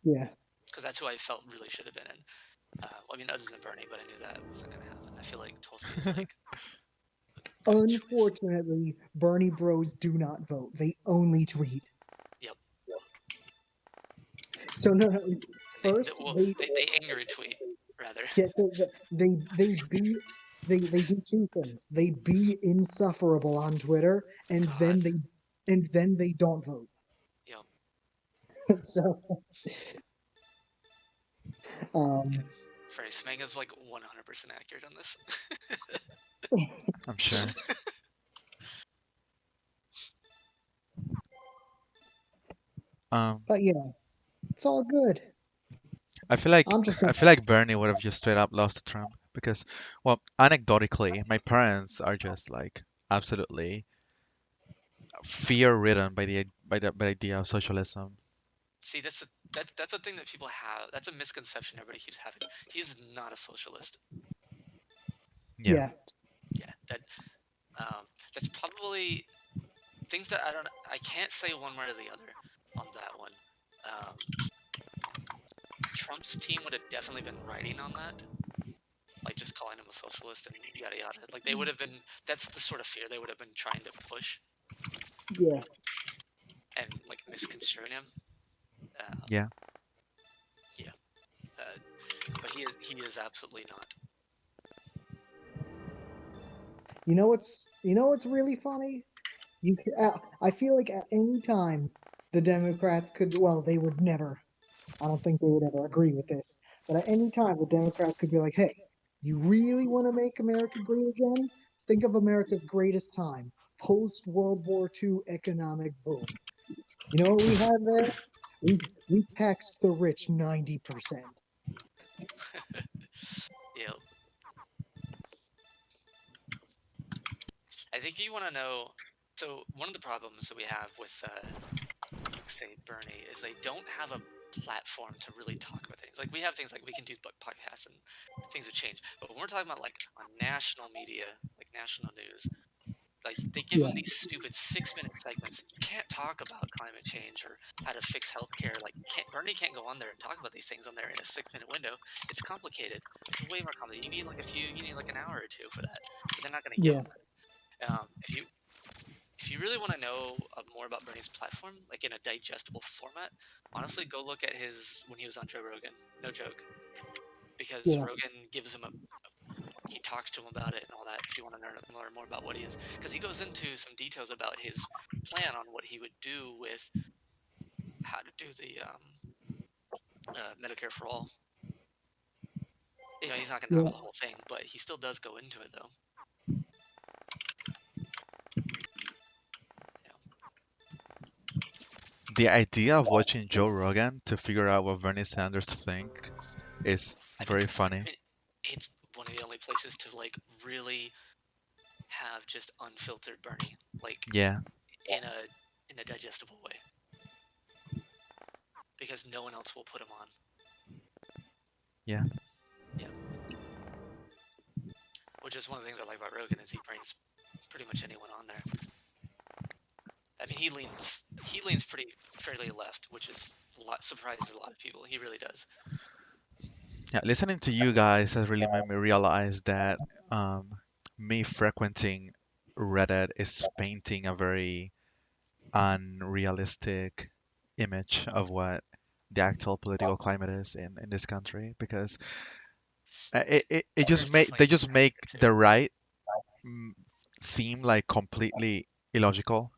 Yeah. Because that's who I felt really should have been in. I mean, other than Bernie, but I knew that wasn't going to happen. I feel like Tulsi was like... Unfortunately, Bernie bros do not vote. They only tweet. Yep. So no. First, they angry tweet, rather. Yeah, so they do two things. They be insufferable on Twitter, and then they don't vote. Yep. So, Freddie Smang is like 100% accurate on this. I'm sure. But yeah, it's all good. I feel like Bernie would have just straight up lost to Trump. because, well, anecdotally, my parents are just like absolutely fear-ridden by the idea of socialism. See, that's a thing that people have. That's a misconception everybody keeps having. He's not a socialist. Yeah. Yeah. Yeah, that's probably things that I can't say one way or the other on that one. Um, Trump's team would have definitely been writing on that, like just calling him a socialist and yada yada. Like they would have been. That's the sort of fear they would have been trying to push Yeah. and like misconstruing him. Yeah. Yeah, but he is absolutely not. You know what's really funny? I feel like at any time the Democrats could, well, they would never. I don't think they would ever agree with this. But at any time the Democrats could be like, "Hey, you really want to make America great again? Think of America's greatest time, post World War II economic boom. You know what we had there? We taxed the rich 90%." Yeah. I think you want to know. So one of the problems that we have with, say, Bernie is they don't have a platform to really talk about things. Like we have things like we can do podcasts and things have changed, but when we're talking about like on national media, like national news, like they give Yeah. them these stupid 6-minute segments. You can't talk about climate change or how to fix healthcare. Like Bernie can't go on there and talk about these things on there in a 6-minute window. It's complicated. It's way more complicated. You need like an hour or two for that. But they're not going to give Yeah. them that. If you really want to know more about Bernie's platform, like in a digestible format, honestly, go look at his when he was on Joe Rogan. No joke, because Yeah. Rogan gives him he talks to him about it and all that. If you want to learn more about what he is, because he goes into some details about his plan on what he would do with how to do the Medicare for all. You know, he's not going to talk Yeah. about the whole thing, but he still does go into it though. The idea of watching Joe Rogan to figure out what Bernie Sanders thinks is very funny. It's one of the only places to like really have just unfiltered Bernie, like Yeah. in a digestible way, because no one else will put him on. Yeah. Yeah. Which is one of the things I like about Rogan is he brings pretty much anyone on there. I mean, he leans pretty fairly left, which is surprises a lot of people. He really does. Yeah, listening to you guys has really made me realize that me frequenting Reddit is painting a very unrealistic image of what the actual political climate is in this country because it just There's make definitely they just a make factor too. the right mm, seem like completely illogical,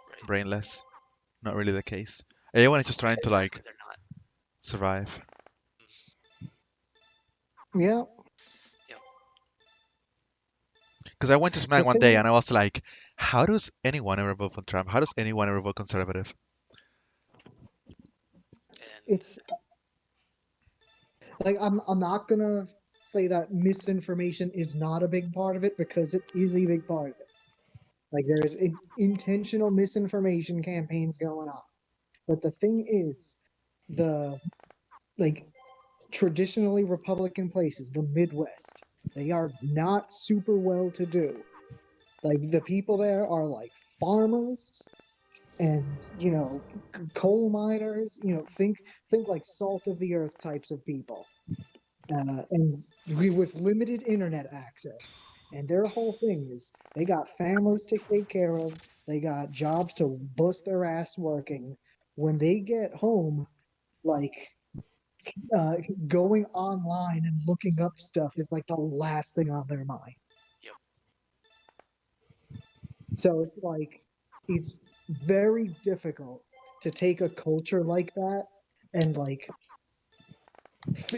Right. brainless. Not really the case. Everyone is just trying to like Exactly, they're not. survive. Yeah. Because I went to Smack The one thing day is, and I was like, how does anyone ever vote for Trump? How does anyone ever vote conservative? And it's like I'm not gonna say that misinformation is not a big part of it because it is a big part of it. Like there's intentional misinformation campaigns going on. But the thing is, the like traditionally Republican places, the Midwest, they are not super well to do. Like the people there are like farmers and coal miners. Think like salt of the earth types of people, and with limited internet access. And their whole thing is they got families to take care of. They got jobs to bust their ass working. When they get home, like uh, going online and looking up stuff is like the last thing on their mind. yep. So it's like it's very difficult to take a culture like that and like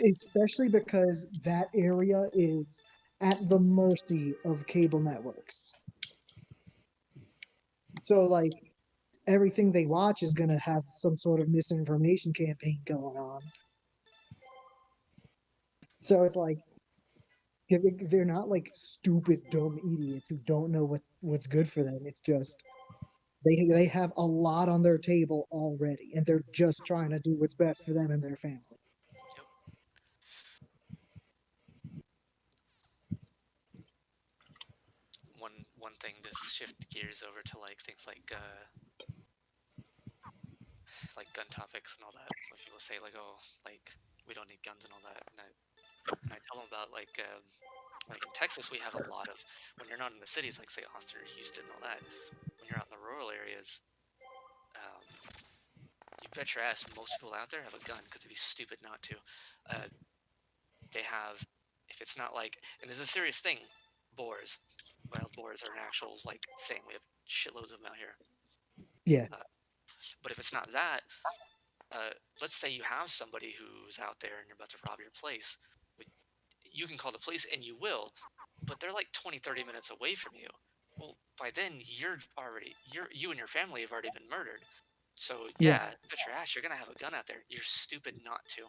especially because that area is at the mercy of cable networks. So like everything they watch is going to have some sort of misinformation campaign going on. So it's like They're not like stupid, dumb idiots who don't know what's good for them. It's just they have a lot on their table already, and they're just trying to do what's best for them and their family. Yep. One thing to shift gears over to like things like gun topics and all that. When people say like, oh, like we don't need guns and all that, and I tell them about like in Texas we have a lot of, when you're not in the cities like say Austin or Houston and all that, when you're out in the rural areas, you bet your ass most people out there have a gun because they'd be stupid not to. They have, if it's not like, and this is a serious thing, boars. Wild boars are an actual like thing. We have shitloads of them out here. Yeah. But if it's not that, let's say you have somebody who's out there and you're about to rob your place, you can call the police and you will, but they're like 20-30 minutes away from you. Well, by then you and your family have already been murdered. So yeah, bet your ass you're gonna have a gun out there. You're stupid not to.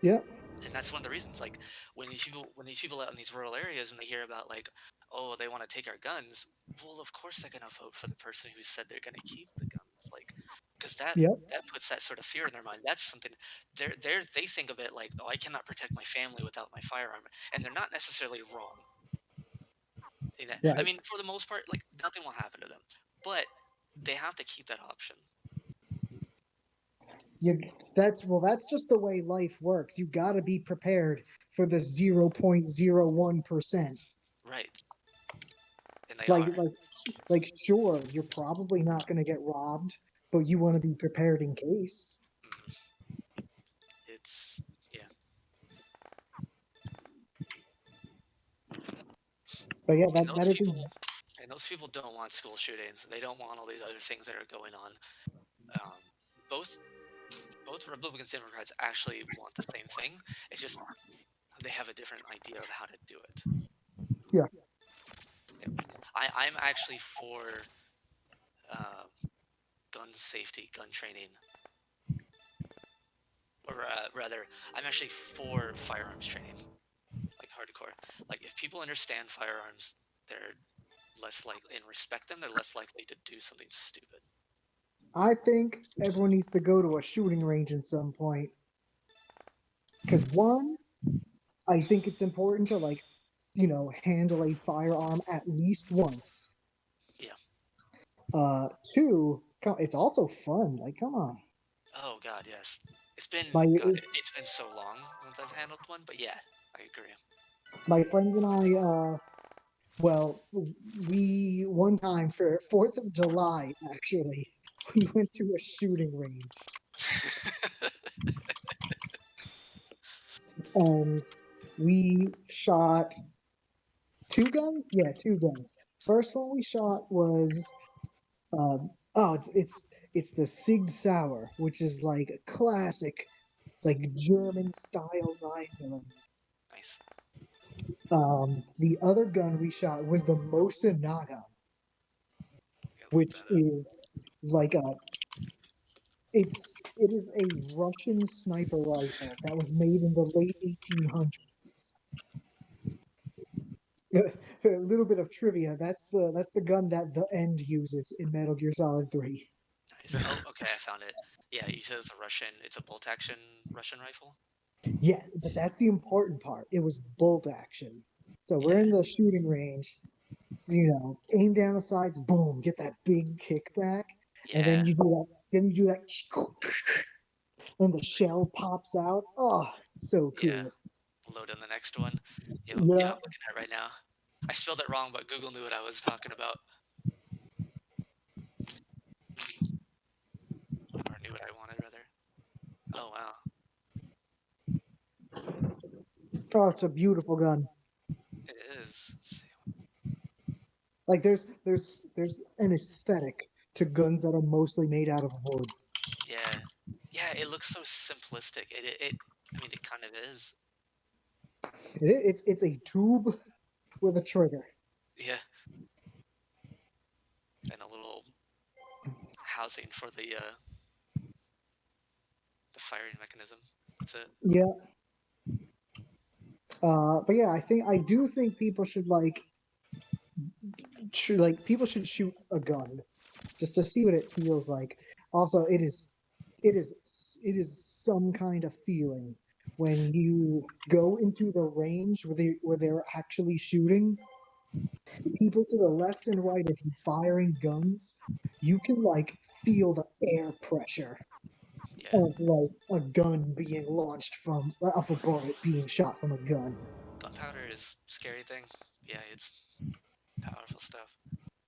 Yep. And that's one of the reasons, like when these people out in these rural areas, when they hear about like, oh, they want to take our guns, well, of course they're gonna vote for the person who said they're gonna keep the guns, like, because that puts that sort of fear in their mind. That's something they think of it like, oh, I cannot protect my family without my firearm, and they're not necessarily wrong. Right. I mean, for the most part, like nothing will happen to them, but they have to keep that option. That's just the way life works. You got to be prepared for the 0.01%. Right. And they are. Like, sure, you're probably not going to get robbed, but you want to be prepared in case. Mm-hmm. It's But yeah, and that is. Those people don't want school shootings. They don't want all these other things that are going on. Both Republicans and Democrats actually want the same thing. It's just they have a different idea of how to do it. Yeah. I'm actually for gun safety, gun training. Or rather, I'm actually for firearms training, like hardcore. Like if people understand firearms, they're less likely and respect them. They're less likely to do something stupid. I think everyone needs to go to a shooting range at some point. Because one, I think it's important to like, handle a firearm at least once. Yeah. Two, it's also fun. Like, come on. Oh God, yes. It's been so long since I've handled one, but yeah, I agree. My friends and I, we one time for 4th of July, actually, we went to a shooting range. And we shot 2 guns? Yeah, 2 guns. First one we shot was it's the Sig Sauer, which is like a classic, like German style 9mm. Nice. The other gun we shot was the Mosin-Nagant, which is like it is a Russian sniper rifle that was made in the late 1800s. A little bit of trivia. That's the gun that the End uses in Metal Gear Solid 3. Nice. Oh, okay, I found it. Yeah, you said it's a bolt action Russian rifle? Yeah, but that's the important part. It was bolt action. So we're in the shooting range, aim down the sights, boom, get that big kickback, and then you do that, and the shell pops out. Oh, so cool. Yeah. Load in the next one. Yeah, I'm looking at it right now. I spelled it wrong, but Google knew what I was talking about. Or knew what I wanted, rather. Oh, wow. Oh, it's a beautiful gun. It is. Let's see. Like there's an aesthetic to guns that are mostly made out of wood. Yeah, it looks so simplistic. It kind of is. It's a tube with a trigger. Yeah. And a little housing for the firing mechanism. That's it. Yeah. But yeah, I do think people should people should shoot a gun just to see what it feels like. Also, it is some kind of feeling when you go into the range where they're actually shooting. People to the left and right of you firing guns, you can feel the air pressure Yeah. of a gun being launched of a bullet being shot from a gun. Gunpowder is a scary thing. Yeah, it's powerful stuff.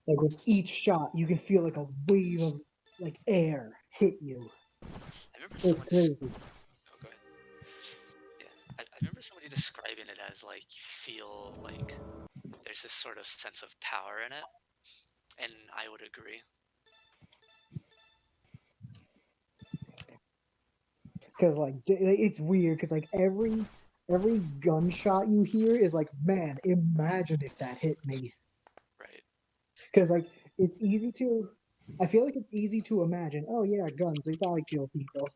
Like with each shot, you can feel like a wave of air hit you. I remember It's someone crazy. Oh, go ahead. Yeah, I remember somebody describing it as like you feel like there's this sort of sense of power in it, and I would agree. Because it's weird. Because every gunshot you hear is like, man, imagine if that hit me. Right. Because it's easy to. I feel like it's easy to imagine. Oh yeah, guns, they probably kill people.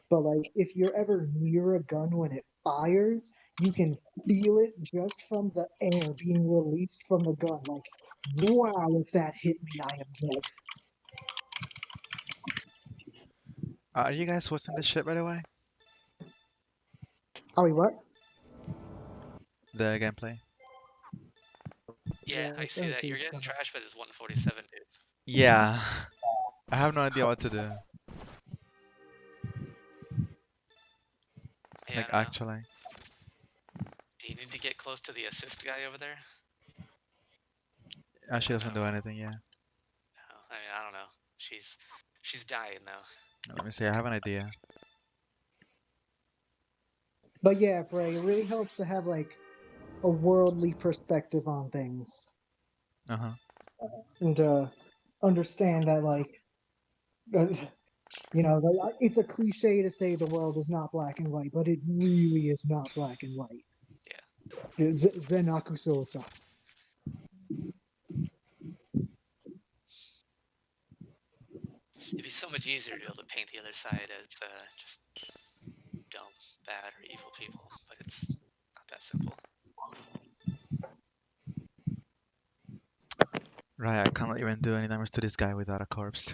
But if you're ever near a gun when it fires, you can feel it just from the air being released from the gun. Like, wow, if that hit me, I am dead. Are you guys watching this shit, by the way? Oh wait, what? The gameplay? Yeah, I see that. You're getting trashed by this 147, dude. Yeah. I have no idea what to do. Yeah, I Like, don't know. actually. Do you need to get close to the assist guy over there? She doesn't do anything, yeah. No, I mean, I don't know. She's dying though. Let me see, I have an idea. But yeah, Frey, it really helps to have a worldly perspective on things Uh-huh. and to understand that it's a cliche to say the world is not black and white, but it really is not black and white. Yeah. Zenaku Sas. It'd be so much easier to be able to paint the other side as just dumb, bad, or evil people, but it's not that simple. Right, I can't even do any damage to this guy without a corpse.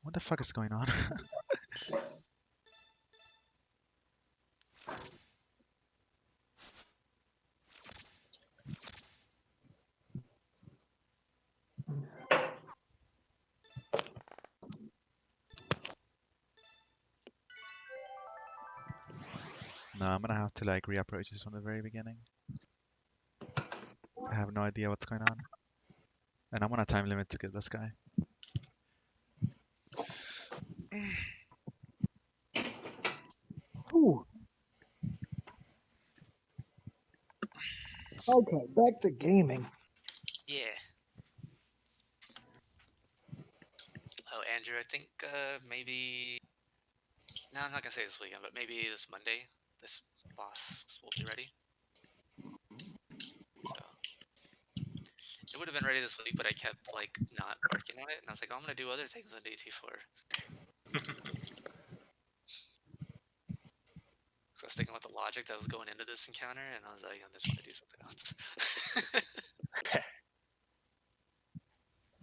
What the fuck is going on? No, I'm gonna have to reapproach this from the very beginning. I have no idea what's going on. And I'm on a time limit to kill this guy. Ooh. Okay, back to gaming. Yeah. Oh, Andrew, I think maybe. No, I'm not gonna say this weekend, but maybe this Monday, this boss will be ready. So it would have been ready this week, but I kept not working on it, and I was like, oh, I'm gonna do other things on DT4. So I was thinking about the logic that was going into this encounter, and I was like, I just want to do something else.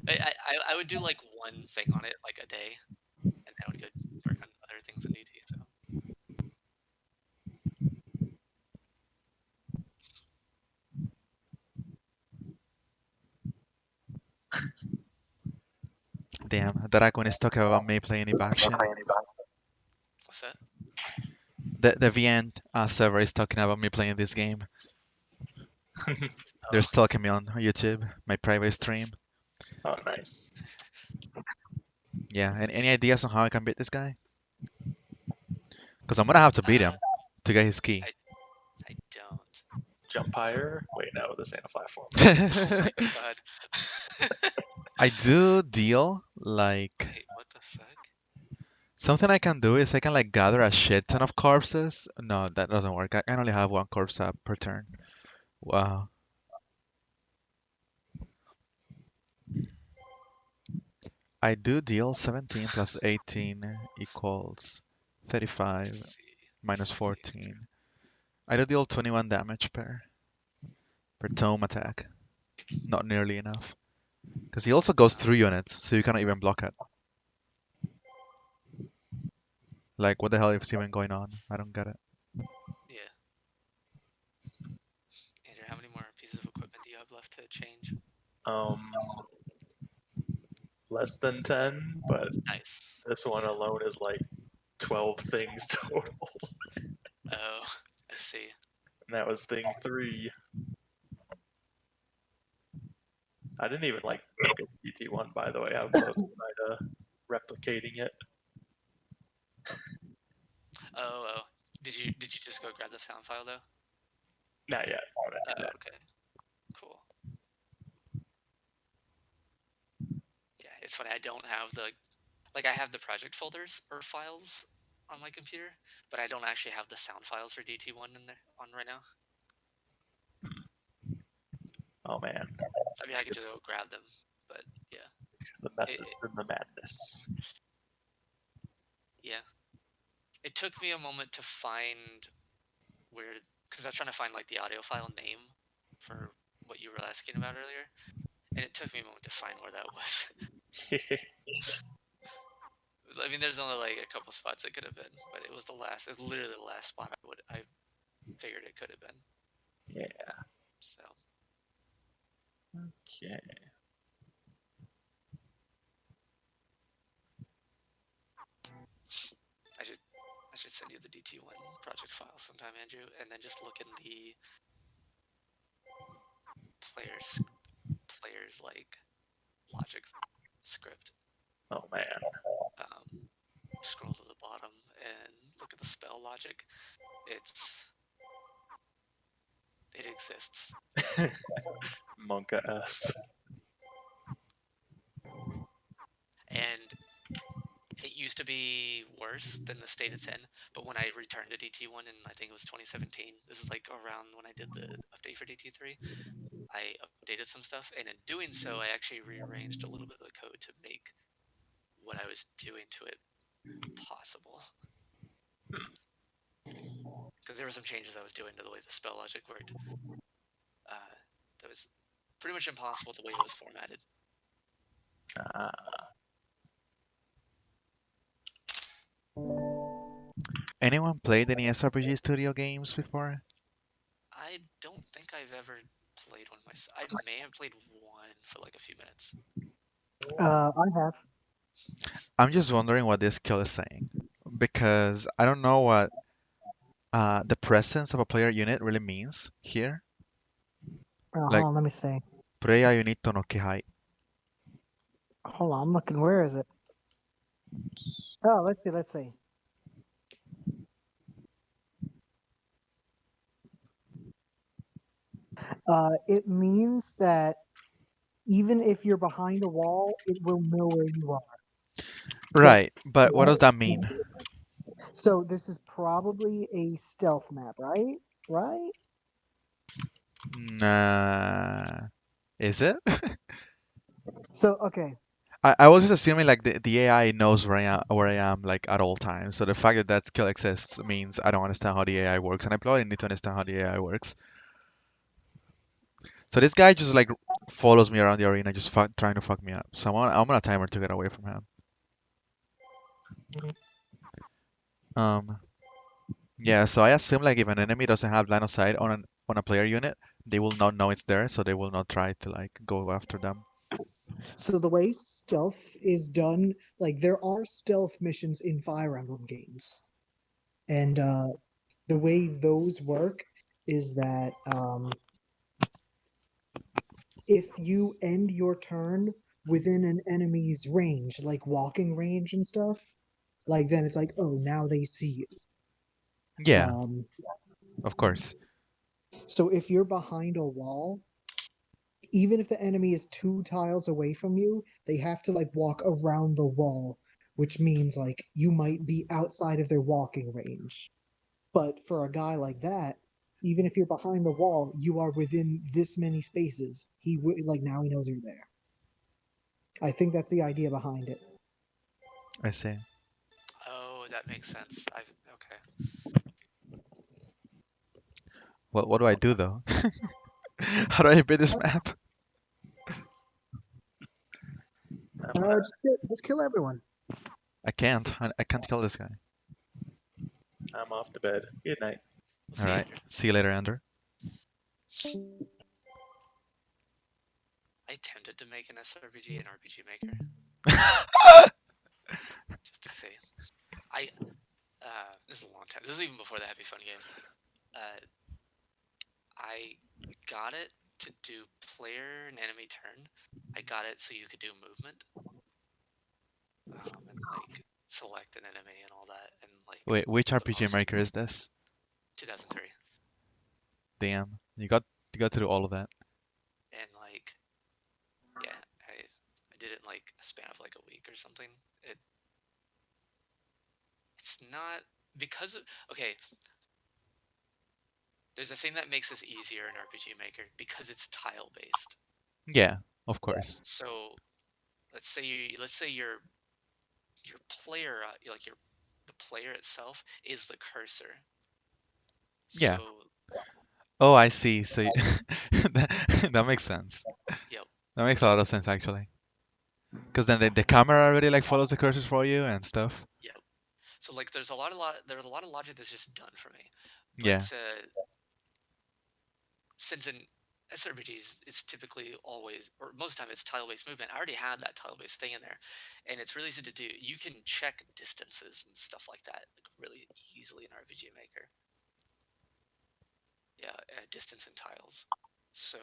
I would do one thing on it a day, and then I would go work on other things in DT. So Damn, Dragon is talking about me playing Evasion. what's that? The VN server is talking about me playing this game. They're stalking me on YouTube, my private stream. Oh, nice. Yeah, and any ideas on how I can beat this guy? Because I'm gonna have to beat him to get his key. I don't. Jump higher? Wait, no, this ain't a platform. Oh my god. I do deal Wait, what the fuck? something I can do is I can gather a shit ton of corpses. No, that doesn't work. I can only have one corpse per turn. Wow. I do deal 17 plus 18 equals 35 Let's see. minus 14. I do deal 21 damage per tome attack. Not nearly enough. Because he also goes through units, so you cannot even block it. Like, what the hell is even going on? I don't get it. Yeah. Andrew, how many more pieces of equipment do you have left to change? Less than 10, but Nice. this one Yeah. alone is like 12 things total. Oh, I see. And that was thing 3. I didn't even like look at GT1, by the way. I was kind of replicating it. Oh. Did you just go grab the sound file though? Not yet. I'm gonna do Oh, that. okay. Cool. Yeah, it's funny. I don't have I have the project folders or files on my computer, but I don't actually have the sound files for DT1 in there on right now. Oh man, I mean, I could just go grab them, but yeah, the methods and the madness. yeah. It took me a moment to find where, because I was trying to find like the audio file name for what you were asking about earlier, and it took me a moment to find where that was. I mean, there's only like a couple spots it could have been, but it was the last. It was literally the last spot I figured it could have been. Yeah. So Okay. I should send you the DT1 project file sometime, Andrew, and then just look in the players like logic script. Oh man. Scroll to the bottom and look at the spell logic. It exists. Monka-esque. And it used to be worse than the state it's in, but when I returned to DT1 in, I think it was 2017, this is like around when I did the update for DT3, I updated some stuff, and in doing so, I actually rearranged a little bit of the code to make what I was doing to it possible. Because there were some changes I was doing to the way the spell logic worked. That was pretty much impossible the way it was formatted. Anyone played any SRPG Studio games before? I don't think I've ever played one myself. I may have played one for like a few minutes. I have. I'm just wondering what this kill is saying. Because I don't know what the presence of a player unit really means here. Hold Like, on, let me see. Preya unito no kihai. Hold on, I'm looking. Where is it? Oh, let's see. It means that even if you're behind a wall, it will know where you are. Right, but what does that mean? So this is probably a stealth map, right? Right? Nah. Is it? So okay. I was just assuming like the AI knows where I am like at all times. So the fact that that skill exists means I don't understand how the AI works, and I probably need to understand how the AI works. So this guy just like follows me around the arena, just trying to fuck me up. So I'm on a timer to get away from him. Yeah. So I assume like if an enemy doesn't have line of sight on a player unit, they will not know it's there, so they will not try to like go after them. So the way stealth is done, like there are stealth missions in Fire Emblem games, and the way those work is that if you end your turn within an enemy's range, like walking range and stuff, like then it's like, oh, now they see you. Yeah, of course. So if you're behind a wall, even if the enemy is 2 tiles away from you, they have to like walk around the wall, which means like you might be outside of their walking range. But for a guy like that, even if you're behind the wall, you are within this many spaces. Like now he knows you're there. I think that's the idea behind it. I see. Oh, that makes sense. Okay. What do I do though? How do I beat this map? Just kill everyone. I can't. I can't kill this guy. I'm off to bed. Good night. We'll see All you, right. Andrew. See you later, Andrew. I attempted to make an SRPG and RPG Maker just to see. This is a long time. This is even before the Happy Fun game. I got it to do player and enemy turn. I got it so you could do movement. And like select an enemy and all that, and like Wait, which the RPG most- Maker is this? 2003. Damn, you got to do all of that. And like, yeah, I did it in like a span of like a week or something. It's not because of, okay. There's a thing that makes this easier in RPG Maker because it's tile based. Yeah, of course. So let's say your player the player itself is the cursor. Yeah. So, Oh, I see. So that makes sense. yep. That makes a lot of sense actually. Because then the camera already like follows the cursors for you and stuff. Yep. So like there's a lot of logic that's just done for me. But, Yeah. Since in SRPGs it's typically always, or most of the time it's tile-based movement, I already had that tile-based thing in there, and it's really easy to do. You can check distances and stuff like that really easily in RPG Maker. Yeah, distance and tiles. So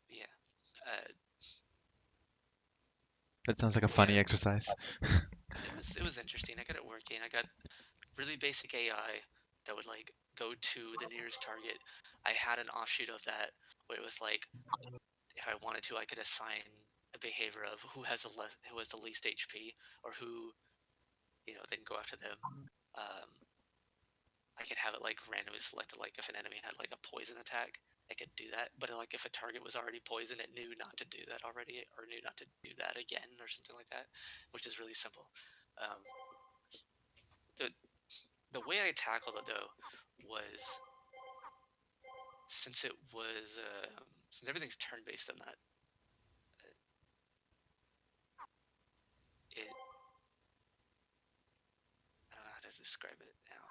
yeah, That sounds like a funny Yeah. exercise. it was interesting. I got it working. I got really basic AI that would like go to the nearest target. I had an offshoot of that where it was like, if I wanted to, I could assign a behavior of who has the least HP, or who, then go after them. I could have it like randomly selected, like if an enemy had like a poison attack, I could do that. But like if a target was already poisoned, it knew not to do that already, or knew not to do that again, or something like that, which is really simple. The way I tackled it though was, since everything's turn based on that, I don't know how to describe it now.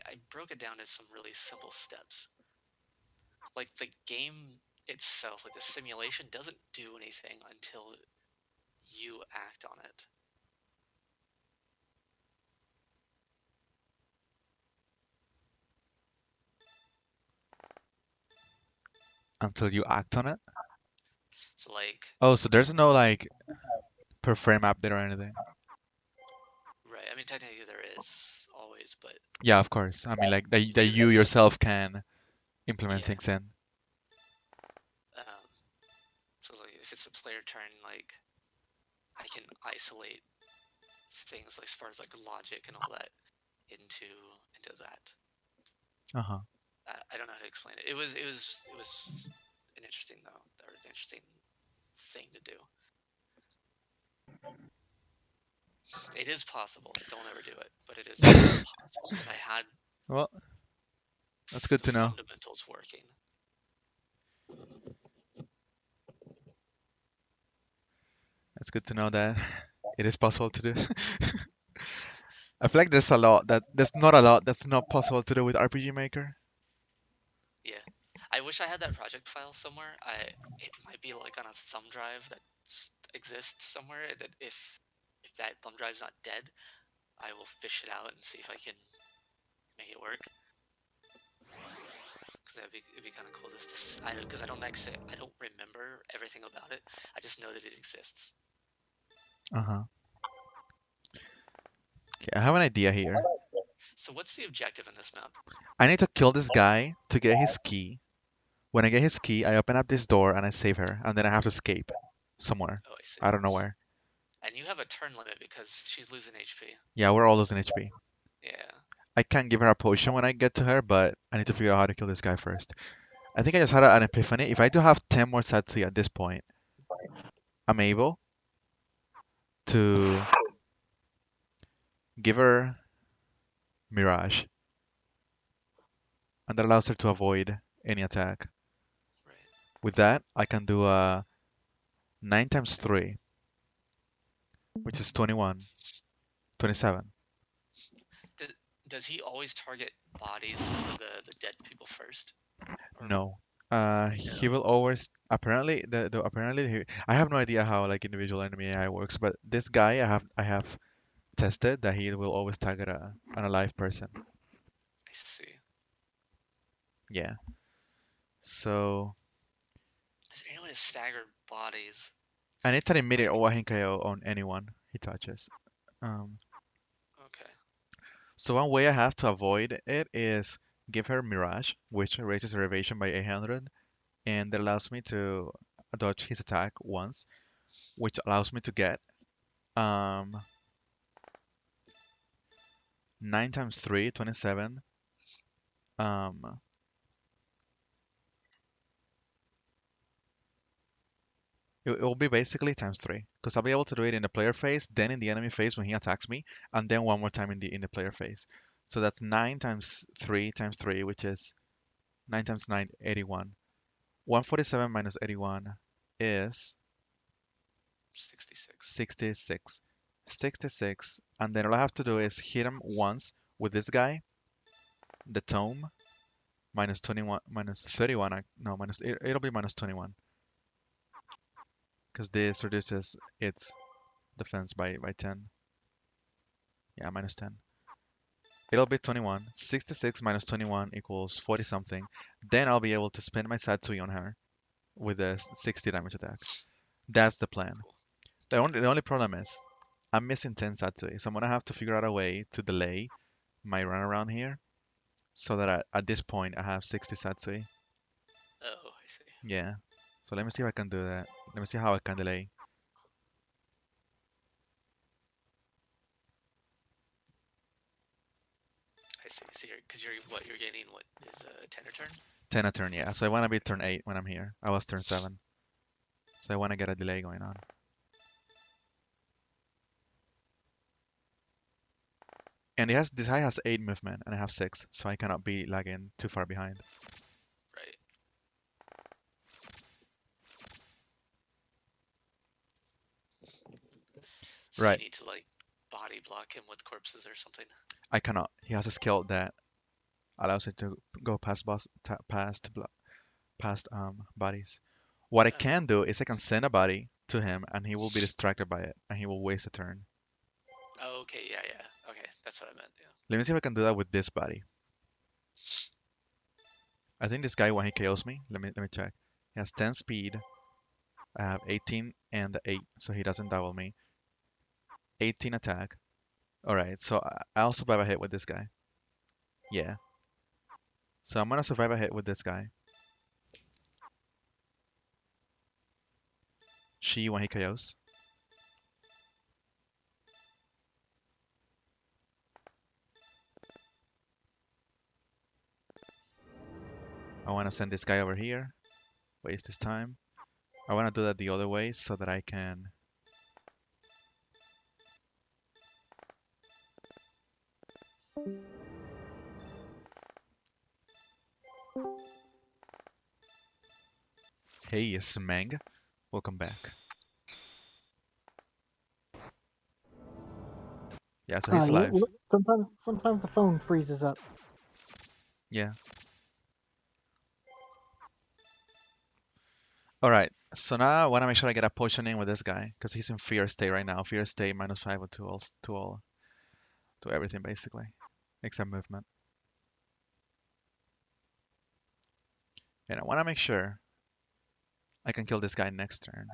I broke it down into some really simple steps. Like the game itself, like the simulation, doesn't do anything until you act on it. Until you act on it? So like, Oh, so there's no like per frame update or anything. right? I mean, technically there is always, but Yeah, of course. I mean like that That's you just- yourself can implement Yeah. things in. so like if it's a player turn, like I can isolate things as far as like logic and all that into that. Uh-huh. I don't know how to explain it. It was an interesting thing to do. It is possible. Don't ever do it, but it is possible. I had Well, that's good the to know. fundamentals working. That's good to know that it is possible to do. I feel like there's not a lot that's not possible to do with RPG Maker. Yeah, I wish I had that project file somewhere. It might be like on a thumb drive that exists somewhere. That if that thumb drive's not dead, I will fish it out and see if I can make it work. Because it'd be kind of cool just to, because I don't remember everything about it. I just know that it exists. Uh-huh. Okay, I have an idea here. So what's the objective in this map? I need to kill this guy to get his key. When I get his key, I open up this door and I save her, and then I have to escape somewhere. Oh, I see. I don't know where. And you have a turn limit because she's losing HP. Yeah, we're all losing HP. Yeah. I can give her a potion when I get to her, but I need to figure out how to kill this guy first. I think I just had an epiphany. If I do have 10 more Satsui at this point, I'm able to give her Mirage, and that allows her to avoid any attack. Right. With that, I can do a 9 times 3, which is 21, 27. Does he always target bodies for the dead people first? Or No. no? He will always apparently I have no idea how like individual enemy AI works, but this guy I have tested that he will always target an alive person. I see. Yeah. So Is there anyone with staggered bodies? and it's an immediate Like, Owahin KO on anyone he touches. Um, okay. so one way I have to avoid it is give her Mirage, which raises her evasion by 800, and that allows me to dodge his attack once, which allows me to get um 9 times 3, 27. Um, it will be basically times 3, because I'll be able to do it in the player phase, then in the enemy phase when he attacks me, and then one more time in the player phase. So that's 9 times 3, which is 9 times 9, 81. 147 minus 81 is 66. 66. 66, and then all I have to do is hit him once with this guy, the tome, minus 21, minus 31, no, it'll be minus 21, because this reduces its defense by 10. Yeah, minus 10. It'll be 21. 66 minus 21 equals 40 something. Then I'll be able to spin my Satsui on her with a 60 damage attack. That's the plan. Cool. The only problem is I'm missing 10 Satsui, so I'm gonna have to figure out a way to delay my run around here so that at this point I have 60 Satsui. Oh, I see. Yeah. So let me see if I can do that. Let me see how I can delay. I see. So you're getting what is a 10 turn? 10 a turn, yeah. So I want to be turn 8 when I'm here. I was turn 7. So I want to get a delay going on. And this guy has 8 movement and I have 6, so I cannot be lagging too far behind. Right. So Right. you need to like body block him with corpses or something. I cannot. He has a skill that allows it to go past bodies. What I Oh, can do is I can send a body to him and he will be distracted by it and he will waste a turn. oh, okay, yeah, yeah. Okay, that's what I meant. Yeah. Let me see if I can do that with this body. I think this guy when he KOs me, let me check. He has 10 speed. I have 18 and 8, so he doesn't double me. 18 attack. Alright, so I'll survive a hit with this guy. Yeah. So I'm gonna survive a hit with this guy. She when he KOs. I want to send this guy over here. Waste his time. I want to do that the other way so that I can... Hey, Smang. Welcome back. Yeah, so he's alive. Sometimes the phone freezes up. Yeah. Alright, so now I want to make sure I get a potion in with this guy, because he's in fear state right now. Fear state -5 to everything basically, except movement. And I want to make sure I can kill this guy next turn.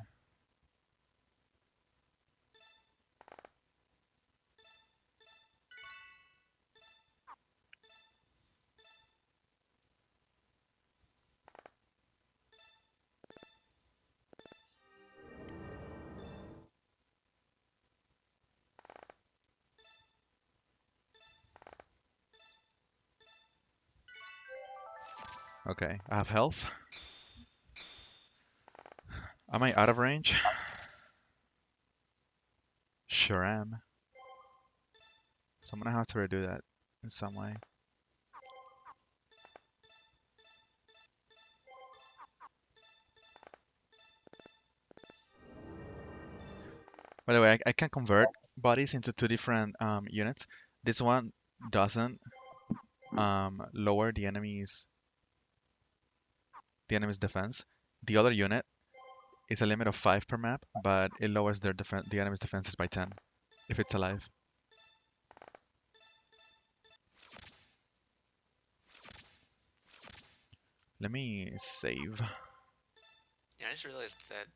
Okay, I have health. Am I out of range? Sure am. So I'm gonna have to redo that in some way. By the way, I can convert bodies into two different units. This one doesn't lower the enemy's defense. The other unit is a limit of 5 per map, but it lowers the enemy's defenses by 10 if it's alive. Let me save. Yeah, I just realized that,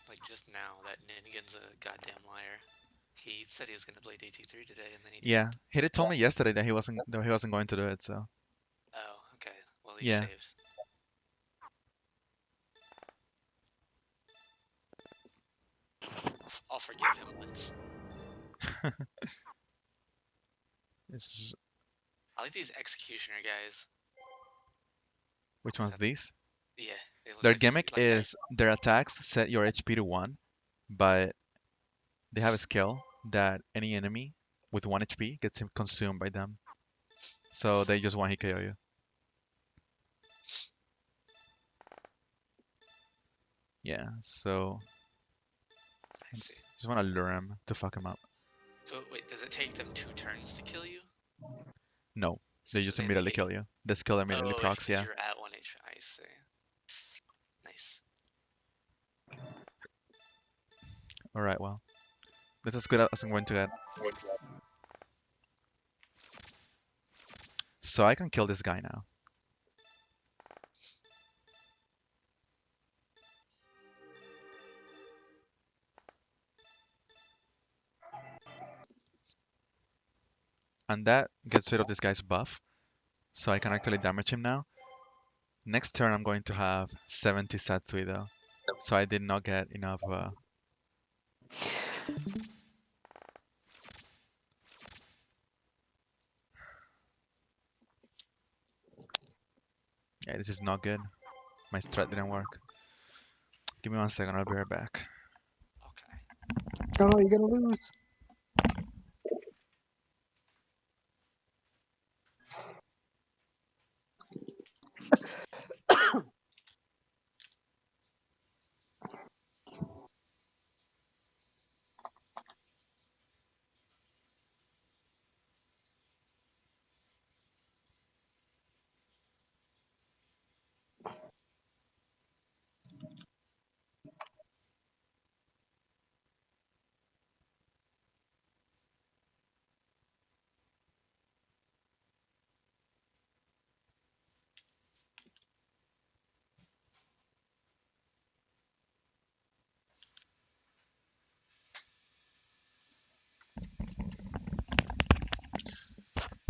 like, just now, that Ninnigan's a goddamn liar. He said he was gonna play DT3 today, and then he Yeah, didn't. he did tell me yesterday that he wasn't going to do it. So Oh, okay. Well, he yeah, saved. I'll forgive him once. it's, I like these executioner guys. which one's these? Yeah, they look Their like gimmick like is their attacks set your HP to 1, but they have a skill that any enemy with 1 HP gets consumed by them. So they just one hit KO you. Yeah, so I see. just want to lure him to fuck him up. So wait, does it take them 2 turns to kill you? No, they So just they immediately get- kill you. The skill immediately Oh, procs, because yeah. you're at 1 HP. I see. Nice. Alright, well. That's as good as I'm going to get. So I can kill this guy now. And that gets rid of this guy's buff. So I can actually damage him now. Next turn I'm going to have 70 Satsui though. So I did not get enough yeah, this is not good. My strat didn't work. Give me 1 second, I'll be right back. Okay. Oh, you're gonna lose.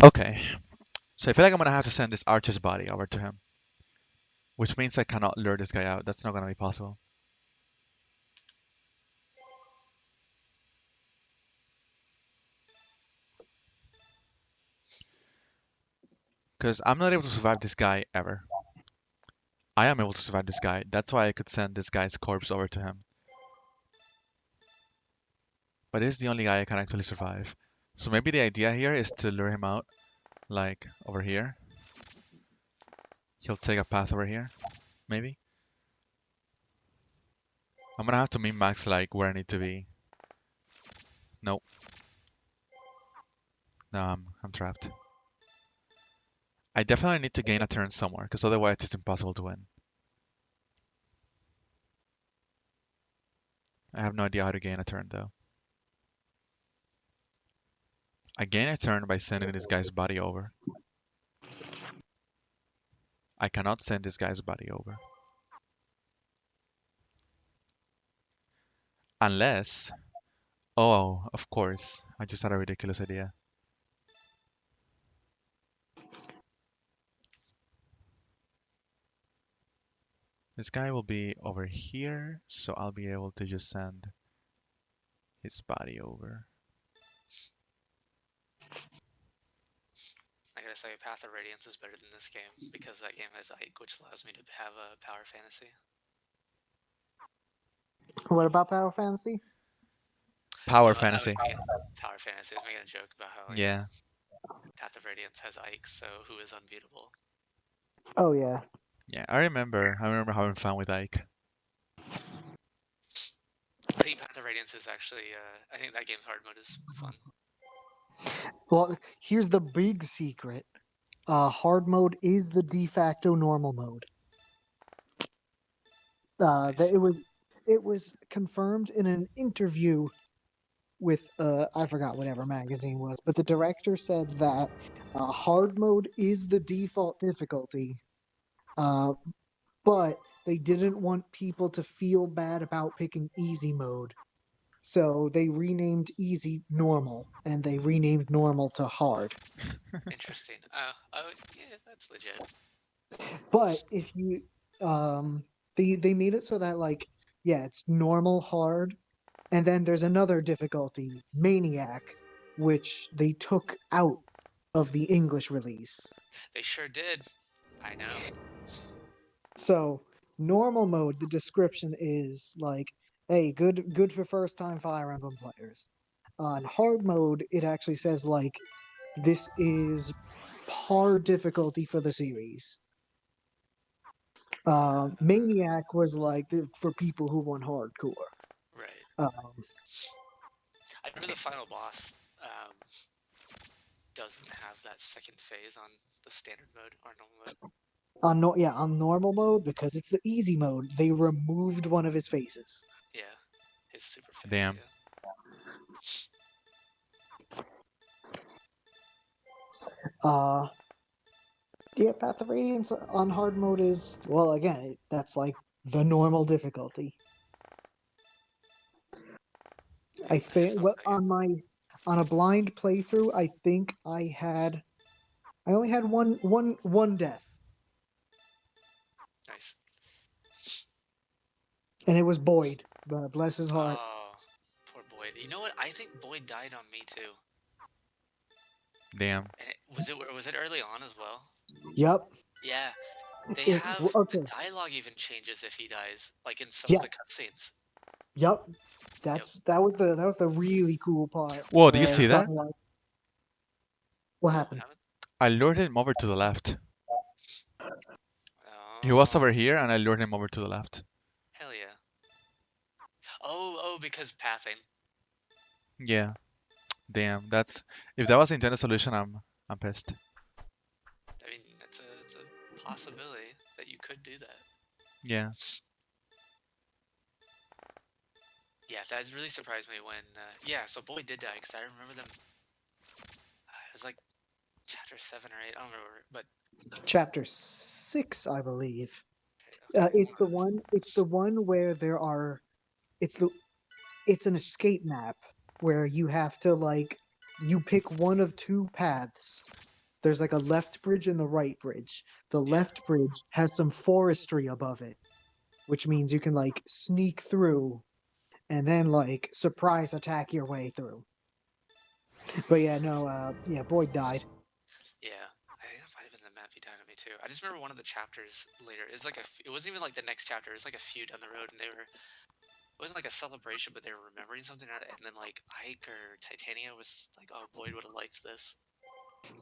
Okay, so I feel like I'm gonna have to send this archer's body over to him. Which means I cannot lure this guy out. That's not gonna be possible. Because I'm not able to survive this guy ever. I am able to survive this guy. That's why I could send this guy's corpse over to him. But he's the only guy I can actually survive. So maybe the idea here is to lure him out, like over here. He'll take a path over here, maybe. I'm gonna have to min-max like where I need to be. Nope. No, I'm trapped. I definitely need to gain a turn somewhere, because otherwise it's impossible to win. I have no idea how to gain a turn though. I gain a turn by sending this guy's body over. I cannot send this guy's body over. Unless... Oh, of course. I just had a ridiculous idea. This guy will be over here, so I'll be able to just send his body over. I gotta say Path of Radiance is better than this game because that game has Ike, which allows me to have a power fantasy. What about Battle Fantasy? Power I fantasy. was making power fantasy. I was making a joke about how Yeah. Path of Radiance has Ike, so who is unbeatable? Oh yeah. Yeah, I remember having fun with Ike. I think Path of Radiance is actually. I think that game's hard mode is fun. Well, here's the big secret. Hard mode is the de facto normal mode. Nice. It was confirmed in an interview with I forgot whatever magazine was, but the director said that hard mode is the default difficulty, but they didn't want people to feel bad about picking easy mode, so they renamed easy normal, and they renamed normal to hard. Interesting. Yeah, that's legit. But if you they made it so that like yeah, it's normal hard, and then there's another difficulty, Maniac, which they took out of the English release. They sure did. I know. So normal mode, the description is like, hey, good for first time Fire Emblem players. On hard mode, it actually says like, this is par difficulty for the series. Maniac was like for people who want hardcore. Right. Um, I remember the final boss doesn't have that second phase on the standard mode or normal mode. on normal mode, because it's the easy mode, they removed one of his faces. Yeah, his super phase. Damn. Yeah, Path of Radiance on hard mode is, well, again, that's like the normal difficulty. I think on a blind playthrough, I think I only had one death, Nice. and it was Boyd. Bless his heart. Oh, poor Boyd. You know what? I think Boyd died on me too. Damn. And was it early on as well? Yep. Yeah. They It- have okay. the dialogue even changes if he dies, like in some of the Yes. cutscenes. Yep. That was the really cool part. Whoa, do you where see that? dialogue- What happened? I lured him over to the left. He was over here, and I lured him over to the left. Hell yeah. Oh, because pathing. Yeah. Damn. If that was Nintendo solution, I'm pissed. I mean, it's a possibility that you could do that. Yeah. Yeah, that really surprised me when. So Boyd did die because I remember them. It was like chapter 7 or 8. I don't remember, but Chapter 6, I believe. okay, It's the one where there are. It's an escape map where you have to you pick one of two paths. There's like a left bridge and the right bridge. The left bridge has some forestry above it, which means you can sneak through and then surprise attack your way through. But Boyd died. Yeah, I think that might have been the map he died on me too. I just remember one of the chapters later. It wasn't even like the next chapter. It was like a few down the road, and it wasn't like a celebration, but they were remembering something. And then like Ike or Titania was like, "Oh, Boyd would have liked this."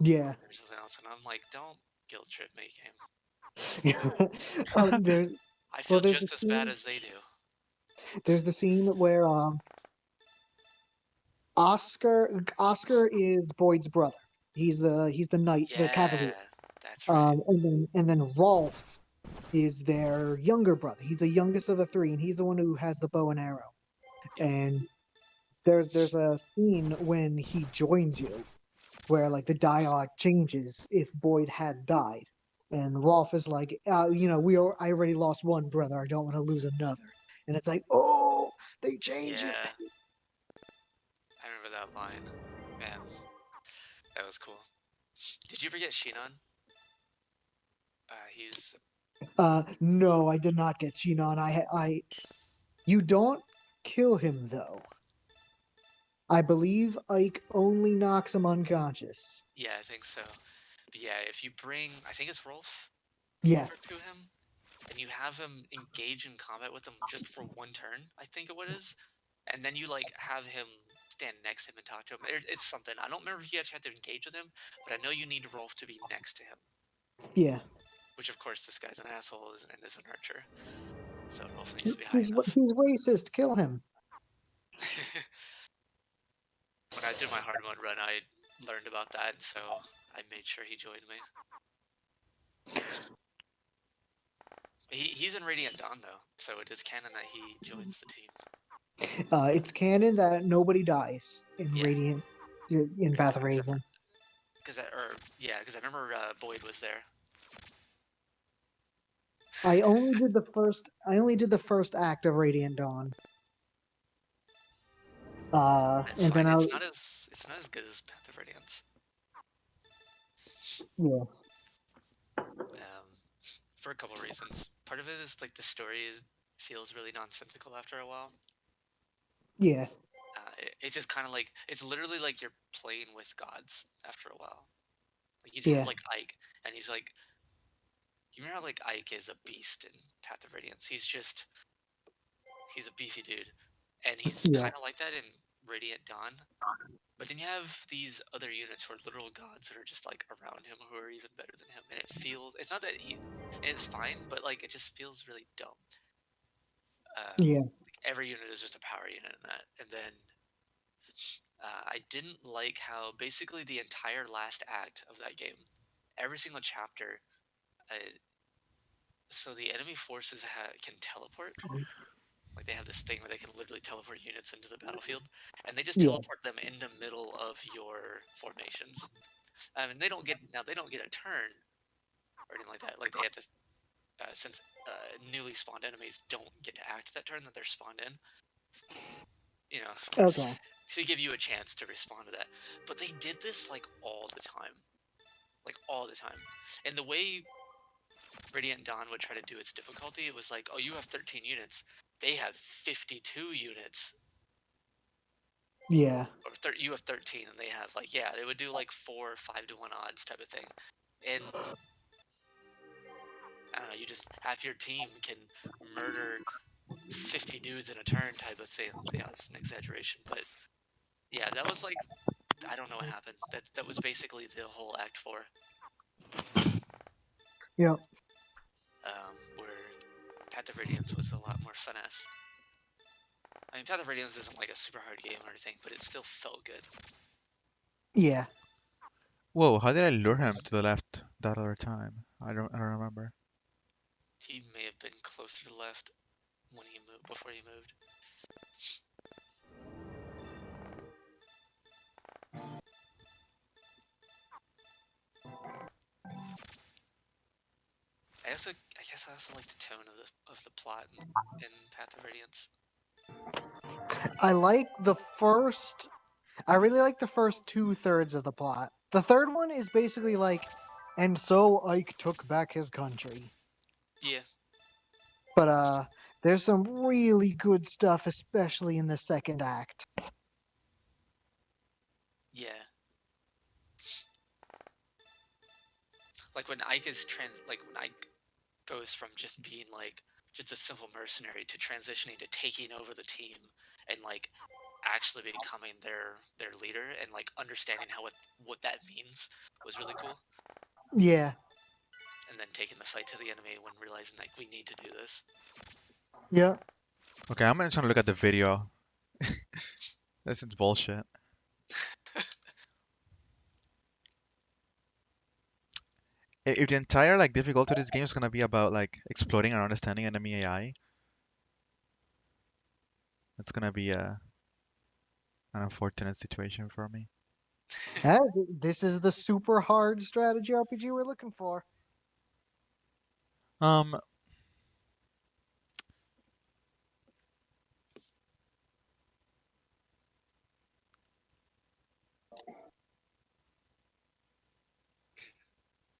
Yeah. Or something else, and I'm like, "Don't guilt trip me, game." There's I feel there's just a as bad scene- as they do. There's the scene where Oscar is Boyd's brother. He's the knight, the Yeah, cavalier. that's right. And then Rolf is their younger brother. He's the youngest of the three, and he's the one who has the bow and arrow. And there's a scene when he joins you where the dialogue changes if Boyd had died. And Rolf is like, I already lost one brother. I don't want to lose another. And it's like, oh, they changed Yeah. it. I remember that line. Man, that was cool. Did you ever get Shinon? He's No, I did not get Shinon. You don't kill him though. I believe Ike only knocks him unconscious. yeah, I think so. But yeah, if you bring, I think it's Rolf, Yeah. over to him, and you have him engage in combat with him just for one turn, I think it is, and then you like have him stand next to him and talk to him. It's something. I don't remember if you actually have to engage with him, but I know you need Rolf to be next to him. Yeah. Which of course this guy's an asshole, isn't it? Is an archer, so Rolf needs to be high He's, enough. he's racist. Kill him. When I did my hard mode run, I learned about that, so I made sure he joined me. He's in Radiant Dawn though, so it is canon that he joins the team. It's canon that nobody dies in Yeah. Radiant, in Path of Radiance. Because I remember Boyd was there. I only did the first act of Radiant Dawn. It's and fine. then It's not as good as Path of Radiance. yeah. For a couple reasons. Part of it is like the story feels really nonsensical after a while. Yeah. It's just kind of like it's literally like you're playing with gods after a while. Like you just Yeah. have like Ike, and he's like, you remember how like Ike is a beast in Path of Radiance? He's a beefy dude, and he's Yeah. kind of like that in Radiant Dawn. But then you have these other units who are literal gods that are just like around him who are even better than him, and it's not that it's fine, but like it just feels really dumb. Yeah. Like, every unit is just a power unit in that, and then I didn't like how basically the entire last act of that game, every single chapter, so the enemy forces can teleport. Like they have this thing where they can literally teleport units into the battlefield, and they just Yeah. teleport them in the middle of your formations. And they don't get a turn or anything like that. Like they have to, since newly spawned enemies don't get to act that turn that they're spawned in. You know, Okay. to give you a chance to respond to that. But they did this like all the time. Like all the time. And the way Radiant Dawn would try to do its difficulty, it was like, oh, you have 13 units. They have 52 units. Yeah. Or you have 13 and they have like, yeah, they would do like 4 or 5 to 1 odds type of thing. And I don't know, you just half your team can murder 50 dudes in a turn type of thing. Yeah, it's an exaggeration, but yeah, that was like, I don't know what happened. That was basically the whole Act 4. Yep. Where Path of Radiance was a lot more finesse. I mean, Path of Radiance isn't like a super hard game or anything, but it still felt good. Yeah. Whoa, how did I lure him to the left that other time? I don't remember. He may have been closer to left when he moved, before he moved. I guess I also like the tone of the plot in Path of Radiance. I really like the first 2/3 of the plot. The third one is basically like, and so Ike took back his country. Yeah. But there's some really good stuff, especially in the second act. Yeah. Like when Ike when Ike goes from just being like just a simple mercenary to transitioning to taking over the team and like actually becoming their leader and like understanding what that means was really cool. Yeah. And then taking the fight to the enemy when realizing like we need to do this. Yeah. Okay, I'm gonna try to look at the video. This is bullshit. If the entire like difficulty of this game is gonna be about like exploring and understanding enemy AI, it's gonna be an unfortunate situation for me. This is the super hard strategy RPG we're looking for. Um,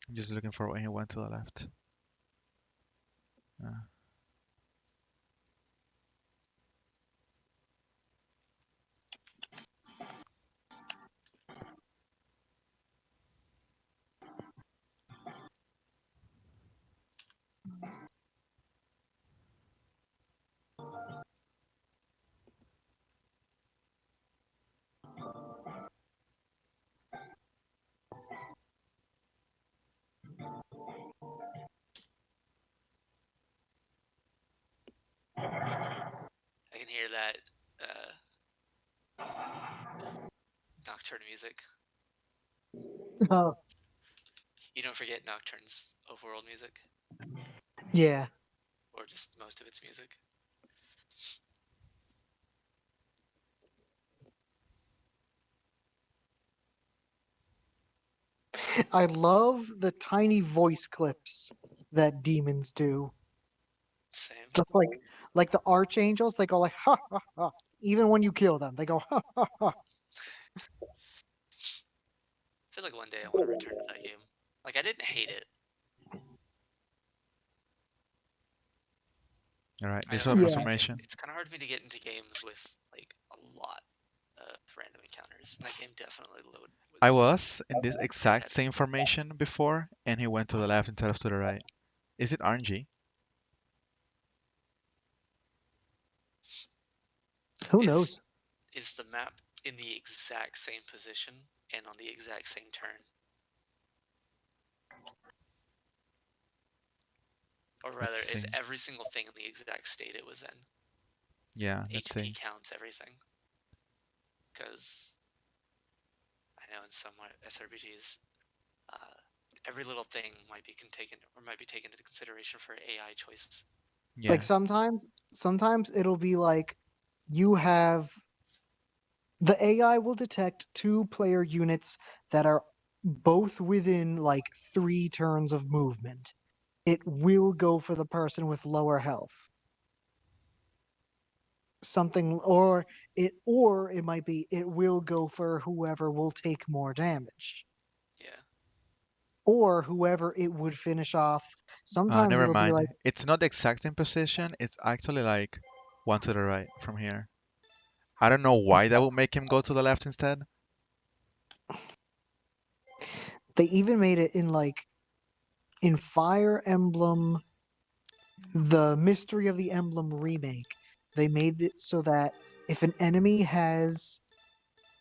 I'm just looking for when he went to the left. hear that Nocturne music. Oh, You don't forget Nocturne's overworld music, yeah. or just most of its music. I love the tiny voice clips that demons do. Same. Just like the archangels, they go like ha ha ha. Even when you kill them, they go ha ha ha. I feel like one day I want to return to that game. Like, I didn't hate it. All right, I this know is it's Yeah. hard for me. information. It's kind of hard for me to get into games with like a lot of random encounters. And that game definitely I was was in this exact same formation before, and he went to the left instead of to the right. Is it RNG? Who Is- knows? Is the map in the exact same position and on the exact same turn? Or rather, Let's is see. every single thing in the exact state it was in? Yeah, let's HP see. counts everything. Because I know in some SRPGs, every little thing might be taken into consideration for AI choices. Yeah, Like sometimes it'll be like you have the AI will detect 2 player units that are both within like 3 turns of movement. It will go for the person with lower health. Something or it might be it will go for whoever will take more damage. Yeah. Or whoever it would finish off. Sometimes never it'll be mind. like It's not the exact same position. It's actually like one to the right from here. I don't know why that would make him go to the left instead. they even made it in Fire Emblem, the Mystery of the Emblem remake. They made it so that if an enemy has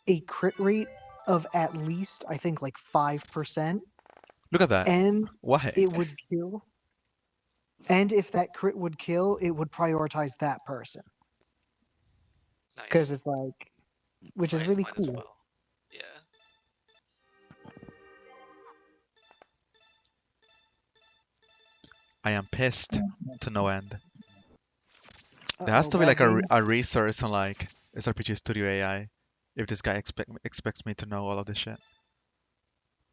a crit rate of at least, I think, like 5%, Look at that. and Why? it would kill, and if that crit would kill, it would prioritize that person. Because Nice. it's like, which is Right, really might as cool. well. Yeah. I am pissed to no end. There has Uh-oh, to be like bad game. a resource on like SRPG Studio AI if this guy expects me to know all of this shit.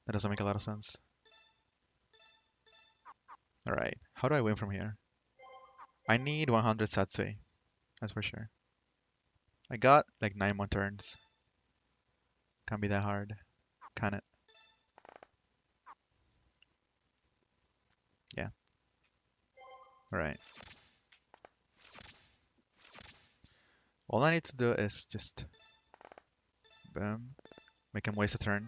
That doesn't make a lot of sense. Alright, how do I win from here? I need 100 Satsui, that's for sure. I got like 9 more turns. Can't be that hard, can it? Yeah. Alright. All I need to do is just boom, make him waste a turn.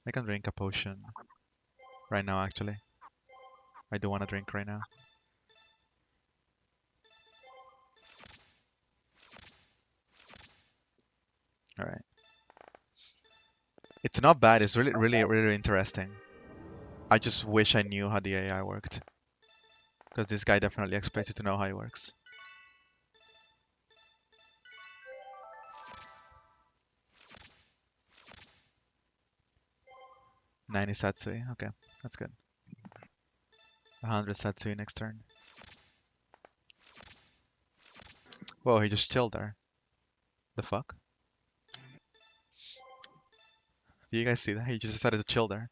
I can drink a potion right now actually. I do want to drink right now. Alright. It's not bad, it's really interesting. I just wish I knew how the AI worked. Because this guy definitely expects you to know how it works. "90 Satsui, okay, that's good. 100 Satsui next turn. Whoa, he just chilled there. The fuck? Do you guys see that? He just decided to chill there.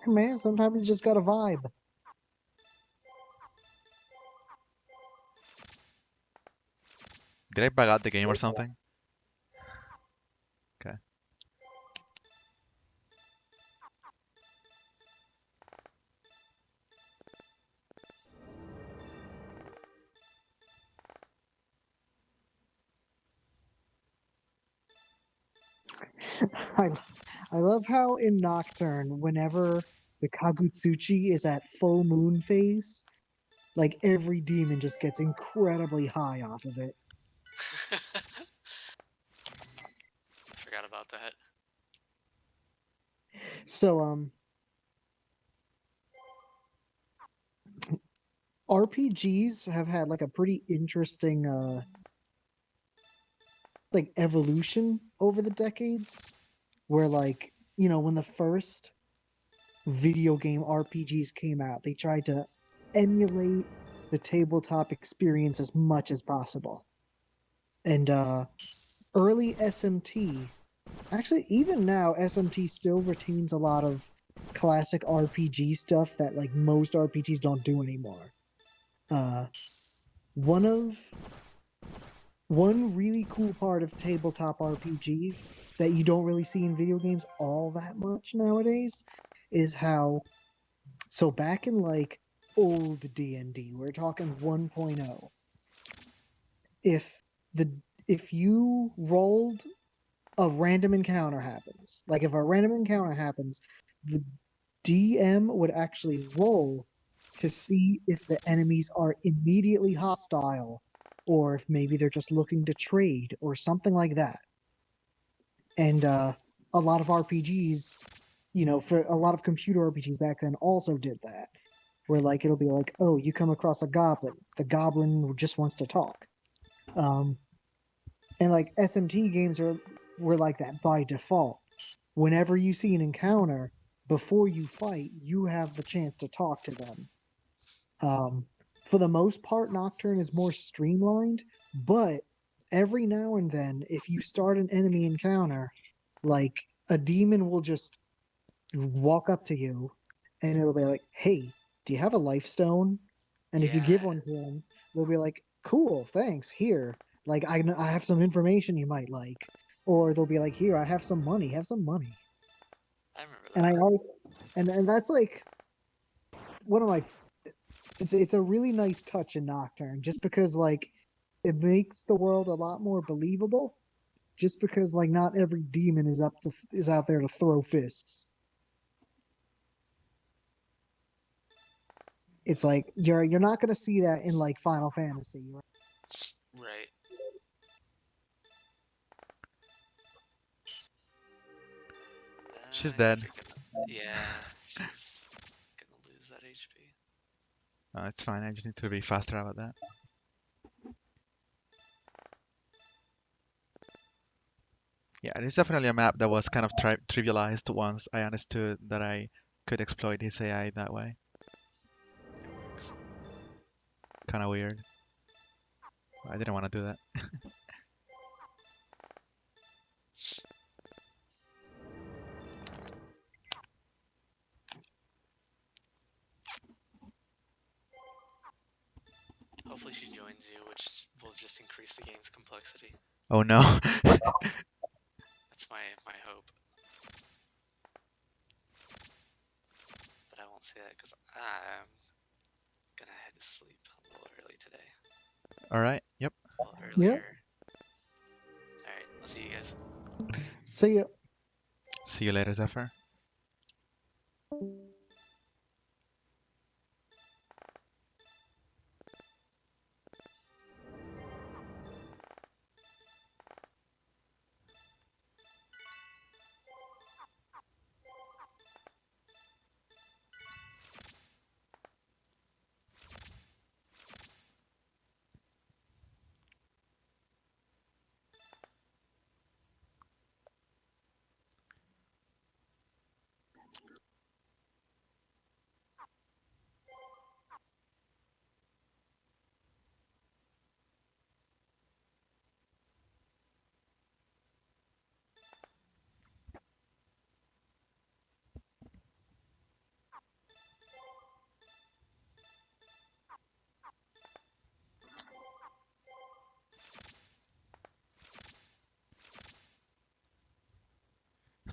Hey, man, sometimes you just got a vibe. Did I bug out the game or something? Okay. I, I love how in Nocturne, whenever the Kagutsuchi is at full moon phase, like every demon just gets incredibly high off of it. Forgot about that. So RPGs have had like a pretty interesting like evolution over the decades, where like, you know, when the first video game RPGs came out, they tried to emulate the tabletop experience as much as possible. And early SMT, actually even now SMT still retains a lot of classic RPG stuff that like most RPGs don't do anymore. One really cool part of tabletop RPGs that you don't really see in video games all that much nowadays is how, so back in like old D&D, we're talking 1.0, if the if you rolled a random encounter happens, like if a random encounter happens, the DM would actually roll to see if the enemies are immediately hostile or if maybe they're just looking to trade or something like that. And a lot of RPGs, you know, for a lot of computer RPGs back then also did that. Where like it'll be like, oh, you come across a goblin. The goblin just wants to talk. And like SMT games were like that by default. Whenever you see an encounter, before you fight, you have the chance to talk to them. For the most part, Nocturne is more streamlined, but every now and then, if you start an enemy encounter, like a demon will just walk up to you and it'll be like, hey, do you have a life stone? And if you give Yeah. one to them, they'll be like, cool, thanks, here. Like, I have some information you might like. Or they'll be like, here, I have some money, have some money. I remember And I that. always, and that's like one of my, it's a really nice touch in Nocturne, just because like it makes the world a lot more believable. Just because like not every demon is out there to throw fists. It's like you're not gonna see that in like Final Fantasy. Right? Right. She's I dead. think yeah, she's gonna lose that HP. Oh, it's fine. I just need to be faster about that. Yeah, it is definitely a map that was kind of trivialized once I understood that I could exploit his AI that way. It works. Kind of weird. I didn't want to do that. Hopefully she joins you, which will just increase the game's complexity. Oh no. That's my hope. But I won't say that because I'm gonna head to sleep a little early today. All right. Yep. A little earlier. Yep. Alright, I'll see you guys. So yeah, See you later, Zephyr.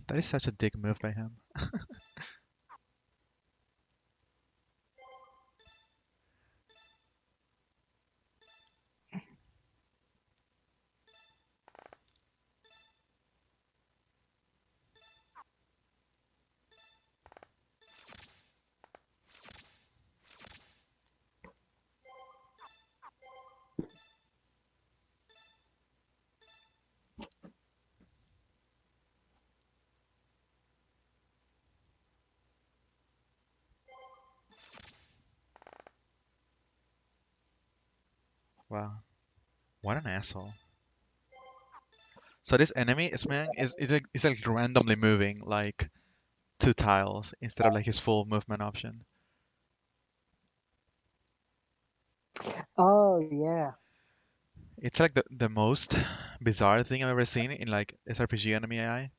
That is such a dick move by him. Wow, what an asshole. So this enemy is man is like randomly moving like 2 tiles instead of like his full movement option. Oh yeah. It's like the most bizarre thing I've ever seen in like SRPG enemy AI.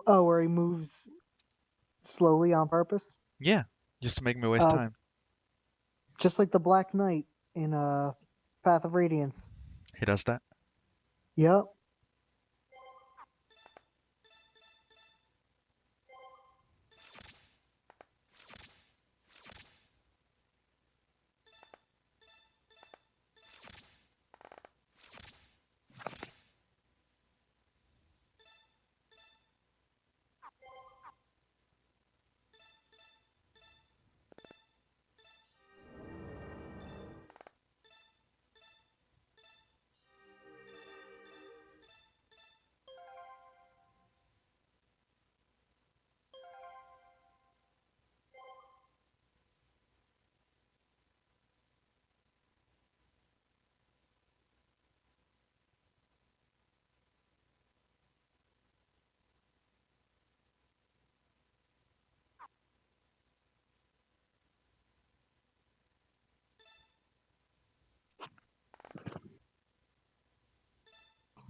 Oh, where he moves slowly on purpose, Yeah, just to make me waste uh, time. just like the Black Knight in Path of Radiance. He does that. Yep.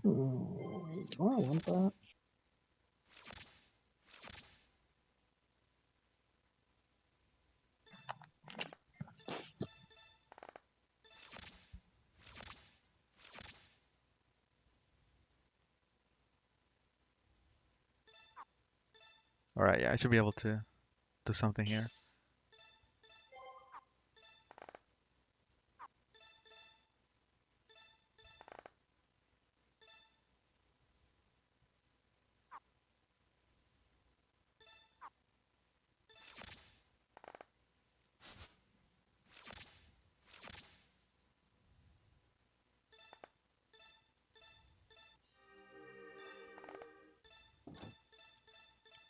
Do I want that? All right, yeah, I should be able to do something here.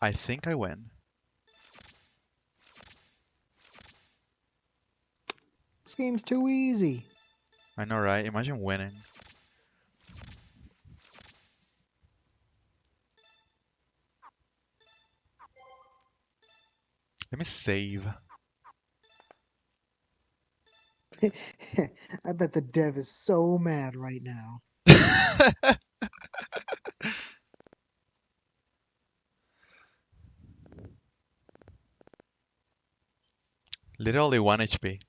I think I win. This game's too easy. I know, right? Imagine winning. Let me save. I bet the dev is so mad right now. Literally 1 HP.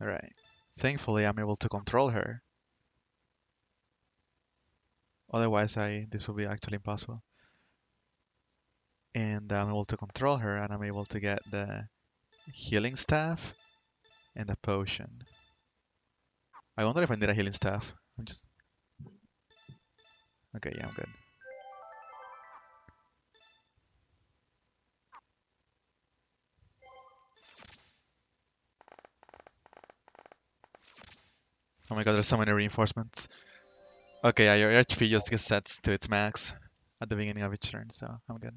All right. Thankfully, I'm able to control her. Otherwise, this would be actually impossible. And I'm able to control her, and I'm able to get the healing staff and the potion. I wonder if I need a healing staff. I'm just... Okay, yeah, I'm good. Oh my god, there's so many reinforcements. Okay, yeah, your HP just gets set to its max at the beginning of each turn, so I'm good.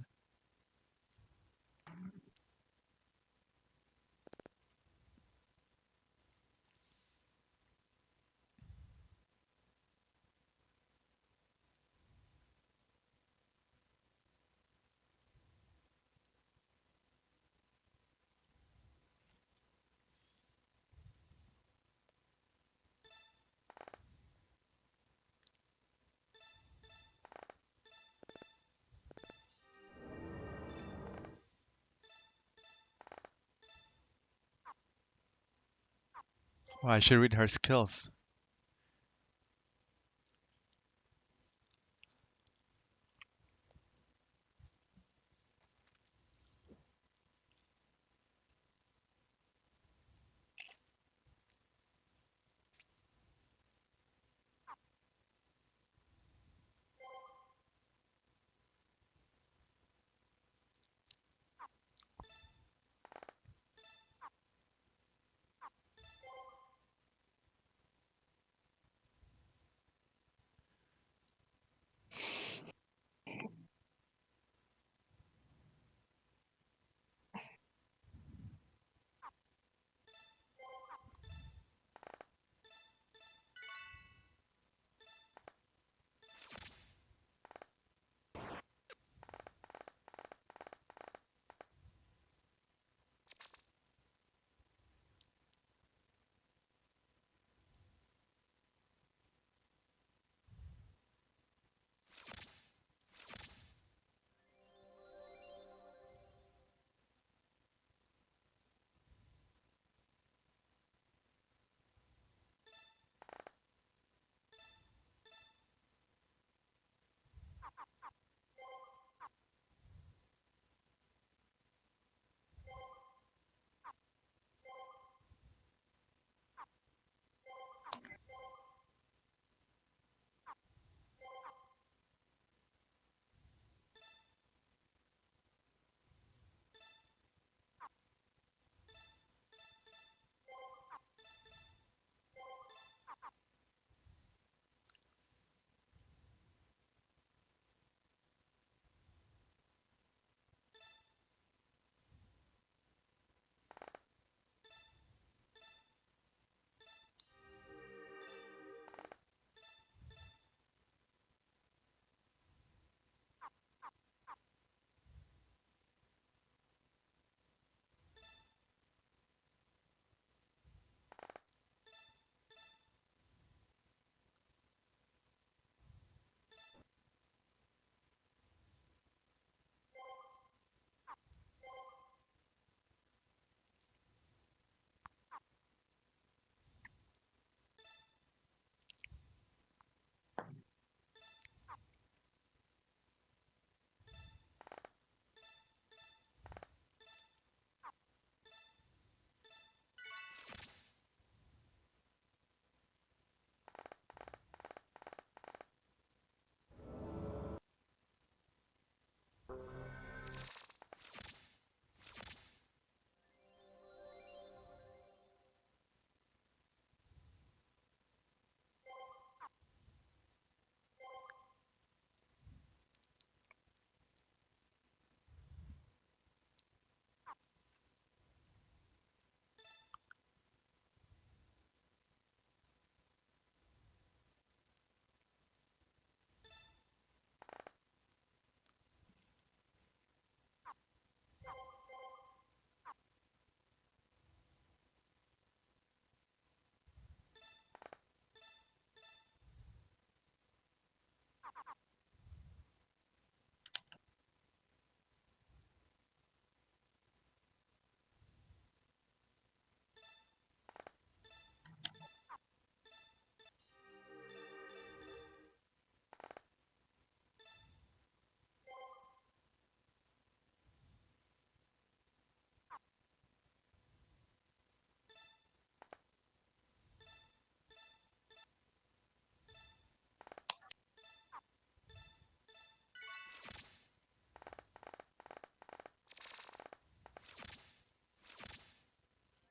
Oh, I should read her skills.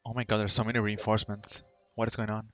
Oh my god, there's so many reinforcements. What is going on?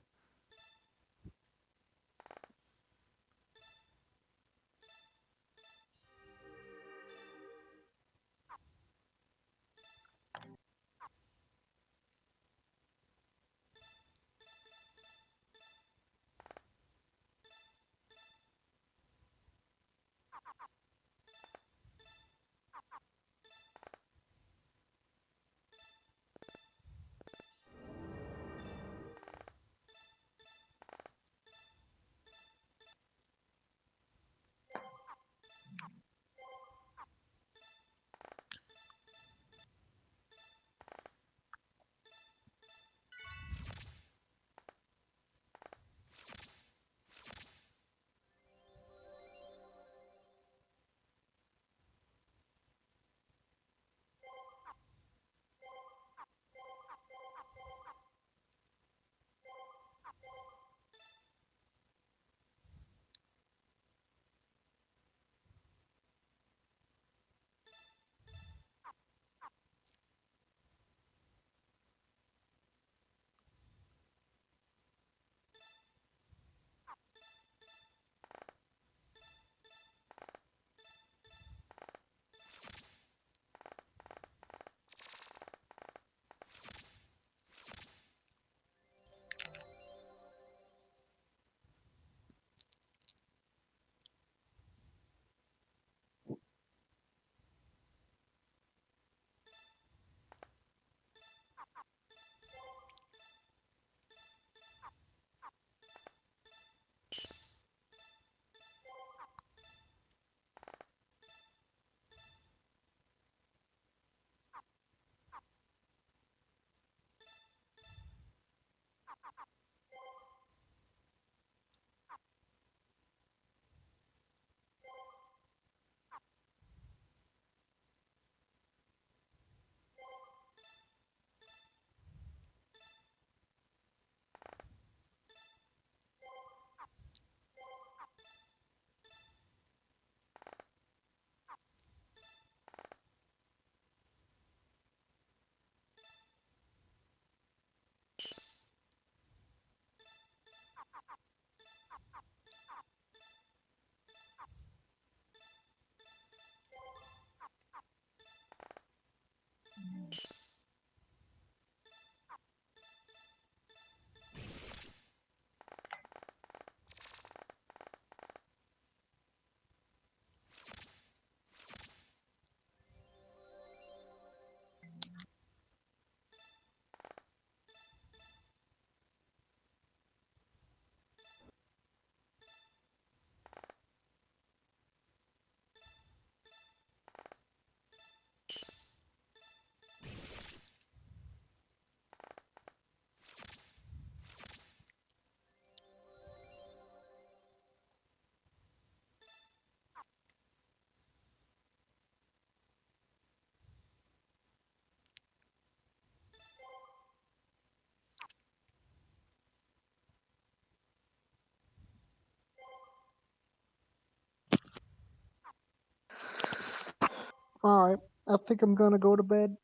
All right, I think I'm gonna go to bed.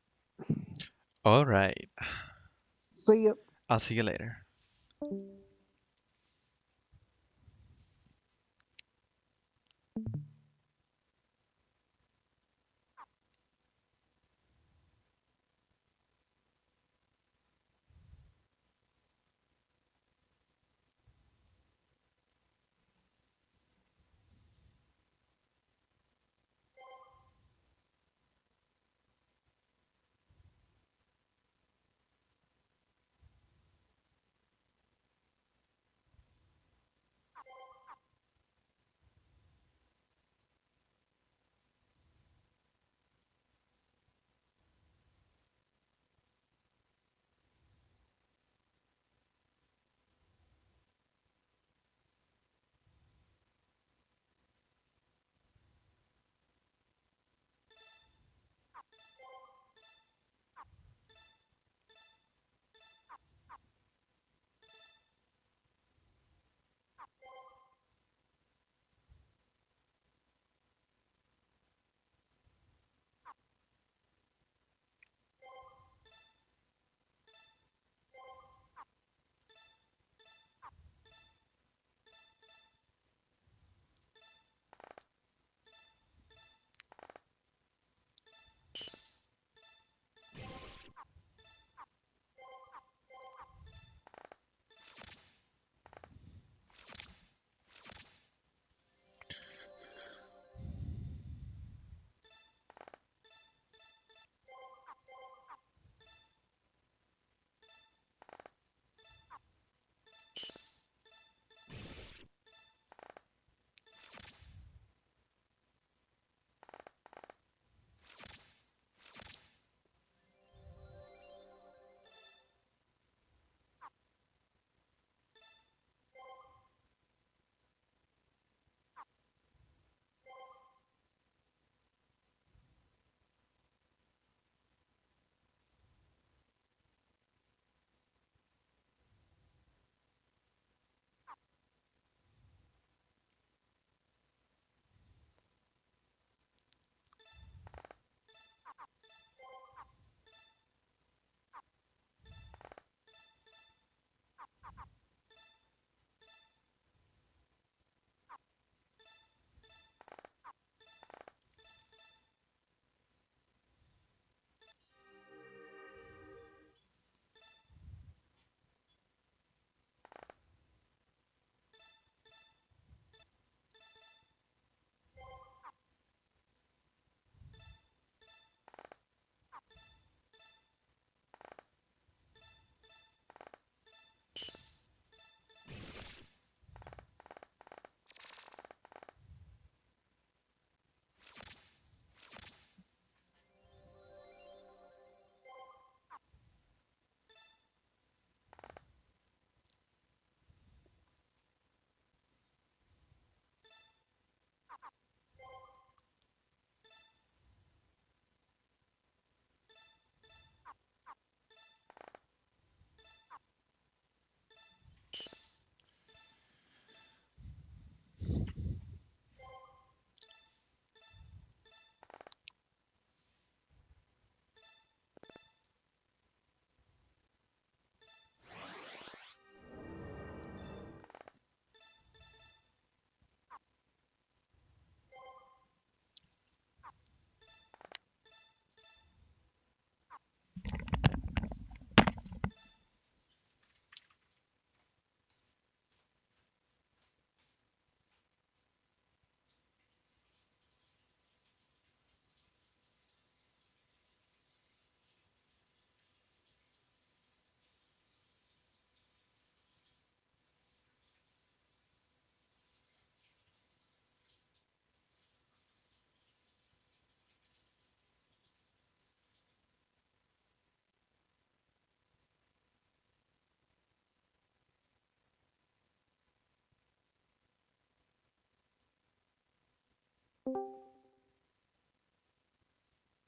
All right. See ya. I'll see you later.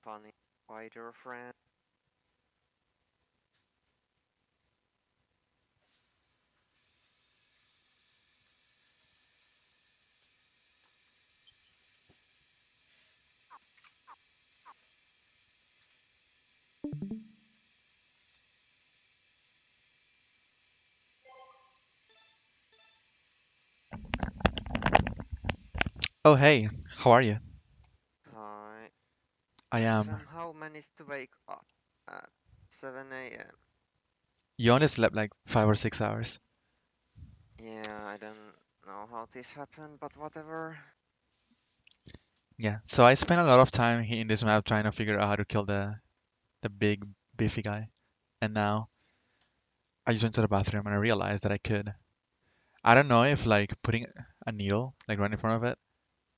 Funny spider friend. Oh, hey, how are you? Hi. I I am. somehow managed to wake up at 7 a.m. You only slept like 5 or 6 hours. Yeah, I don't know how this happened, but whatever. Yeah, so I spent a lot of time in this map trying to figure out how to kill the big beefy guy. And now I just went to the bathroom and I realized that I could. I don't know if like putting a needle like right in front of it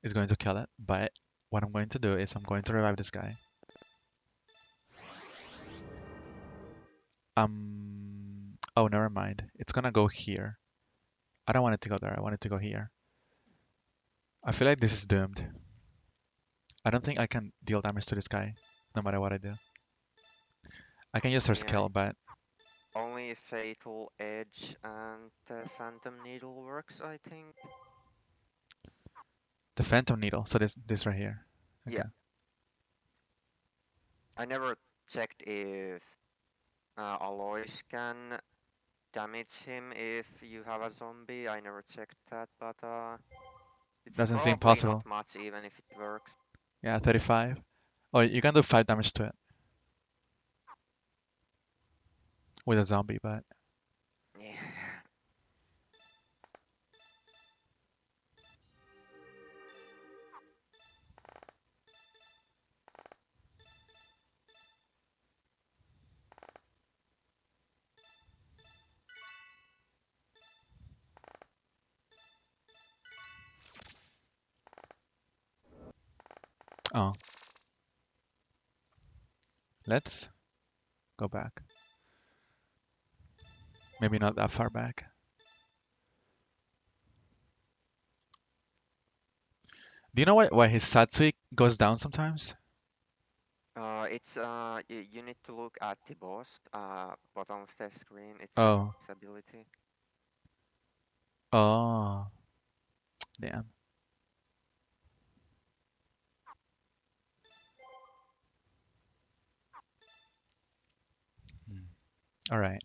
is going to kill it, but what I'm going to do is I'm going to revive this guy. Oh, never mind. It's gonna go here. I don't want it to go there. I want it to go here. I feel like this is doomed. I don't think I can deal damage to this guy, no matter what I do. I can use her Yeah, skill, but only Fatal Edge and Phantom Needle works, I think. the Phantom Needle. So this right here. Yeah. Okay. I never checked if Aloys can damage him if you have a zombie. I never checked that, but it's Doesn't seem probably not possible. much even if it works. Yeah, 35. Oh, you can do 5 damage to it with a zombie, but Yeah. oh. Let's go back. Maybe not that far back. Do you know why his Satsui goes down sometimes? It's you need to look at the boss, bottom of the screen. It's Oh. his ability. Oh. Damn. Hmm. All right.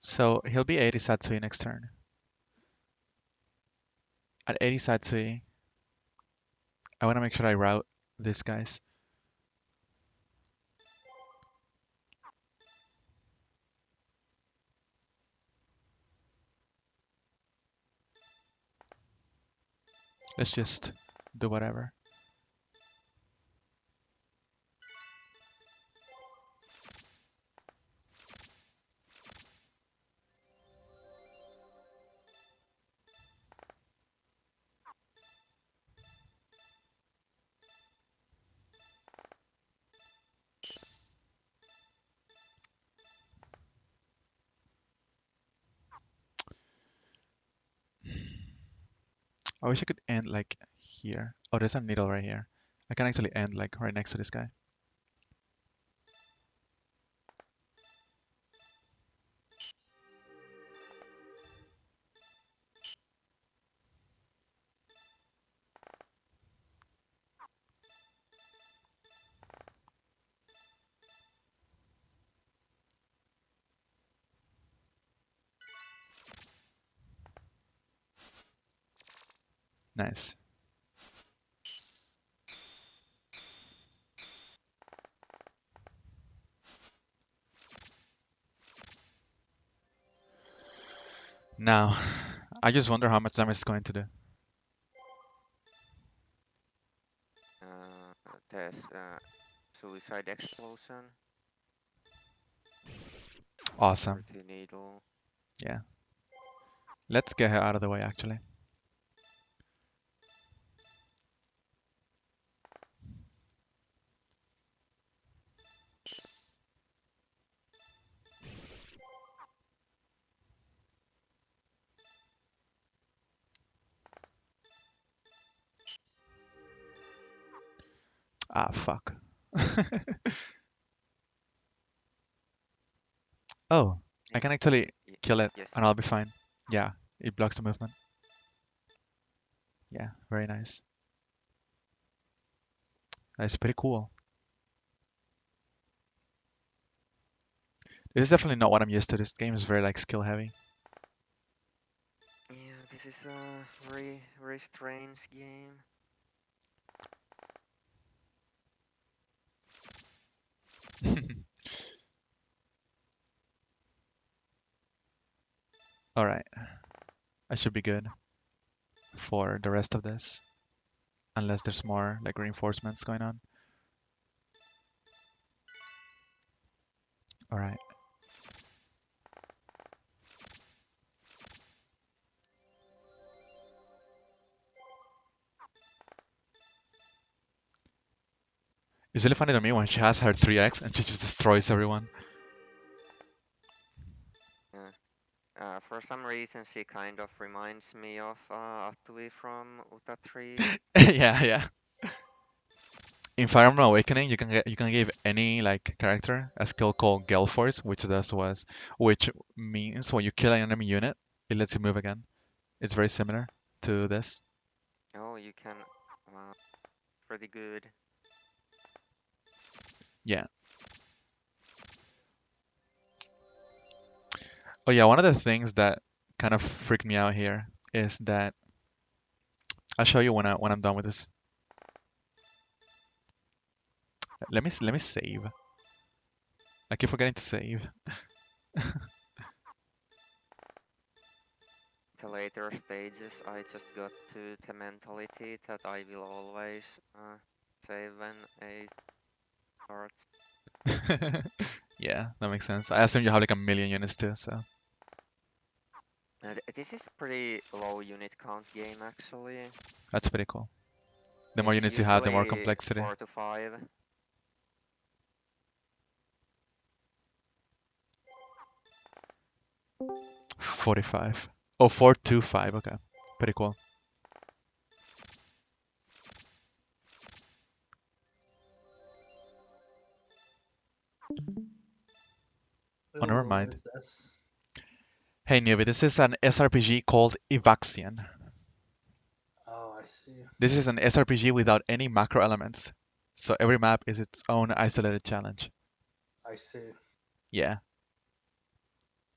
So he'll be 80 Satsui next turn. At 80 Satsui, I want to make sure I route these guys. Let's just do whatever. I wish I could end like here. Oh, there's a needle right here. I can actually end like right next to this guy. Nice. Now, I just wonder how much damage it's going to do. There's Suicide Explosion. Awesome. Dirty Needle. Yeah. Let's get her out of the way, actually. Ah, fuck. Oh, I can actually kill it Yes. and I'll be fine. Yeah, it blocks the movement. Yeah, very nice. That's pretty cool. This is definitely not what I'm used to. This game is very like skill heavy. Yeah, this is a very, very strange game. All right, I should be good for the rest of this, unless there's more like reinforcements going on. All right. It's really funny to me when she has her 3x and she just destroys everyone. For some reason, she kind of reminds me of Atui from Uta 3. Yeah, yeah. In Fire Emblem Awakening, you can give any like character a skill called Gale Force, which means when you kill an enemy unit, it lets you move again. It's very similar to this. Oh, you can. Wow, pretty good. Yeah. Oh yeah, one of the things that kind of freaked me out here is that I'll show you when I'm done with this. Let me save. I keep forgetting to save. The later stages, I just got to the mentality that I will always save when a starts. Yeah, that makes sense. I assume you have like a million units too, so This is pretty low unit count game actually. that's pretty cool. The more It's units you have, the more usually complexity. 4 to 5. 45. Oh, 425. Okay, pretty cool. Oh, never mind. Hey, newbie, this is an SRPG called Evaxian. Oh, I see. This is an SRPG without any macro elements, so every map is its own isolated challenge. I see. Yeah,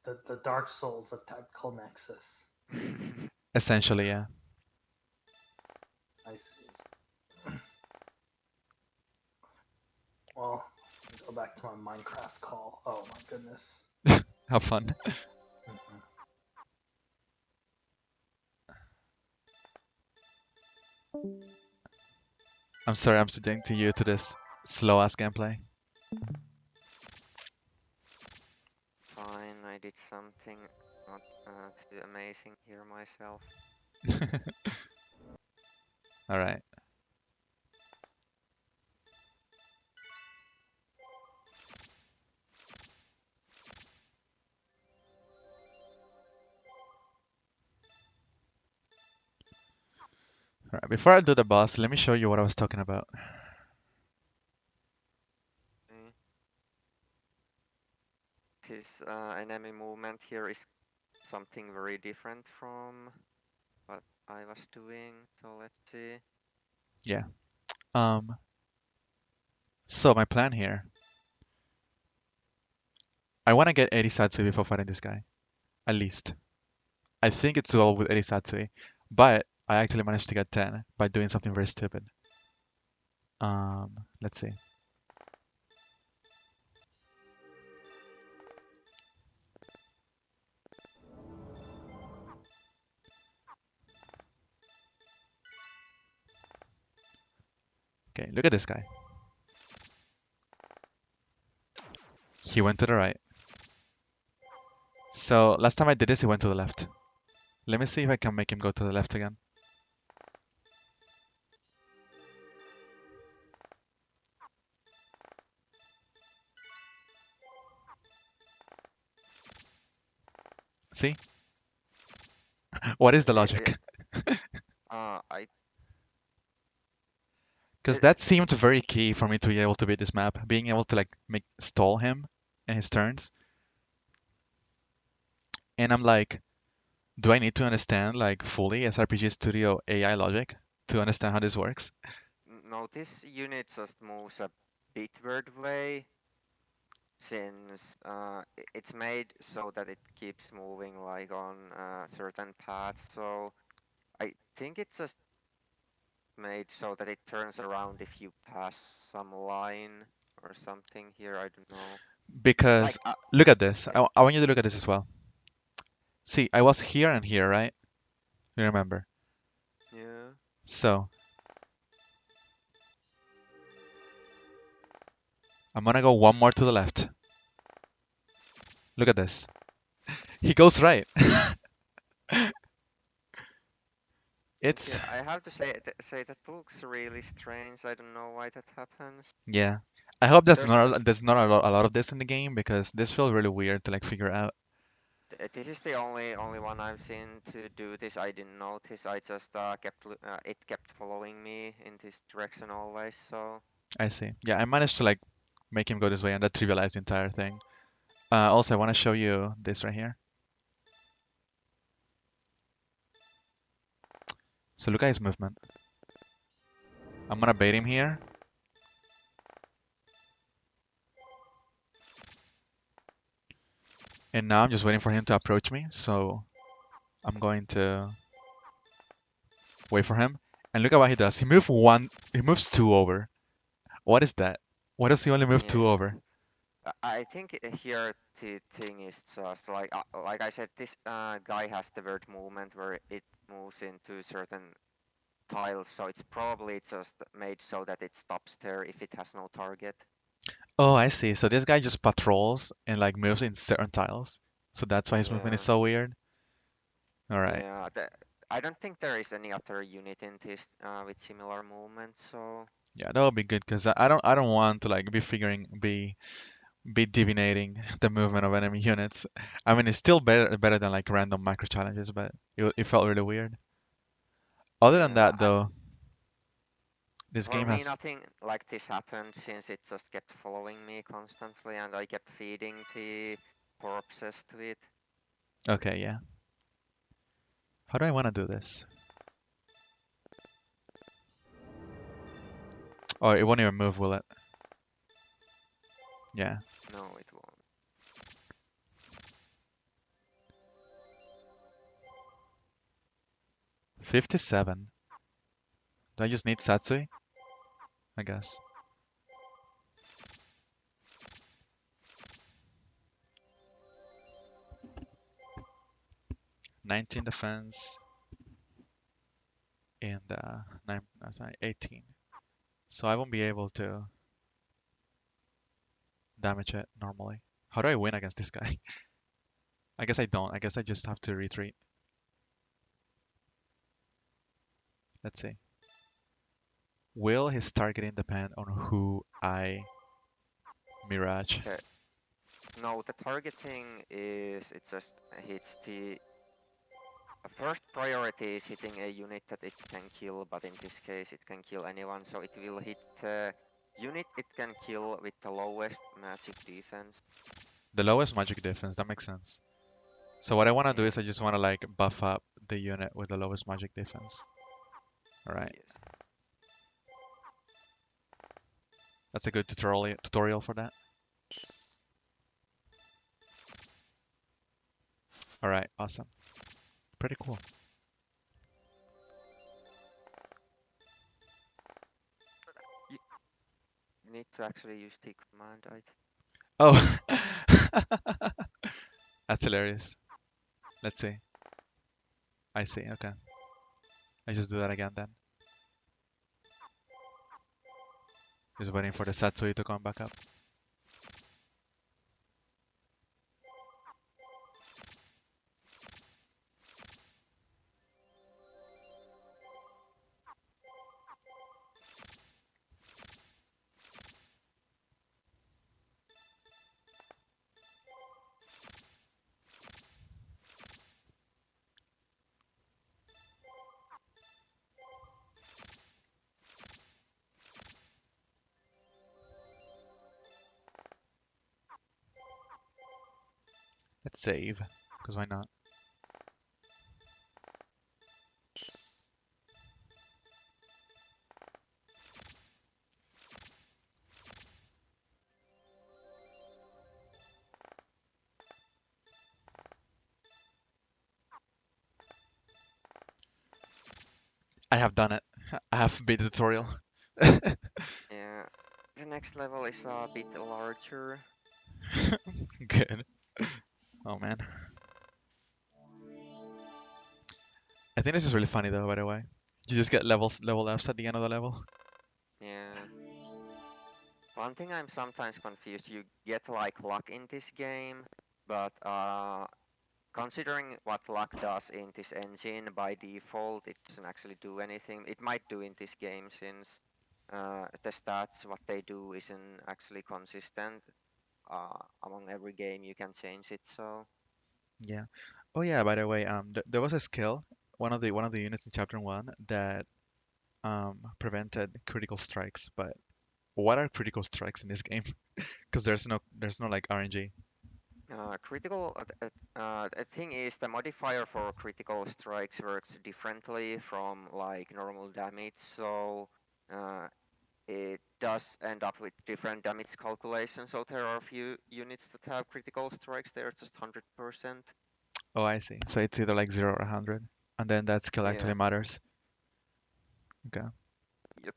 The Dark Souls of Tactical Nexus. essentially, yeah. I see. Well, let me go back to my Minecraft call. Oh my goodness. Have fun. Mhm. I'm sorry, I'm subjecting you to this slow ass gameplay. Fine, I did something not too amazing here myself. All right. All right. Before I do the boss, let me show you what I was talking about. Okay. This enemy movement here is something very different from what I was doing, so let's see. Yeah. So my plan here. I want to get 80 Satsui before fighting this guy. At least. I think it's all with 80 Satsui. But I actually managed to get 10 by doing something very stupid. Let's see. Okay, look at this guy. He went to the right. So last time I did this, he went to the left. Let me see if I can make him go to the left again. See? What is the logic? I Because It- that seemed very key for me to be able to beat this map. Being able to like make stall him in his turns. And I'm like, do I need to understand like fully SRPG Studio AI logic to understand how this works? No, this unit just moves a bit weird way, since it's made so that it keeps moving like on certain paths. So I think it's just made so that it turns around if you pass some line or something here. I don't know. Because Like, look at this. yeah, I want you to look at this as well. See, I was here and here, right? You remember? yeah. So I'm gonna go one more to the left. Look at this. He goes right. It's Yeah, I have to say that looks really strange. I don't know why that happens. yeah. I hope There's there's not a lot of this in the game because this feels really weird to like figure out. This is the only one I've seen to do this. I didn't notice. I just it kept following me in this direction always. So I see. Yeah, I managed to like make him go this way and that trivialized the entire thing. Also, I want to show you this right here. So look at his movement. I'm gonna bait him here. And now I'm just waiting for him to approach me. So I'm going to wait for him. And look at what he does. He moves two over. What is that? Why does he only move two yeah, over? I think here the thing is just like I said, this guy has the weird movement where it moves into certain tiles. So it's probably just made so that it stops there if it has no target. Oh, I see. So this guy just patrols and like moves in certain tiles. So that's why his movement is Yeah, so weird. All right. yeah. I don't think there is any other unit in this with similar movement. So. Yeah, that would be good because I don't want to like be divinating the movement of enemy units. I mean, it's still better than like random micro challenges, but it felt really weird. Other than Yeah, that, though, this for game me, has nothing like this happened since it just kept following me constantly, and I kept feeding the corpses to it. okay, yeah. How do I want to do this? Oh, it won't even move, will it? Yeah. No, it won't. 57. Do I just need Satsui? I guess. "19 defense and 18. So I won't be able to damage it normally. How do I win against this guy? I guess I don't. I guess I just have to retreat. Let's see. Will his targeting depend on who I mirage? Okay. No, the targeting is it just hits the first priority is hitting a unit that it can kill, but in this case it can kill anyone, so it will hit the unit it can kill with the lowest magic defense. The lowest magic defense, that makes sense. So what I want to do Yeah. is I just want to like buff up the unit with the lowest magic defense. Alright, Yes. that's a good tutorial for that. Alright, awesome. Pretty cool. You need to actually use the command item. Oh, that's hilarious. Let's see. I see, okay. I just do that again then. Just waiting for the Satsui to come back up. Let's save, because why not? I have done it. I have beat the tutorial. Yeah. The next level is a bit larger. Good. Oh man. I think this is really funny though, by the way. You just get level ups at the end of the level. Yeah. One thing I'm sometimes confused, you get like luck in this game, but considering what luck does in this engine by default, it doesn't actually do anything. It might do in this game since the stats, what they do isn't actually consistent. Among every game you can change it, so Yeah. Oh yeah, by the way, there was a skill, one of the units in chapter 1 that prevented critical strikes, but what are critical strikes in this game? Because there's no like RNG. critical. The thing is, the modifier for critical strikes works differently from like normal damage, so it does end up with different damage calculations. So there are a few units that have critical strikes. They're just 100%. Oh, I see. So it's either like 0 or 100, and then that skill Yeah. actually matters. Okay. Yep.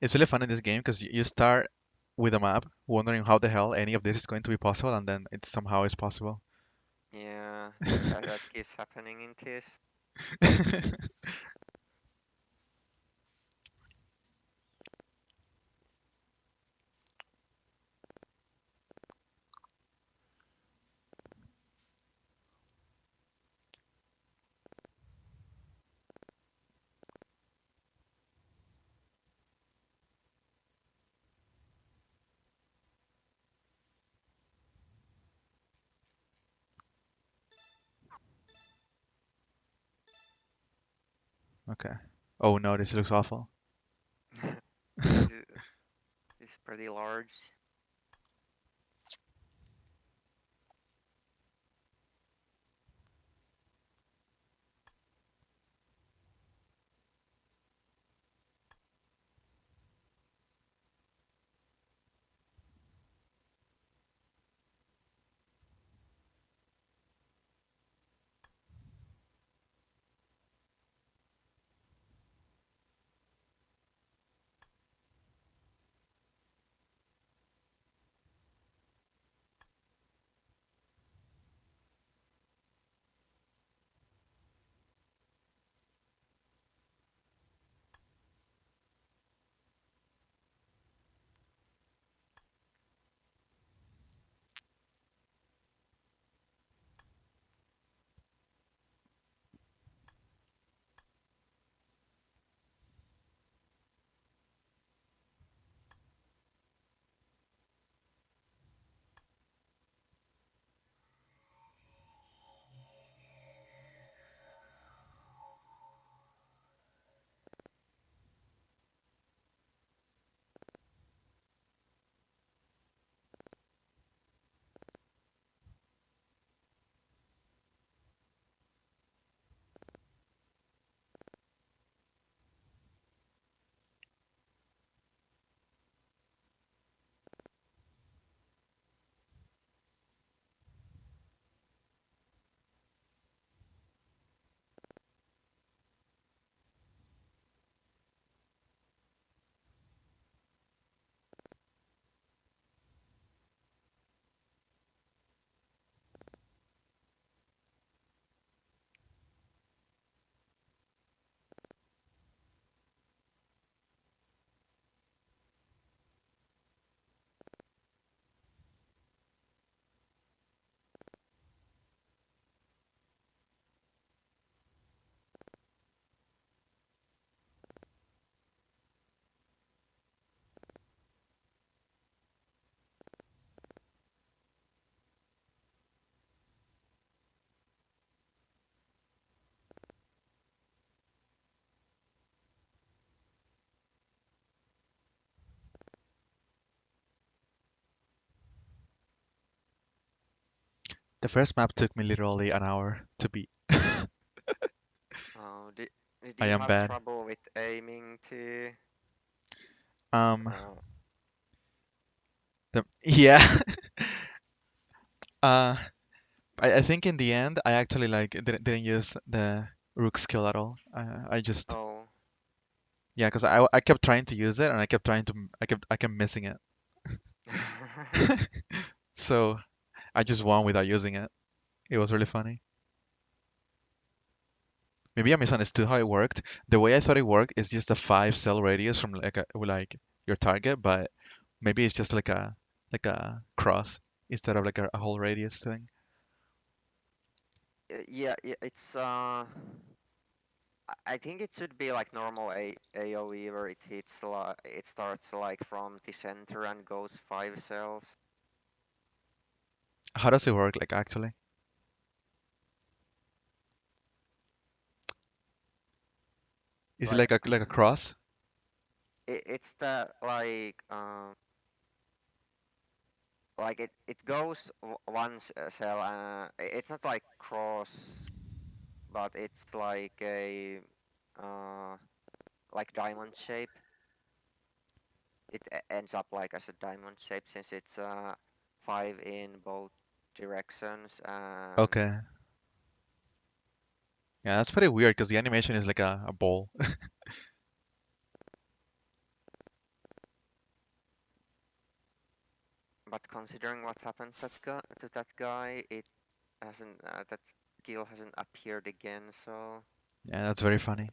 It's really fun in this game because you start with a map, wondering how the hell any of this is going to be possible, and then it somehow is possible. Yeah. That keeps happening in this. Okay. Oh no, this looks awful. This is pretty large. The first map took me literally an hour to beat. Oh, did I you am have bad. trouble with aiming too? Um, Uh, yeah. uh, I think in the end I actually like didn't use the rook skill at all. I just oh. yeah, because I kept trying to use it and I kept missing it. So I just won without using it. It was really funny. Maybe I misunderstood how it worked. The way I thought it worked is just a 5 cell radius from like your target, but maybe it's just like a cross instead of like a whole radius thing. Yeah, it's I think it should be like normal AoE where it starts like from the center and goes 5 cells. How does it work like actually? Is it Like like a cross? it's that like it goes cell. It's not like cross, but it's like a uh like diamond shape. It ends up like as a diamond shape since it's 5 in both directions. Okay. Yeah, that's pretty weird because the animation is like a ball. But considering what happened to that guy, it hasn't that skill hasn't appeared again. So Yeah, that's very funny.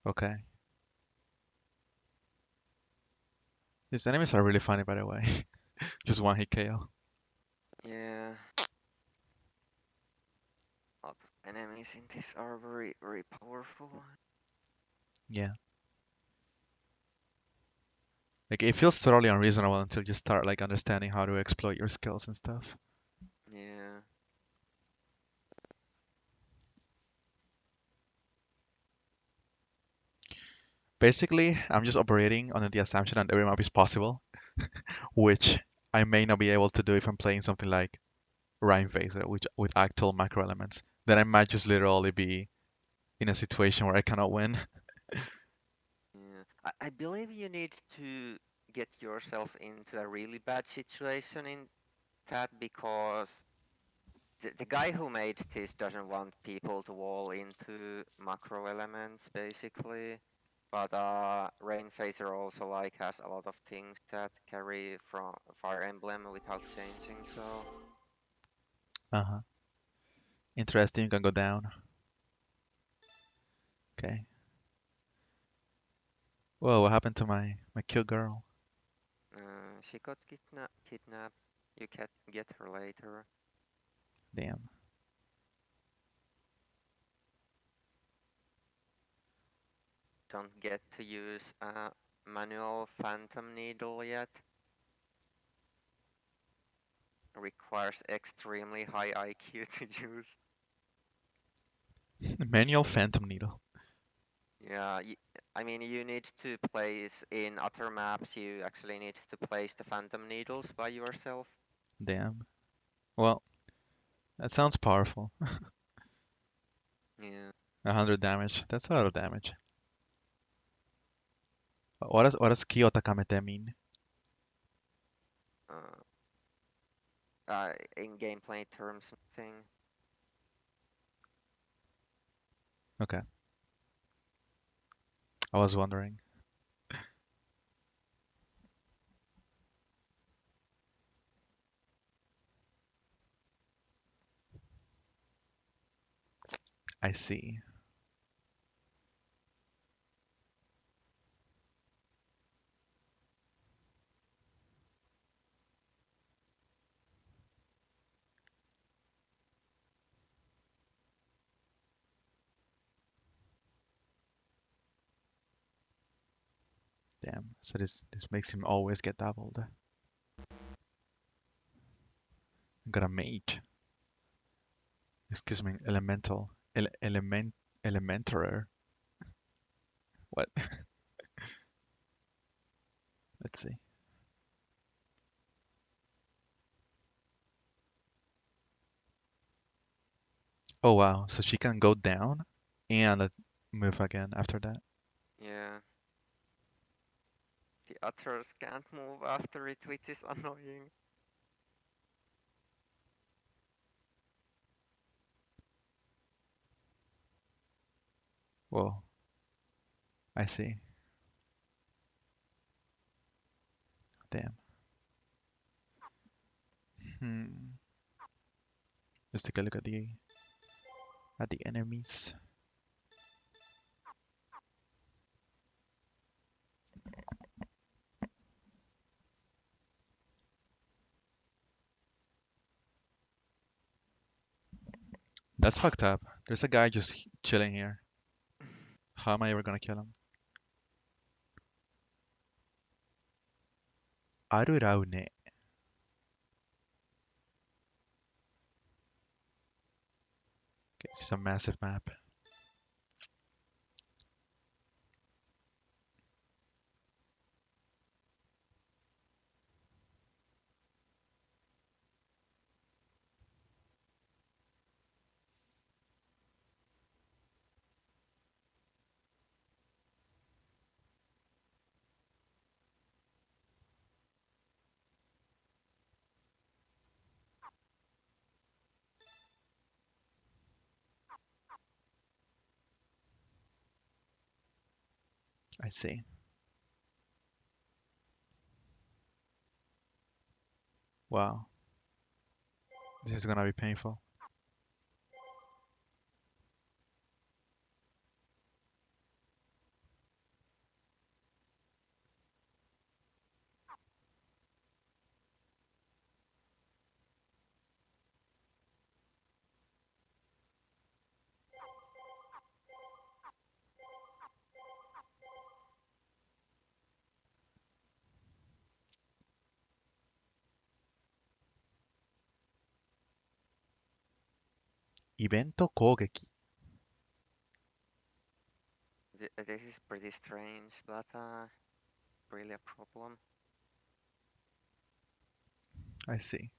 Okay. These enemies are really funny, by the way. Just one hit KO. yeah, a lot of enemies in this are very powerful. Yeah. Like it feels totally unreasonable until you start like understanding how to exploit your skills and stuff. Yeah. Basically, I'm just operating under the assumption that every map is possible, which I may not be able to do if I'm playing something like Rhyme Phaser, which with actual macro elements. Then I might just literally be in a situation where I cannot win. Yeah, I believe you need to get yourself into a really bad situation in that because the guy who made this doesn't want people to wall into macro elements basically. But Rain Phaser also like has a lot of things that carry from Fire Emblem without changing, so Uh-huh. Interesting, you can go down. Okay. Whoa, what happened to my cute girl? she got kidnapped. You can get her later. Damn. Don't get to use a manual Phantom Needle yet. Requires extremely high IQ to use. Manual Phantom Needle. Yeah, I mean, you need to place in other maps, you actually need to place the Phantom Needles by yourself. Damn. Well, that sounds powerful. Yeah. 100 damage. That's a lot of damage. What does Kyoto Kamete mean? In gameplay terms, thing. Okay. I was wondering. I see. Damn. So this makes him always get doubled. Got a mage. Excuse me, elemental. Elementarer. What? Let's see. Oh wow, so she can go down and move again after that. Yeah. The others can't move after it, which is annoying. Whoa, I see. Damn. Hmm. Let's take a look at the enemies. That's fucked up. There's a guy just chilling here. How am I ever gonna kill him? Aruraune. Okay, this is a massive map. I see. Wow, this is gonna be painful. Evento Kogeki. This is pretty strange, but really a problem. I see.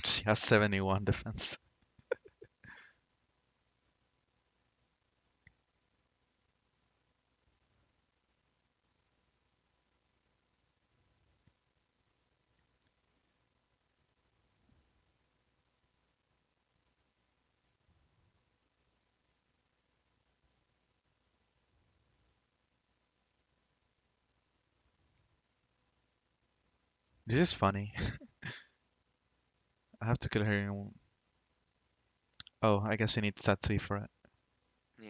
She has 71 defense. This is funny. I have to kill her in... Oh, I guess you need Satsui for it. Yeah.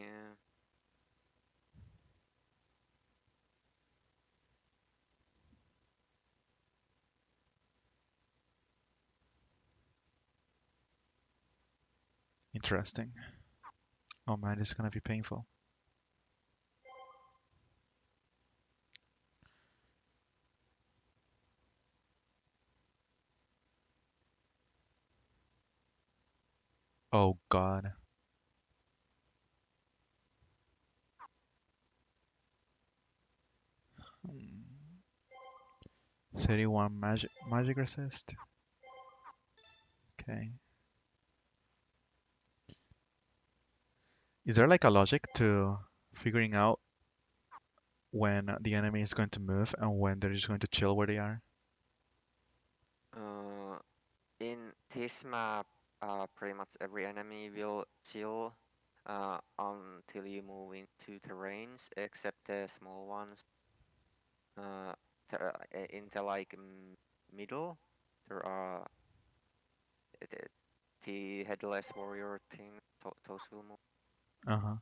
Interesting. Oh man, this is gonna be painful. Oh god. 31 magic resist. Okay. Is there like a logic to figuring out when the enemy is going to move and when they're just going to chill where they are? In this map, pretty much every enemy will chill until you move into terrains, except the small ones. In the like middle, there are the headless warrior thing. Those will move. Uh-huh.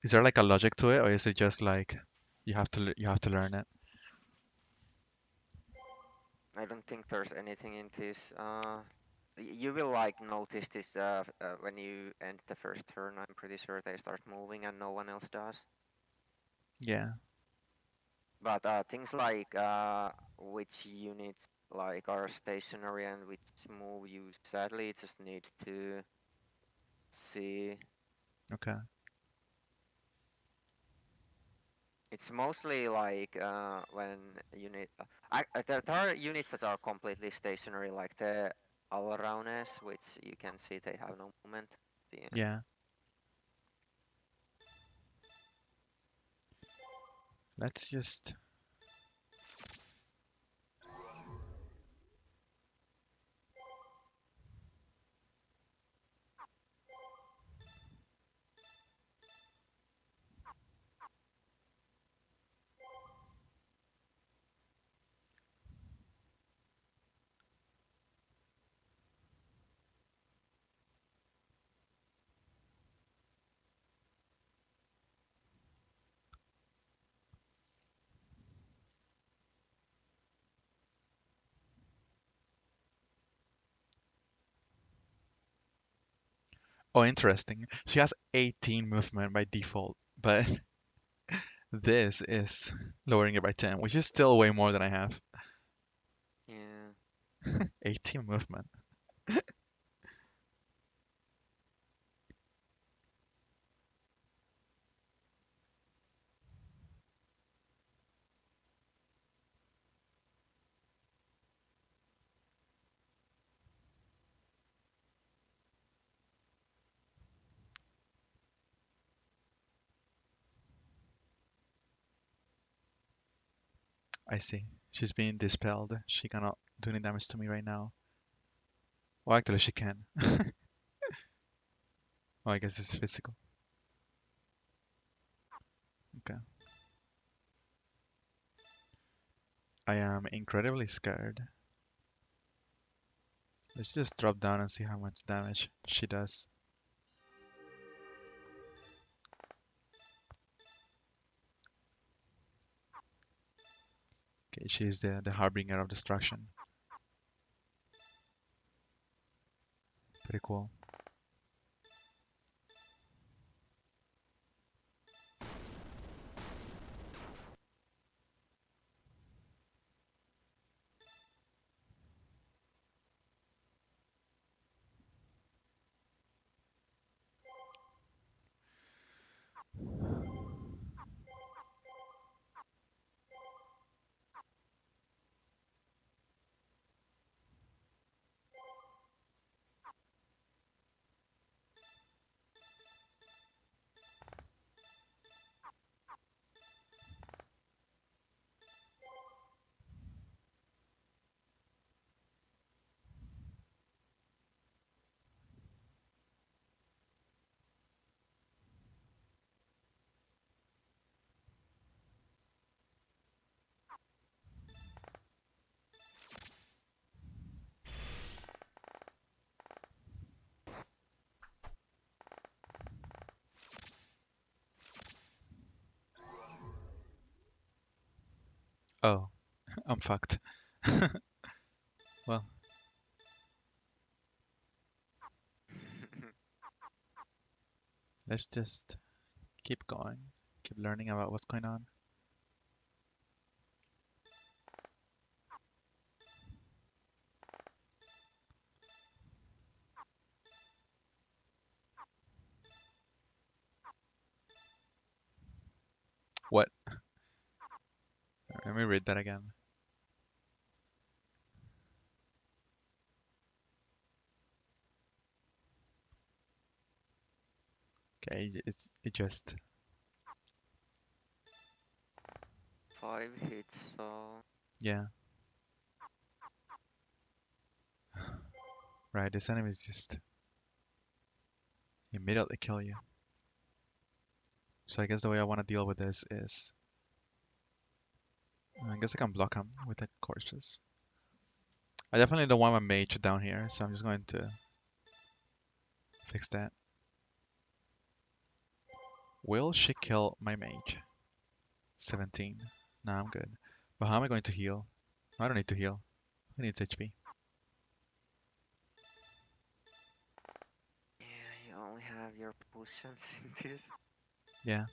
Is there like a logic to it, or is it just like you have to learn it? I don't think there's anything in this. You will like notice this when you end the first turn. I'm pretty sure they start moving and no one else does. Yeah. But things like which units like are stationary and which move you sadly just need to see. Okay. It's mostly like when unit. There are units that are completely stationary, like the Alraunes, which you can see they have no movement. Yeah. Let's just. Oh, interesting. She has 18 movement by default, but this is lowering it by 10, which is still way more than I have. Yeah. 18 movement. I see. She's being dispelled. She cannot do any damage to me right now. Well, actually, she can. Oh, I guess it's physical. Okay. I am incredibly scared. Let's just drop down and see how much damage she does. Okay, she's the harbinger of destruction. Pretty cool. Oh, I'm fucked. Well, let's just keep going. Keep learning about what's going on. What? Let me read that again. Okay, it just 5 hits, so yeah. Right, this enemy is just immediately kill you. So I guess the way I want to deal with this is I guess I can block him with the corpses. I definitely don't want my mage down here, so I'm just going to fix that. Will she kill my mage? 17. Nah, I'm good. But how am I going to heal? I don't need to heal. Who needs HP? yeah, you only have your potions in this. Yeah.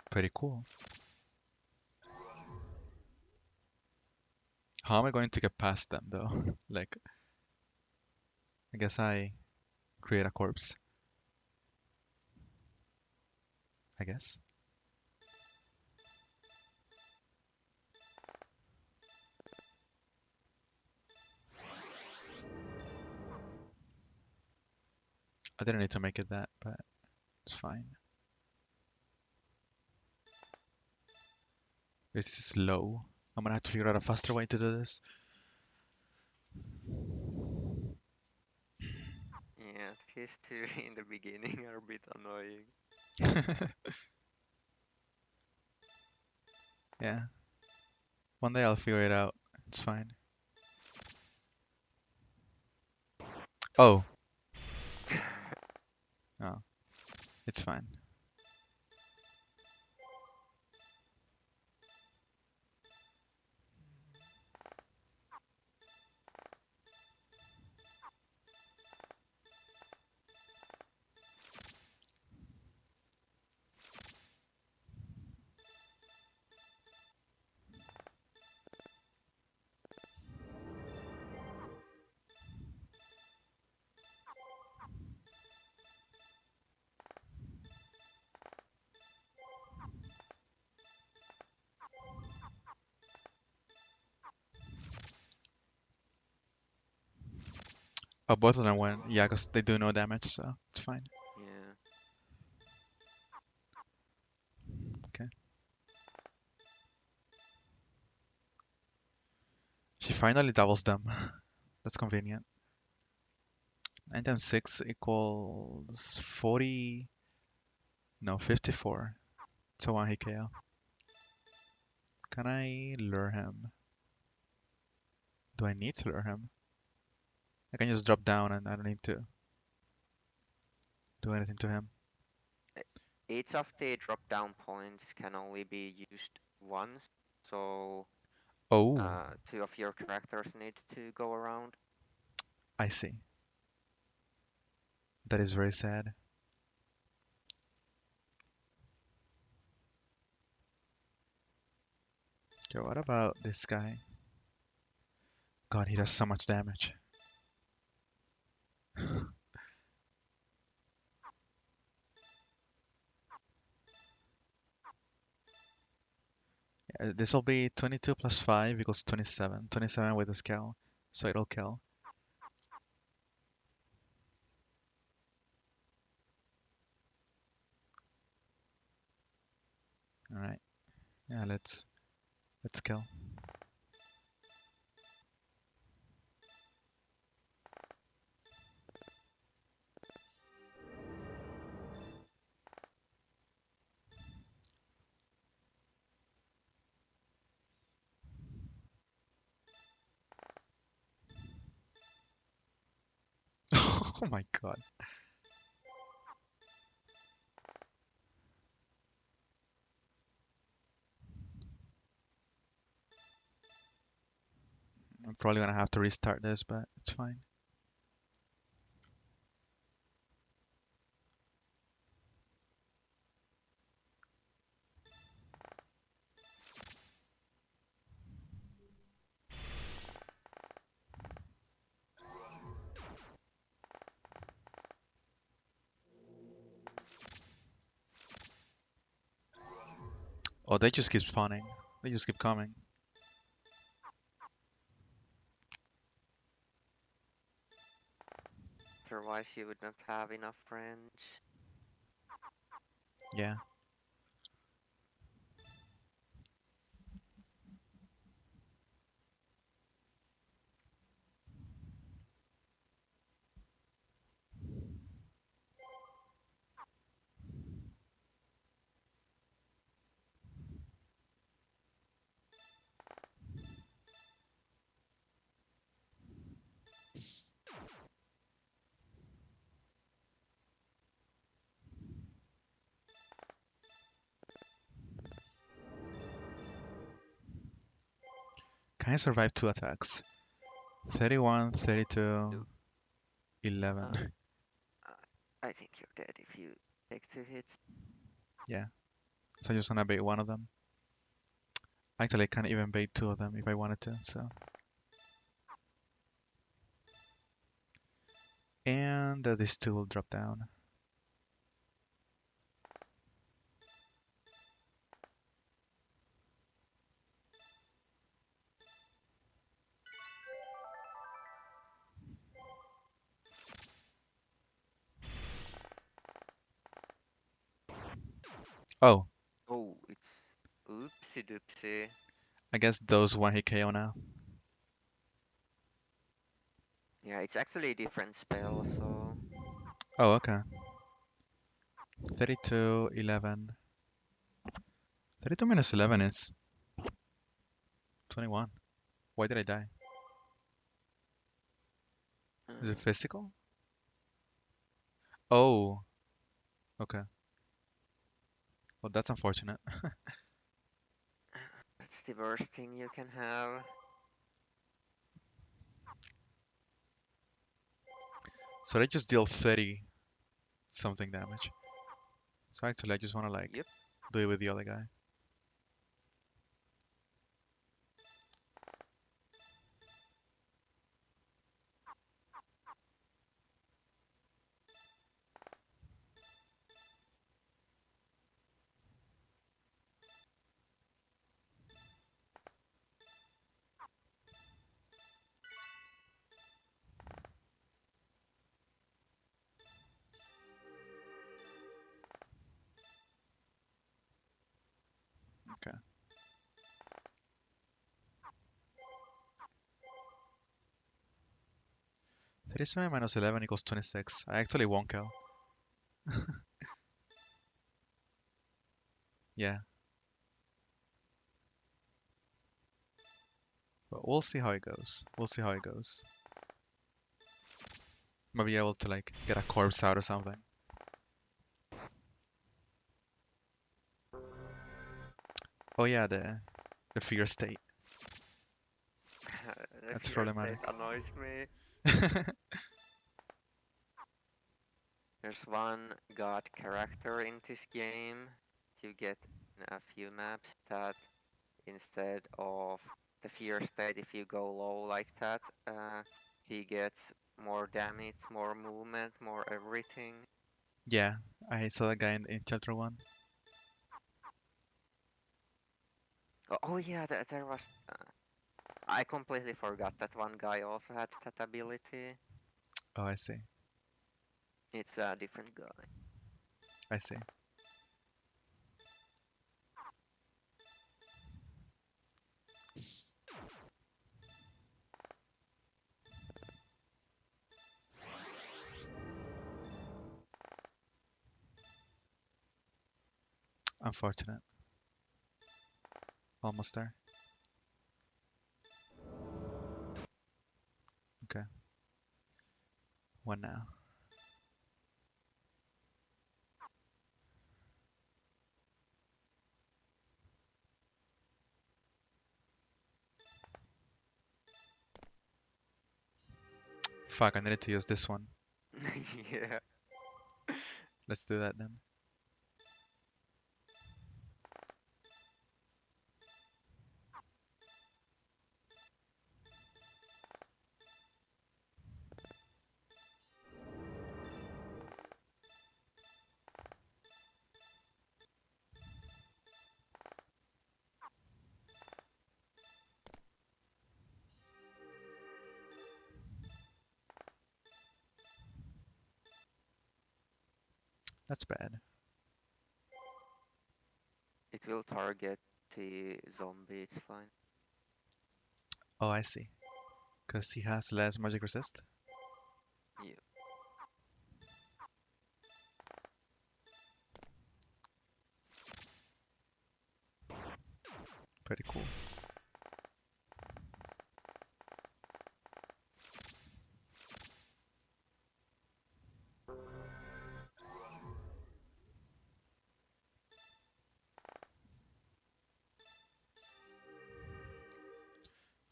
Pretty cool. How am I going to get past them though? Like, I guess I create a corpse. I guess. I didn't need to make it that, but it's fine. This is slow. I'm gonna have to figure out a faster way to do this. Yeah, these two in the beginning are a bit annoying. Yeah. One day I'll figure it out. It's fine. Oh. Oh. It's fine. Oh, both of them went. Yeah, because they do no damage, so it's fine. Yeah. She finally doubles them. That's convenient. 9 times 6 equals 40. No, 54. So 1 hit KO. Can I lure him? Do I need to lure him? I can just drop down and I don't need to do anything to him. Each of the drop down points can only be used once, so Oh, 2 of your characters need to go around. I see. That is very sad. Okay, what about this guy? God, he does so much damage. This will be 22 plus 5 equals 27. 27 with the scale, so it'll kill. All right. Yeah, let's kill. Oh my god. I'm probably gonna have to restart this, but it's fine. Oh, they just keep spawning. They just keep coming. Otherwise, you would not have enough friends. Yeah. Can I survive 2 attacks? 31, 32, Nope. 11. I think you're dead if you take 2 hits. Yeah. So I'm just gonna bait one of them. Actually, I can't even bait 2 of them if I wanted to, so. And these 2 will drop down. Oh, Oh, it's oopsie doopsie. I guess those 1-hit KO now. Yeah, it's actually a different spell, so Oh, okay. 32, 11. 32 minus 11 is 21. Why did I die? Is it uh, physical? Oh, okay. Well, that's unfortunate. that's the worst thing you can have. So they just deal 30 something damage. So actually, I just want to like Yep. do it with the other guy. Okay. 37 minus 11 equals 26. I actually won't kill. Yeah. But we'll see how it goes. We'll see how it goes. Maybe able to like get a corpse out or something. Oh yeah, the fear state. The That's fear state problematic. annoys me. There's one god character in this game you get in a few maps that instead of the fear state, if you go low like that, he gets more damage, more movement, more everything. Yeah, I saw that guy in chapter 1. Oh yeah, there was. I completely forgot that one guy also had that ability. Oh, I see. It's a different guy. I see. Unfortunate. Almost there. Okay. One now. Fuck, I needed to use this one. Yeah. Let's do that then. That's bad. It will target the zombie, it's fine. Oh, I see. Because he has less magic resist. Yeah. Pretty cool.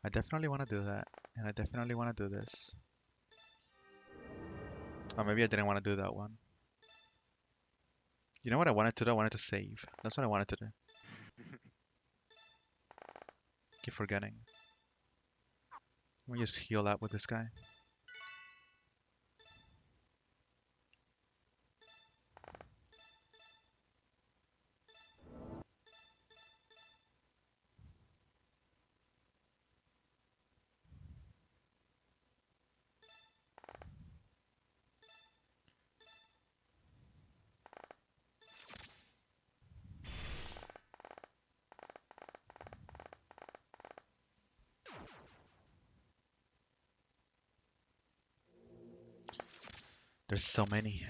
I definitely want to do that, and I definitely want to do this. Or maybe I didn't want to do that one. You know what I wanted to do? I wanted to save. That's what I wanted to do. Keep forgetting. Let me just heal up with this guy. There's so many.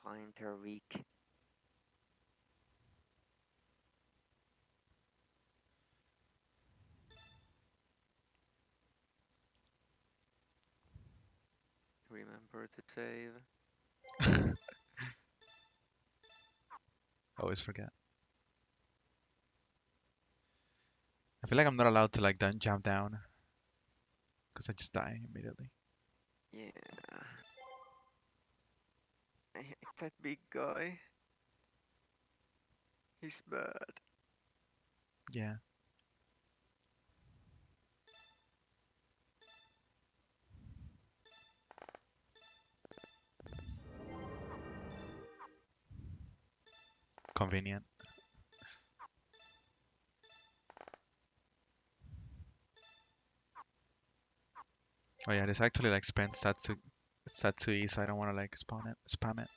Fine, they're weak. Remember to save. I always forget. I feel like I'm not allowed to like jump down. Because I just die immediately. Yeah. I hate that big guy. He's bad. Yeah. Convenient. Oh yeah, this actually like spends Satsui, so I don't want to like spam it.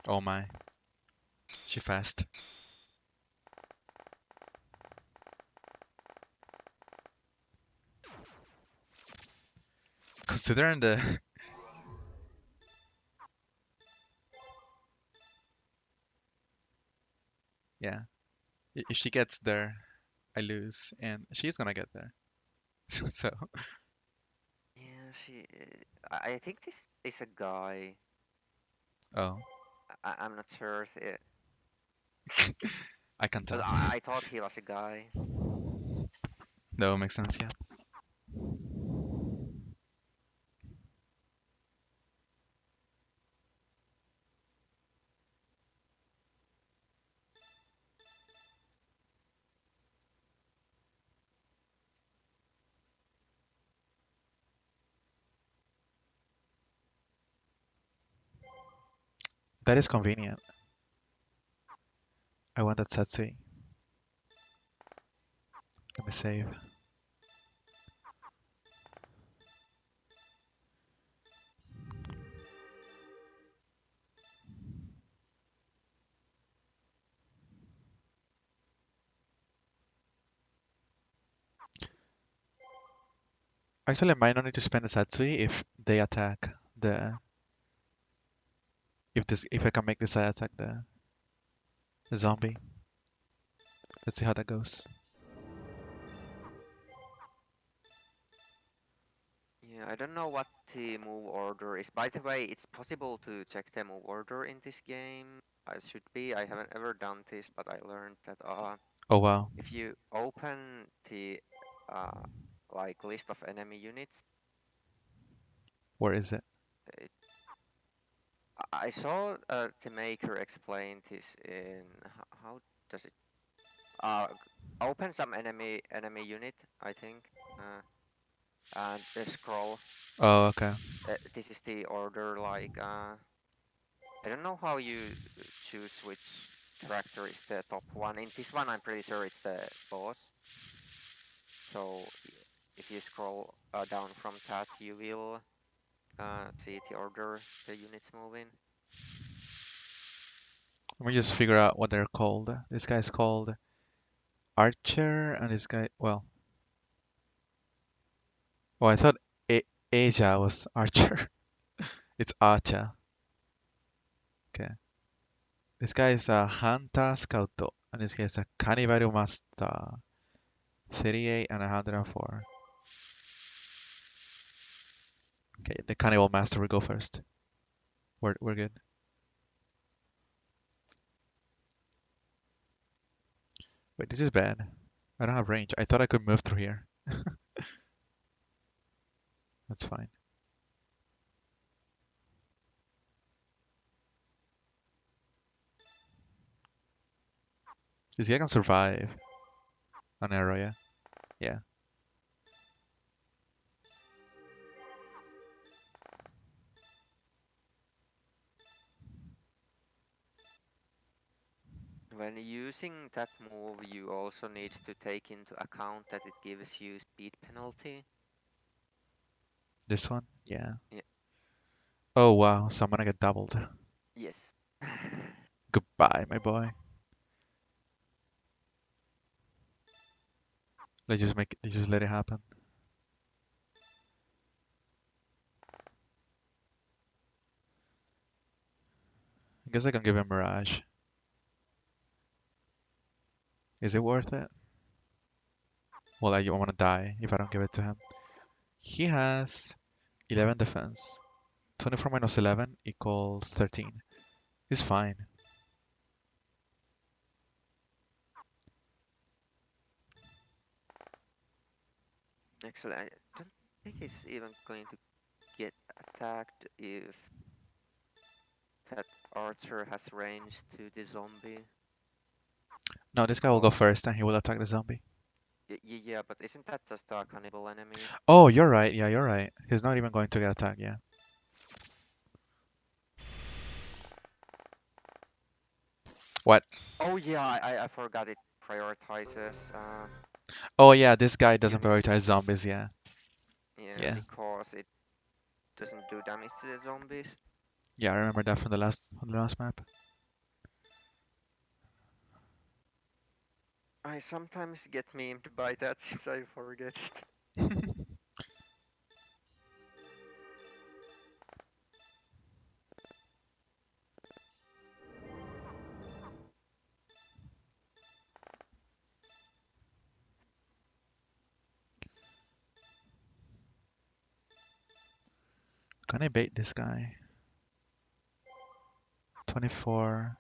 Oh my. She fast. Considering the yeah, if she gets there, I lose, and she's gonna get there. So Yeah, I think this is a guy. oh, I'm not sure if it. I can But tell. I thought he was a guy. No, makes sense. Yeah. That is convenient. I want that Satsui. Let me save. Actually, I might not need to spend a Satsui if they attack the. If I can make this guy attack the zombie. Let's see how that goes. Yeah, I don't know what the move order is. By the way, it's possible to check the move order in this game. It should be. I haven't ever done this, but I learned that Oh wow. if you open the uh, like list of enemy units, Where is it? it, I saw the maker explain this in how does it open some enemy unit, I think. and the scroll. Oh, okay. This is the order. Like I don't know how you choose which character is the top one. In this one, I'm pretty sure it's the boss. So if you scroll down from that, you will see the order the units move in. Let me just figure out what they're called. This guy's called Archer, and this guy, well, oh, I thought Asia was Archer. It's Acha. Okay. This guy is a Hunter Scout, and this guy is a Cannibal Master. 38 and 104. Okay, the Cannibal Master will go first. We're good. Wait, this is bad. I don't have range. I thought I could move through here. That's fine. This guy can survive an arrow, yeah? Yeah. When using that move, you also need to take into account that it gives you speed penalty. This one? Yeah. Yeah. Oh wow, so I'm gonna get doubled. Yes. Goodbye, my boy. Let's just let it happen. I guess I can give him Mirage. Is it worth it? Well, I want to die if I don't give it to him. He has 11 defense. 24 minus 11 equals 13. He's fine. Actually, I don't think he's even going to get attacked if that archer has range to the zombie. No, this guy will go first and he will attack the zombie. Yeah, but isn't that just a cannibal enemy? Oh, you're right. Yeah, you're right. He's not even going to get attacked, yeah. What? Oh yeah, I forgot it prioritizes. Oh yeah, this guy doesn't Units. prioritize zombies, yeah. Yeah. Because it doesn't do damage to the zombies. Yeah, I remember that from the last map. I sometimes get memed by that since I forget it. Can I bait this guy? 24,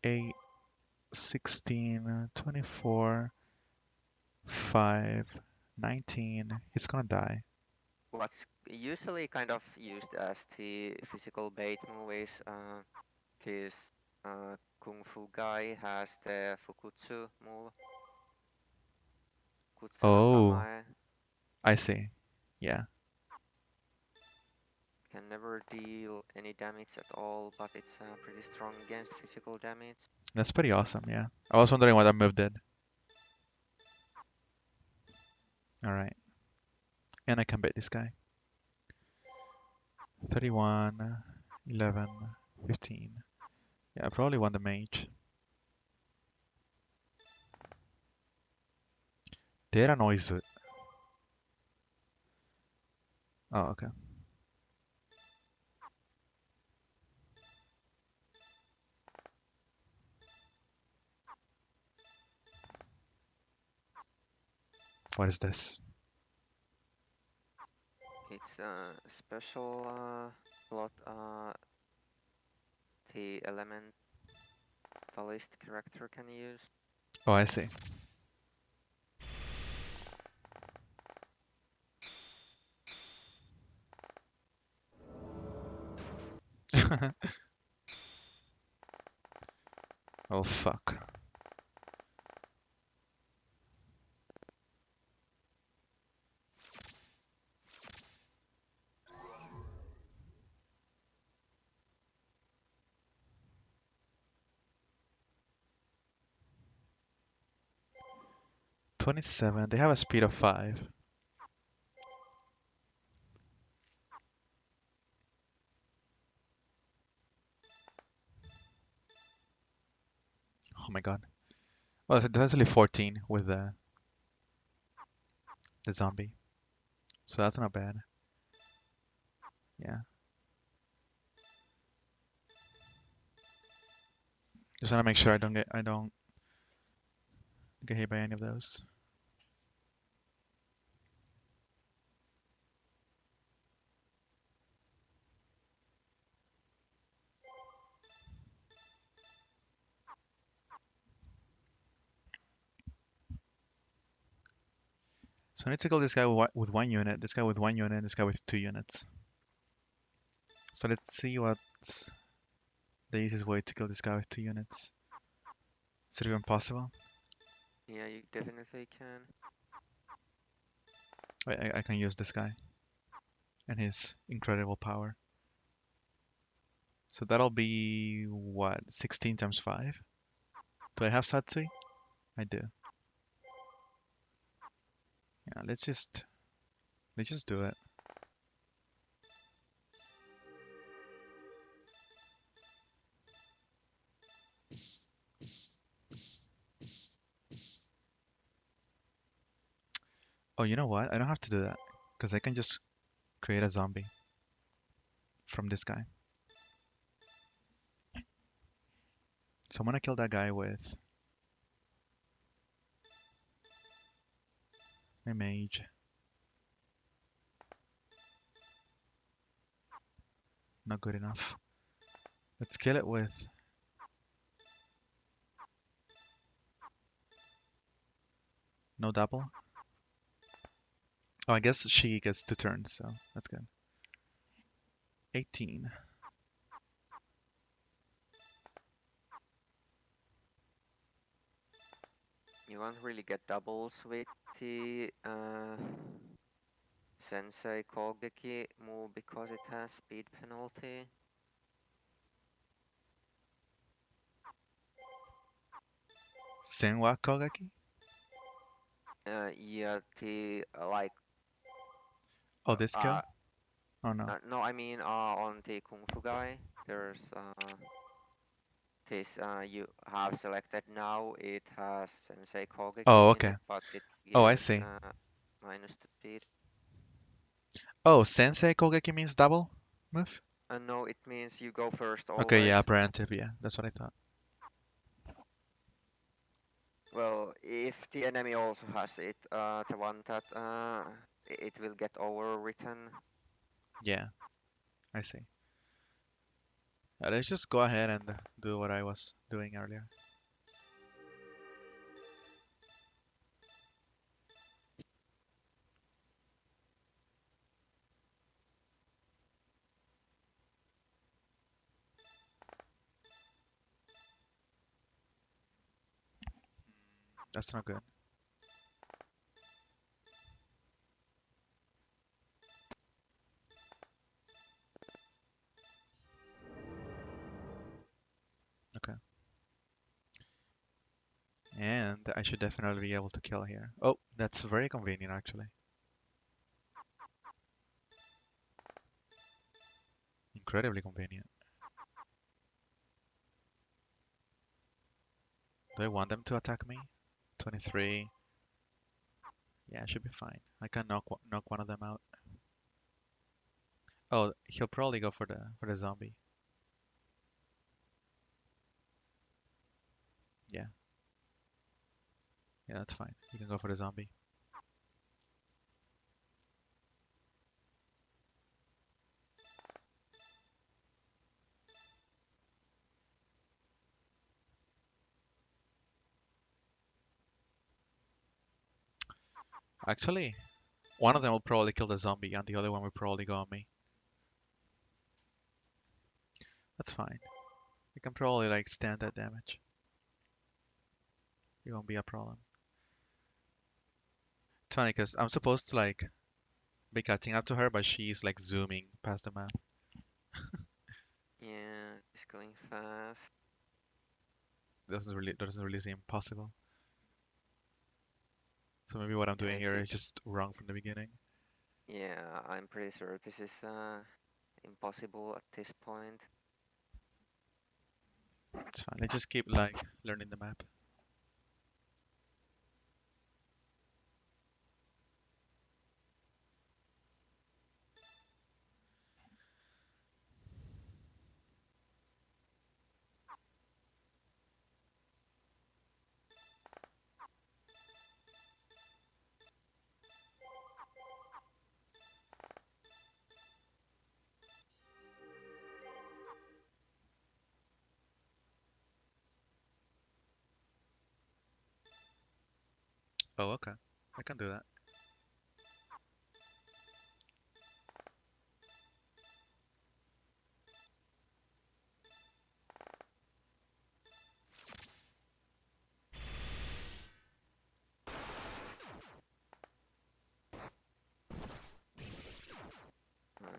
8, 16, 24, 5, 19. He's gonna die. What's usually kind of used as the physical bait move is this Kung Fu guy has the Fukutsu move. Kutsu no Oh, Kamae. I see. Yeah. Can never deal any damage at all, but it's pretty strong against physical damage. That's pretty awesome, yeah. I was wondering what that move did. Alright. And I can bait this guy. 31, 11, 15. Yeah, I probably want the mage. Data noise. Oh, okay. What is this? It's a special slot the elementalist character can use. Oh, I see. Oh, fuck. 27. They have a speed of 5. Oh my god. Well, that's only 14 with the zombie. So that's not bad. Yeah. Just want to make sure I don't get hit by any of those. So I need to kill this guy with 1 unit, this guy with 1 unit, this guy with 2 units. So let's see what's the easiest way to kill this guy with 2 units. Is it even possible? Yeah, you definitely can. I can use this guy and his incredible power. So that'll be what? 16 times 5? Do I have Satsui? I do. Yeah, let's just do it. Oh, you know what? I don't have to do that because I can just create a zombie from this guy. So I'm gonna kill that guy with my mage. Not good enough. Let's kill it with no double. Oh, I guess she gets 2 turns, so that's good. 18. You won't really get doubles with the Sensei Kogeki move because it has speed penalty. Senwa Kogaki? Yeah, the like Oh, this kill? Oh no. no, I mean on the Kung Fu guy, there's this you have selected now. It has Sensei Kogeki Oh, in okay. it, but it Oh, I gives see. minus the speed. Oh, Sensei Kogeki means double move? No, it means you go first always. Okay, yeah, preemptive, yeah. That's what I thought. Well, if the enemy also has it, the one that it will get overwritten. Yeah, I see. Let's just go ahead and do what I was doing earlier. That's not good. Okay. And I should definitely be able to kill here. Oh, that's very convenient actually. Incredibly convenient. Do I want them to attack me? 23. Yeah, I should be fine. I can knock one of them out. Oh, he'll probably go for the zombie. Yeah. Yeah, that's fine. You can go for the zombie. Actually, one of them will probably kill the zombie and the other one will probably go on me. That's fine. I can probably like stand that damage. It won't be a problem. It's funny because I'm supposed to like be catching up to her, but she's like zooming past the map. Yeah, it's going fast. Doesn't really seem possible. So maybe what I'm Yeah, doing if here you- is just wrong from the beginning. Yeah, I'm pretty sure this is impossible at this point. It's fine. Let's just keep like learning the map. Oh, okay. I can do that.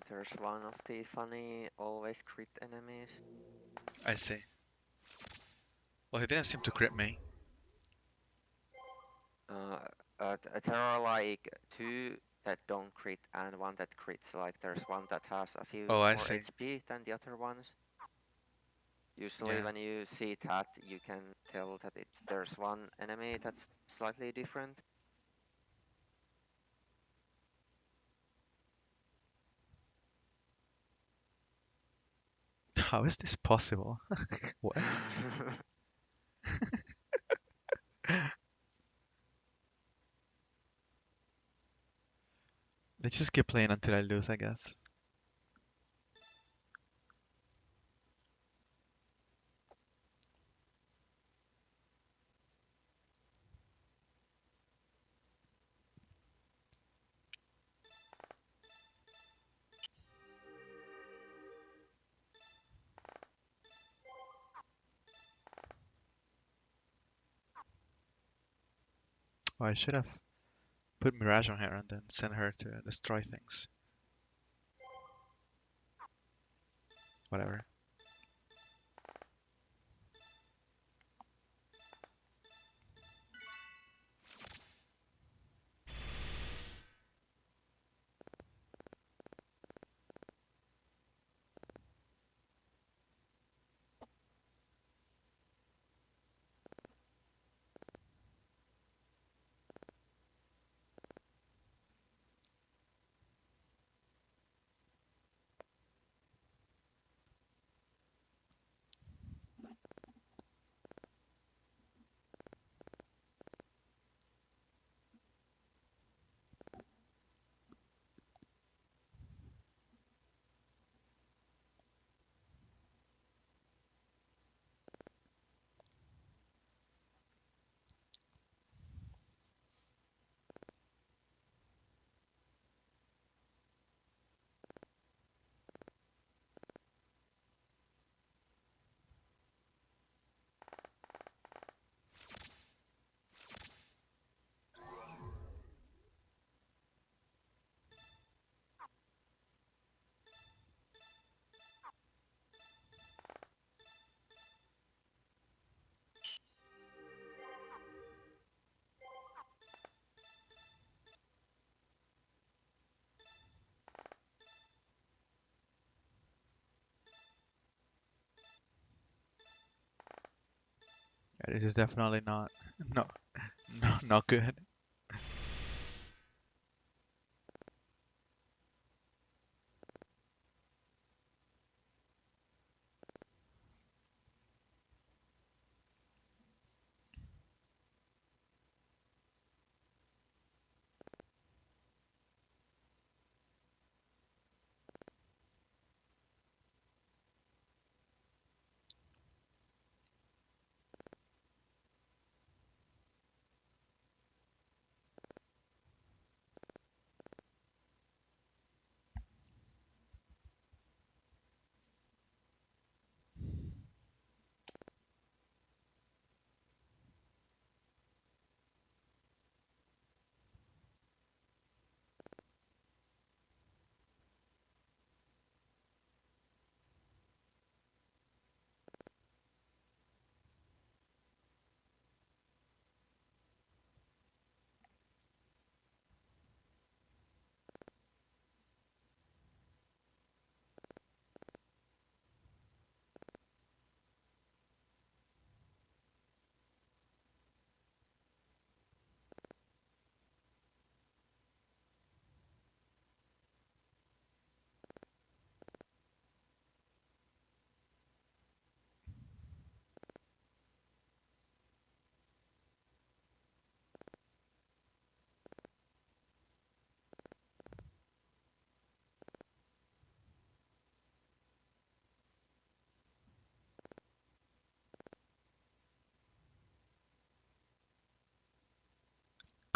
There's one of the funny always crit enemies. I see. Well, he didn't seem to crit me. There are like two that don't crit and one that crits. Like there's one that has a few Oh, I more see. HP than the other ones. Usually Yeah. when you see that, you can tell that there's one enemy that's slightly different. How is this possible? What? Let's just keep playing until I lose, I guess. Oh, I should have put Mirage on her and then send her to destroy things. Whatever. Yeah, this is definitely not no not good.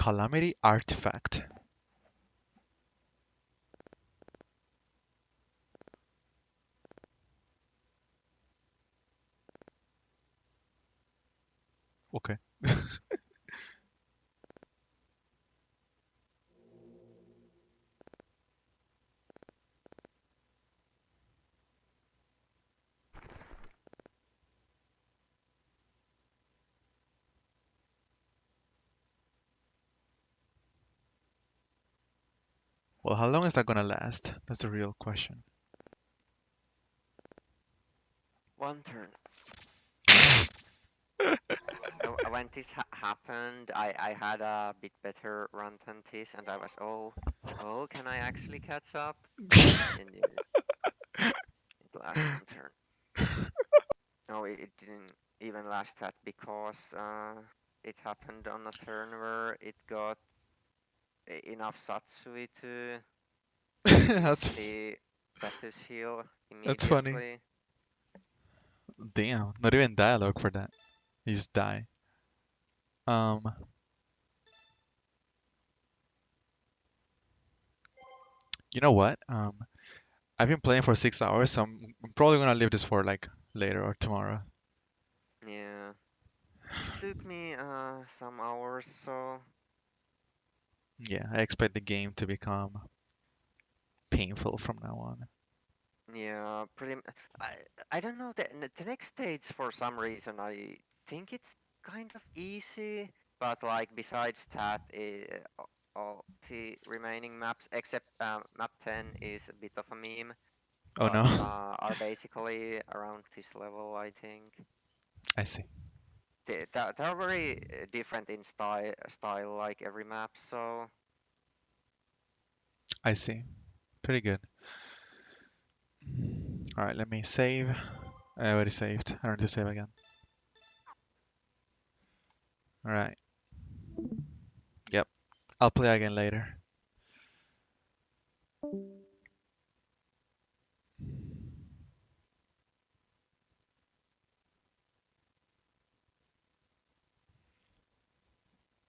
Calamity Artifact. Okay. Well, how long is that gonna last? That's the real question. One turn. When this happened, I had a bit better run than this, and I was, oh, can I actually catch up? And it lasted one turn. No, it didn't even last that because it happened on a turn where it got enough Satsui to use the status heal That's funny. immediately. Damn, not even dialogue for that. You just die. You know what? I've been playing for 6 hours, so I'm probably gonna leave this for like later or tomorrow. Yeah. This took me some hours, so Yeah, I expect the game to become painful from now on. yeah, I don't know the next stage for some reason I think it's kind of easy, but like besides that, all the remaining maps except map 10 is a bit of a meme, Oh but no. are basically around this level, I think. I see. They're very different in style like every map, so I see. Pretty good. Alright, let me save. I already saved. I don't need to save again. Alright. Yep. I'll play again later.